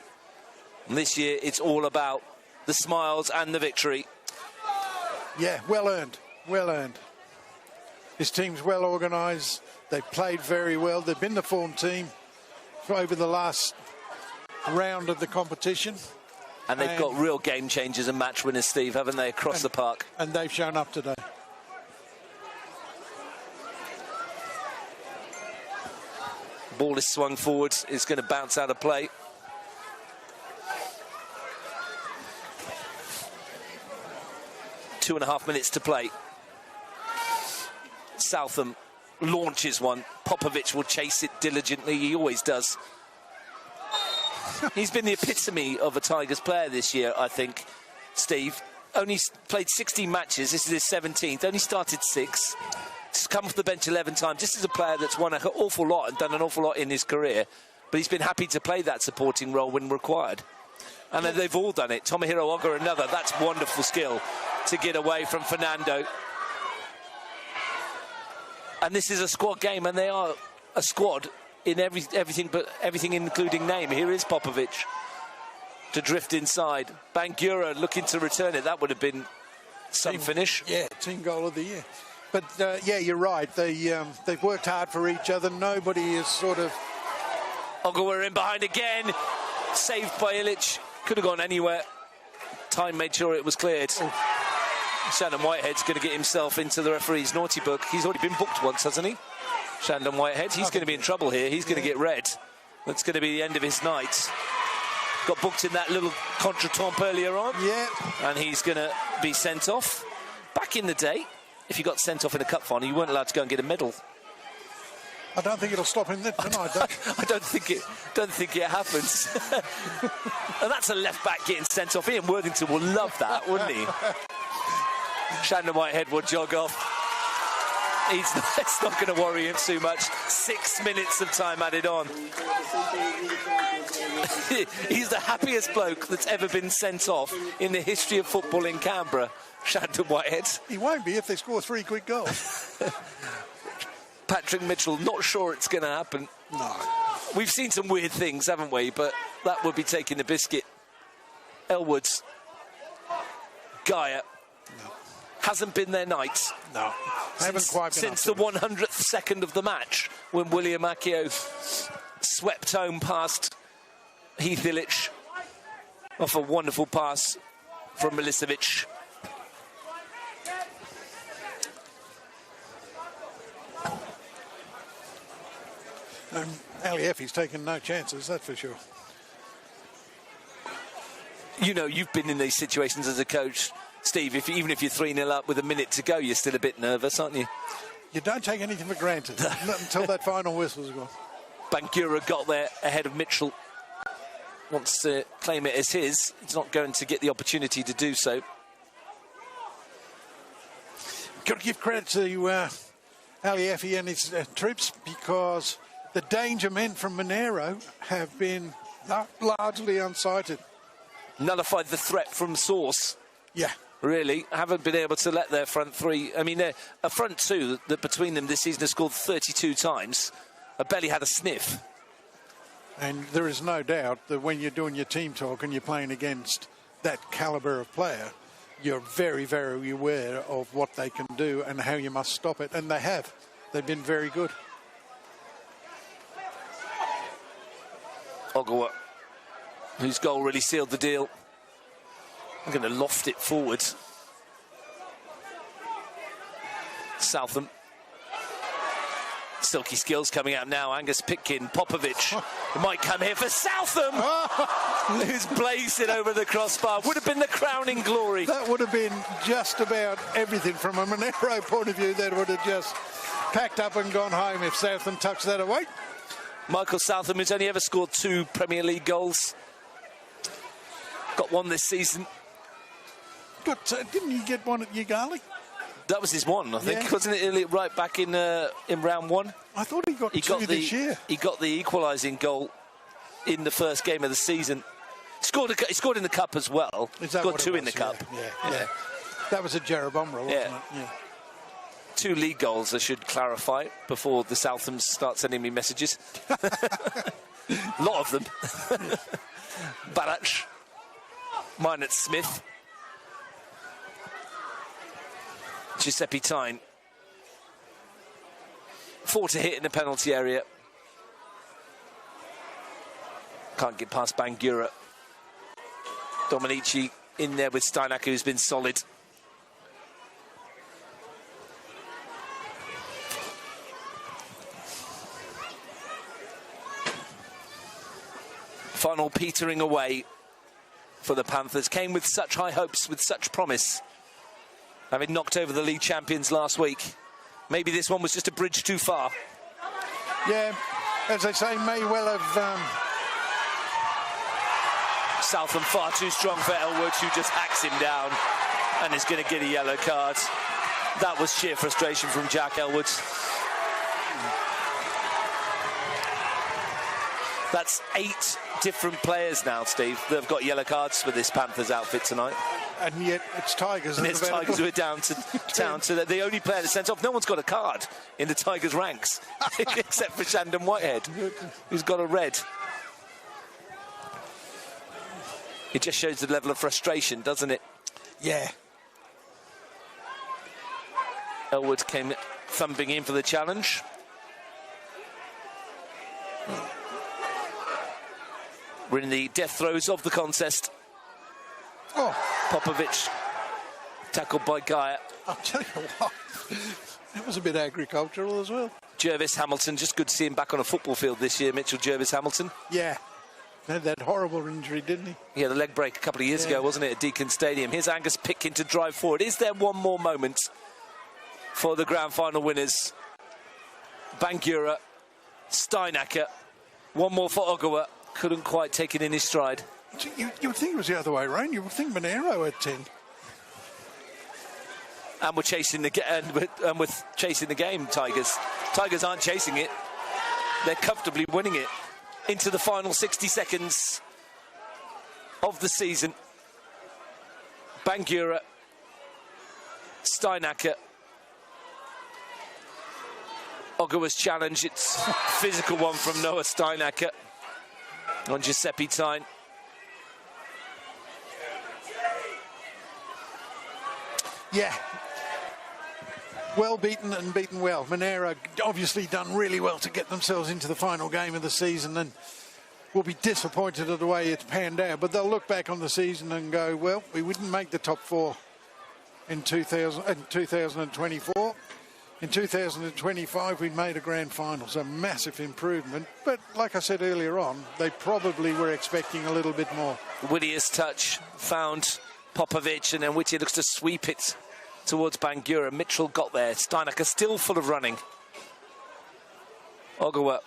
And this year, it's all about the smiles and the victory. Yeah, well earned. Well earned. His team's well organised. They've played very well. They've been the form team for over the last round of the competition. And they've got real game changers and match winners, Steve, haven't they, across the park? And they've shown up today. Ball is swung forward. It's going to bounce out of play. Two and a half minutes to play. Southam launches one. Popovic will chase it diligently. He always does. He's been the epitome of a Tigers player this year, I think, Steve. Only played 16 matches. This is his 17th. Only started 6. He's come off the bench 11 times. This is a player that's won an awful lot and done an awful lot in his career. But he's been happy to play that supporting role when required. And they've all done it. Tomohiro Oga, another. That's wonderful skill to get away from Fernando. And this is a squad game, and they are a squad in everything including name. Here is Popovic. to drift inside. Bangura looking to return it. That would have been some finish. Yeah, team goal of the year. But, yeah, you're right. They've worked hard for each other. Nobody is sort of... Ogawa in behind again. Saved by Illich. Could have gone anywhere. Time made sure it was cleared. Shandon Whitehead's going to get himself into the referee's naughty book. He's already been booked once, hasn't he? Shandon Whitehead. He's going to be in trouble here. He's going to get red. That's going to be the end of his night. Got booked in that little contretemps earlier on. Yeah. And he's going to be sent off. Back in the day, if you got sent off in a cup final, you weren't allowed to go and get a medal. I don't think it'll stop him tonight, though. I don't think it happens. And that's a left back getting sent off. Ian Worthington will love that, wouldn't he? Shandon Whitehead will jog off. It's not going to worry him too much. 6 minutes of time added on. He's the happiest bloke that's ever been sent off in the history of football in Canberra, Shandon Whitehead. He won't be if they score 3 quick goals. Patrick Mitchell, not sure it's going to happen. No. We've seen some weird things, haven't we? But that would be taking the biscuit. Elwoods. Gaia. No. Hasn't been their night. No. Haven't quite been since the 100th second of the match, when William Akio swept home past Heath Illich off a wonderful pass from Milicevic. Alieffi's taken no chances, that's for sure. You know, you've been in these situations as a coach, Steve. Even if you're 3-0 up with a minute to go, you're still a bit nervous, aren't you? You don't take anything for granted, not until that final whistle's gone. Bangura got there ahead of Mitchell. Wants to claim it as his. He's not going to get the opportunity to do so. Got to give credit to Alieffi and his troops, because the danger men from Monaro have been largely unsighted. Nullified the threat from source. Yeah. Really, haven't been able to let their front three. I mean, a front two that between them this season has scored 32 times. Have barely had a sniff. And there is no doubt that when you're doing your team talk and you're playing against that calibre of player, you're very, very aware of what they can do and how you must stop it. And they have. They've been very good. Ogawa, whose goal really sealed the deal. I'm going to loft it forward. Southam. Silky skills coming out now. Angus Pitkin, Popovic. It might come here for Southam, who's blazed it over the crossbar. Would have been the crowning glory. That would have been just about everything from a Monaro point of view. That would have just packed up and gone home if Southam tucks that away. Michael Southam, who's only ever scored 2 Premier League goals. Got one this season. Didn't you get one at Ugali? That was his one, I think. Yeah. Wasn't it right back in round 1? I thought he got two this year. He got the equalising goal in the first game of the season. He scored in the cup as well. Scored 2 in the cup. Yeah. That was a Jerebombra, wasn't it? Yeah. 2 league goals, I should clarify, before the Southams start sending me messages. A lot of them. Barach. Mine at Smith. Giuseppe Tyne. 4 to hit in the penalty area. Can't get past Bangura. Dominici in there with Steinacker, who's been solid. Final petering away for the Panthers. Came with such high hopes, with such promise. Having knocked over the league champions last week. Maybe this one was just a bridge too far. Yeah, as I say, may well have... Southam far too strong for Elwood, who just hacks him down and is going to get a yellow card. That was sheer frustration from Jack Elwood. That's 8 different players now, Steve, that have got yellow cards for this Panthers outfit tonight. And yet it's Tigers. And it's Tigers who are down to the only player that's sent off. No one's got a card in the Tigers ranks except for Shandon Whitehead, who's got a red. It just shows the level of frustration, doesn't it? Yeah. Elwood came thumping in for the challenge. We're in the death throes of the contest. Oh. Popovic tackled by Gaia. I'll tell you what, that was a bit agricultural as well. Jervis Hamilton, just good to see him back on a football field this year, Mitchell Jervis Hamilton. Yeah. Had that horrible injury, didn't he? He had a leg break a couple of years ago, wasn't it, at Deakin Stadium. Here's Angus Pitkin to drive forward. Is there one more moment for the grand final winners? Bangura, Steinacker, one more for Ogawa. Couldn't quite take it in his stride. You would think it was the other way around. You would think Monaro had 10. And we're chasing the chasing the game, Tigers. Tigers aren't chasing it. They're comfortably winning it into the final 60 seconds of the season. Bangura, Steinacker. Ogawa's challenge. It's a physical one from Noah Steinacker on Giuseppe Tyne. Yeah. Well beaten and beaten well. Monaro obviously done really well to get themselves into the final game of the season and will be disappointed at the way it's panned out. But they'll look back on the season and go, well, we wouldn't make the top four in 2024. In 2025, we made a grand final, so massive improvement. But like I said earlier on, they probably were expecting a little bit more. Whittier's touch found Popovic, and then Whittier looks to sweep it towards Bangura. Mitchell got there. Steinacker still full of running. Ogawa,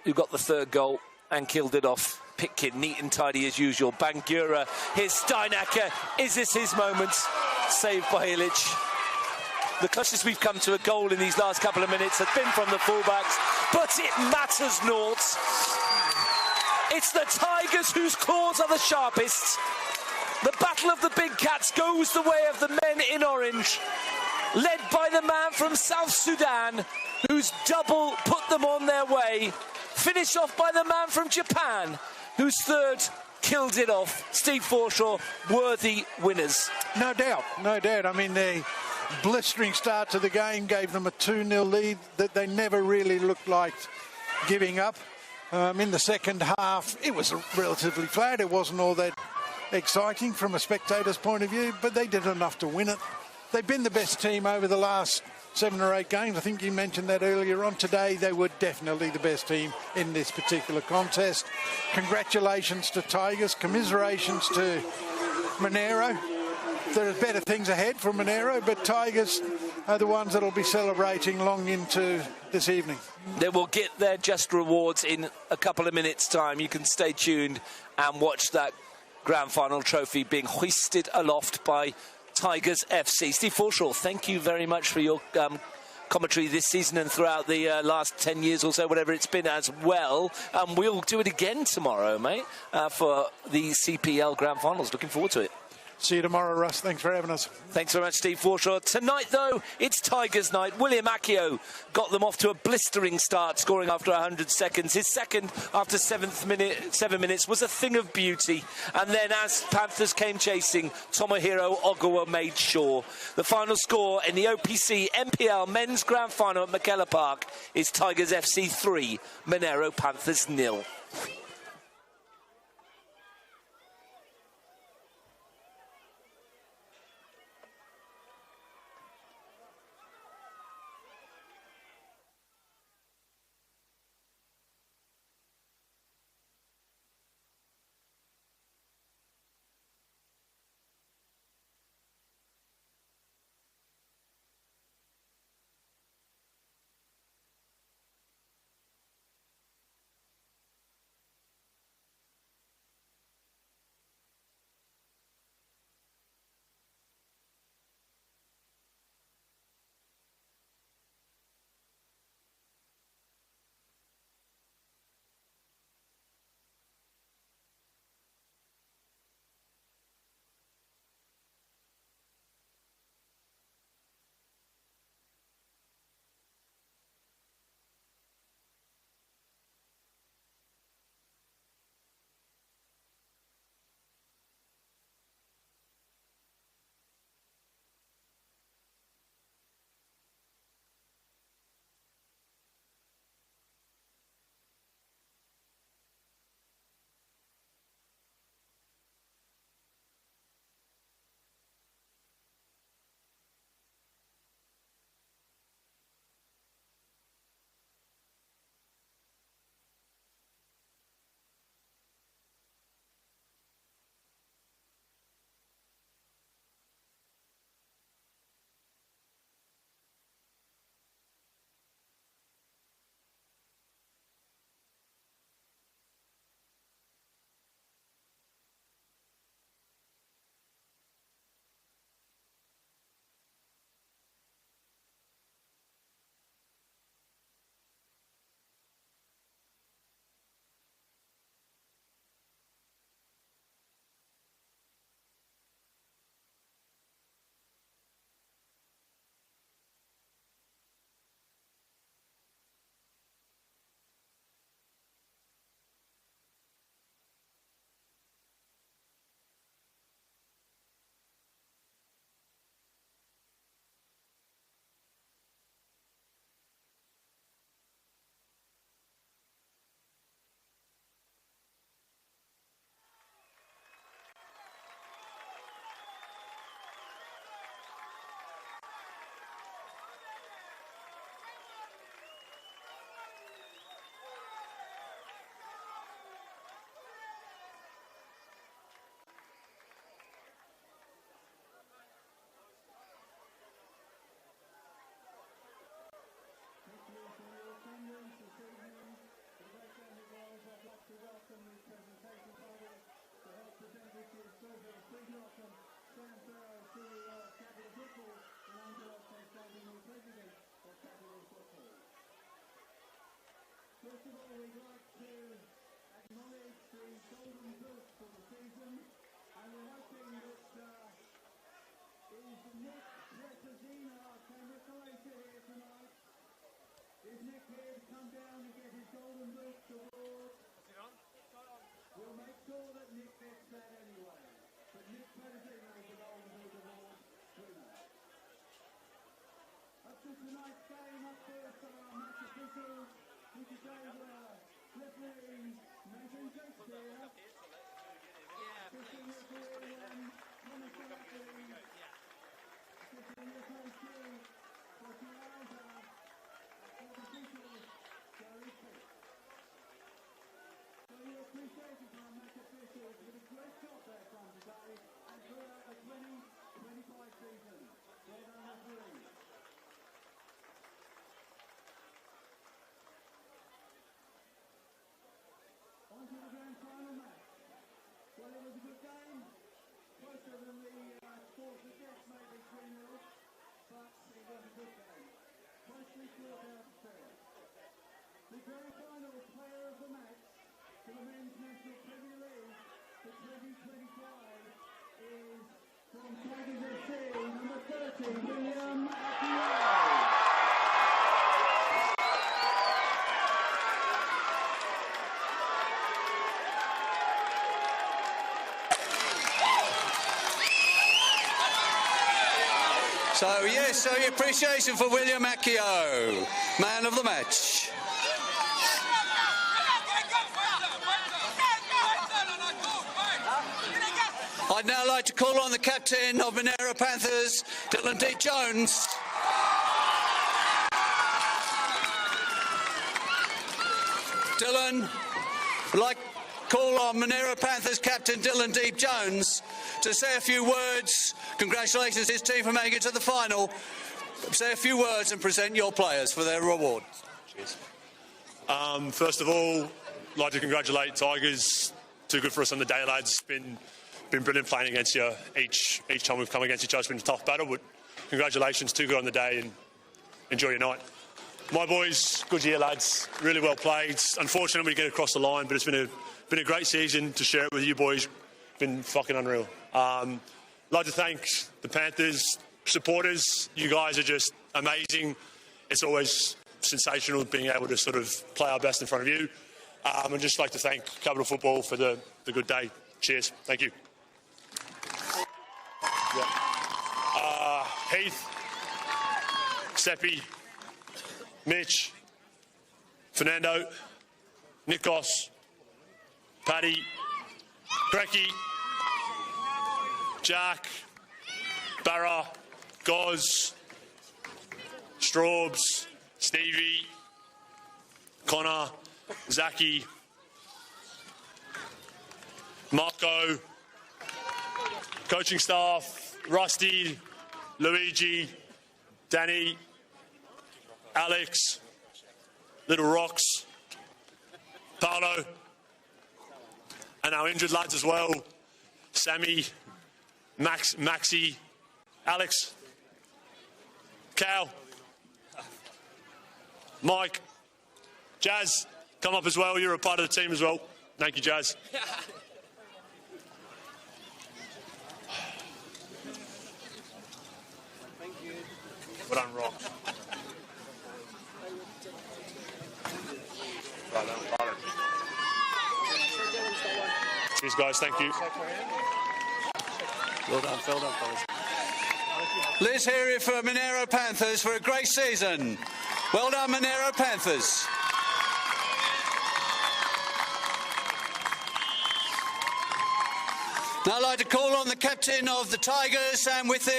who got the third goal and killed it off. Pitkin, neat and tidy as usual. Bangura, here's Steinacker. Is this his moment? Saved by Illich. The closest we've come to a goal in these last couple of minutes has been from the fullbacks, but it matters naught. It's the Tigers whose claws are the sharpest. The battle of the big cats goes the way of the men in orange, led by the man from South Sudan, whose double put them on their way, finished off by the man from Japan, whose third killed it off. Steve Forshaw, worthy winners. No doubt, no doubt. I mean, the blistering start to the game gave them a 2-0 lead that they never really looked like giving up. In the second half, it was relatively flat. It wasn't all that exciting from a spectator's point of view, but they did enough to win it. They've been the best team over the last 7 or 8 games. I think you mentioned that earlier on. Today, they were definitely the best team in this particular contest. Congratulations to Tigers. Commiserations to Monaro. There are better things ahead for Monaro, but Tigers are the ones that will be celebrating long into this evening. They will get their just rewards in a couple of minutes' time. You can stay tuned and watch that grand final trophy being hoisted aloft by Tigers FC. Steve Forshaw, thank you very much for your commentary this season and throughout the last 10 years or so, whatever it's been as well. We'll do it again tomorrow, mate, for the CPL grand finals. Looking forward to it. See you tomorrow, Russ. Thanks for having us. Thanks very much, Steve Forshaw. Tonight, though, it's Tigers night. William Accio got them off to a blistering start, scoring after 100 seconds. His second after 7 minutes was a thing of beauty. And then as Panthers came chasing, Tomohiro Ogawa made sure. The final score in the OPC NPL men's grand final at McKellar Park is Tigers FC 3, Monaro Panthers 0. to welcome the presentation party to help present this year's trophy. Please welcome Sam Farrow, CEO of Capital Football, and Angelo Constantino, President of Capital Football. First of all, we'd like to acknowledge the golden boot for the season, and we're hoping that is Nick Petrosino, congratulations here tonight. Is Nick here to come down and get his golden boot award? We'll make sure that Nick gets that anyway. But Nick Petrosino is the golden boot award winner. Up to tonight's game, up first are our match officials, who today were referee Nathan Shakespeare, assistant referee Thomas Blackley, assistant referee for Toronto, and official Gary Pitt. So your appreciation for our match officials with a great job they've done today and throughout the 2025 season. Well done, referees. On to the grand final match. Well, it was a good game, closer than the score suggests, maybe 3-0, but it was a good game. Closely fought out fair. The grand final player of the match for the Men's National Premier League for 2025 is from Tigers FC, number 30, William McKellar. So, yes, so your appreciation for William Accio, man of the match. I'd now like to call on the captain of Monaro Panthers, Dylan D. Jones. Dylan, I'd like to call on Monaro Panthers captain Dylan D. Jones to say a few words. Congratulations to his team for making it to the final. Say a few words and present your players for their reward. Cheers. First of all, I'd like to congratulate Tigers. Too good for us on the day, lads. Been brilliant playing against you each time we've come against each other. It's been a tough battle, but congratulations, too good on the day, and enjoy your night. My boys, good year, lads. Really well played. Unfortunately, we get across the line, but it's been a great season to share it with you boys. Been fucking unreal. I'd like to thank the Panthers supporters. You guys are just amazing. It's always sensational being able to sort of play our best in front of you. I'd just like to thank Capital Football for the good day. Cheers. Thank you. Heath, Seppi, Mitch, Fernando, Nikos, Paddy, Brecky, Jack, Barra, Goz, Straubs, Stevie, Connor, Zaki, Marco, coaching staff, Rusty, Luigi, Danny, Alex, Little Rocks, Paolo, and our injured lads as well, Sammy, Maxi, Alex, Cal, Mike, Jazz, come up as well. You're a part of the team as well. Thank you, Jazz. Well done, Rock. Cheers, guys. Thank you. Well done, fellas. Let's hear it for Monaro Panthers for a great season. Well done, Monaro Panthers. Now I'd like to call on the captain of the Tigers, Sam Wither,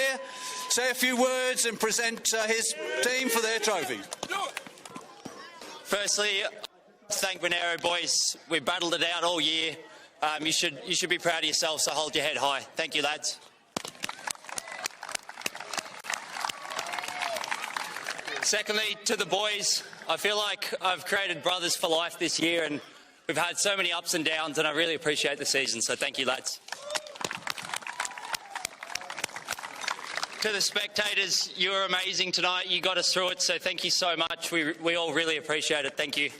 say a few words and present his team for their trophy. Firstly, thank Monaro boys. We battled it out all year. You should be proud of yourselves, so hold your head high. Thank you, lads. Secondly, to the boys, I feel like I've created brothers for life this year, and We've had so many ups and downs, and I really appreciate the season, so thank you, lads. To the spectators, you were amazing tonight. You got us through it, so thank you so much. We all really appreciate it. Thank you.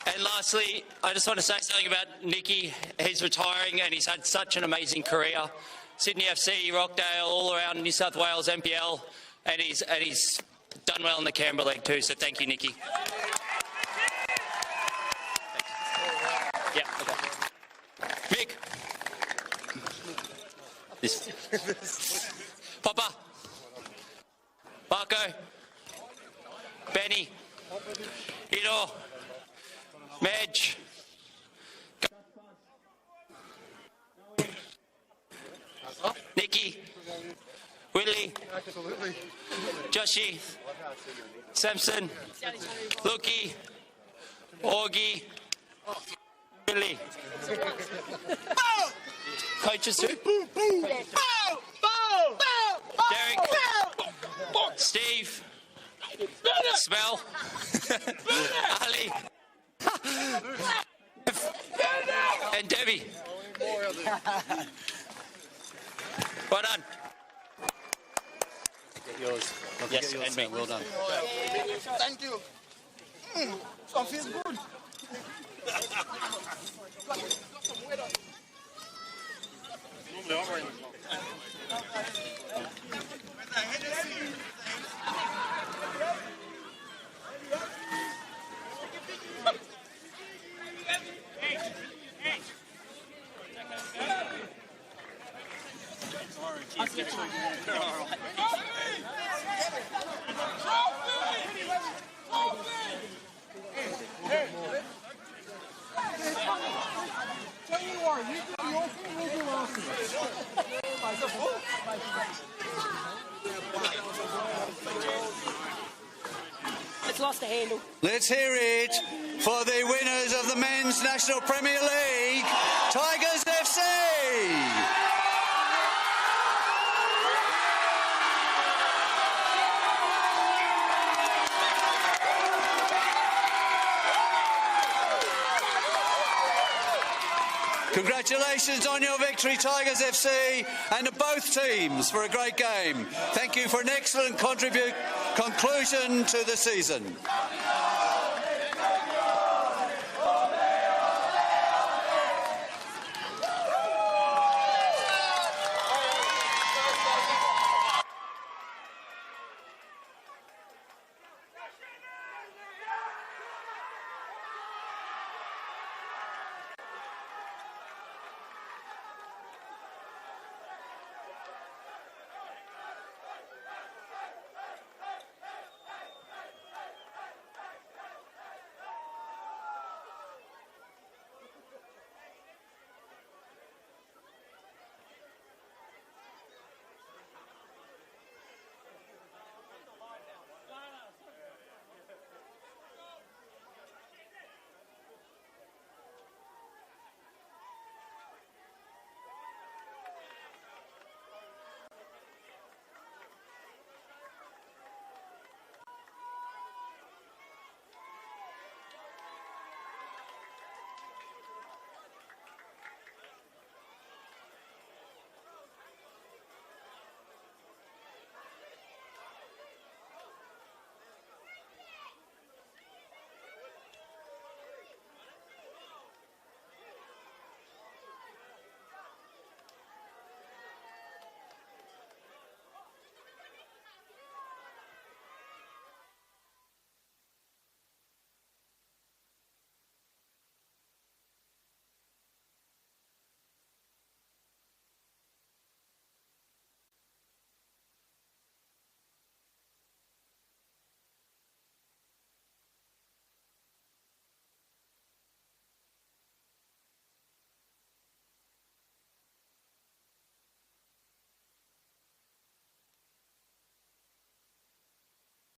And lastly, I just want to say something about Nicky. He's retiring and he's had such an amazing career. Sydney FC, Rockdale, all around New South Wales, MPL, and he's done well in the Canberra League too, so thank you, Nicky. Yeah, okay. Mick. This. Papa. Marco. Benny. Hito. Madge. Nicky. Willie. Joshi. Samson. Luki. Augie. Billy. Coaches too? Derek. Steve. Smell. Ali. And Debbie. Well done. Get yours. Yes, and me. Well done. Thank you. I feel good. It's lost the handle. Let's hear it for the winners of the Men's National Premier League, Tigers FC. Congratulations on your victory, Tigers FC, and to both teams for a great game. Thank you for an excellent conclusion to the season.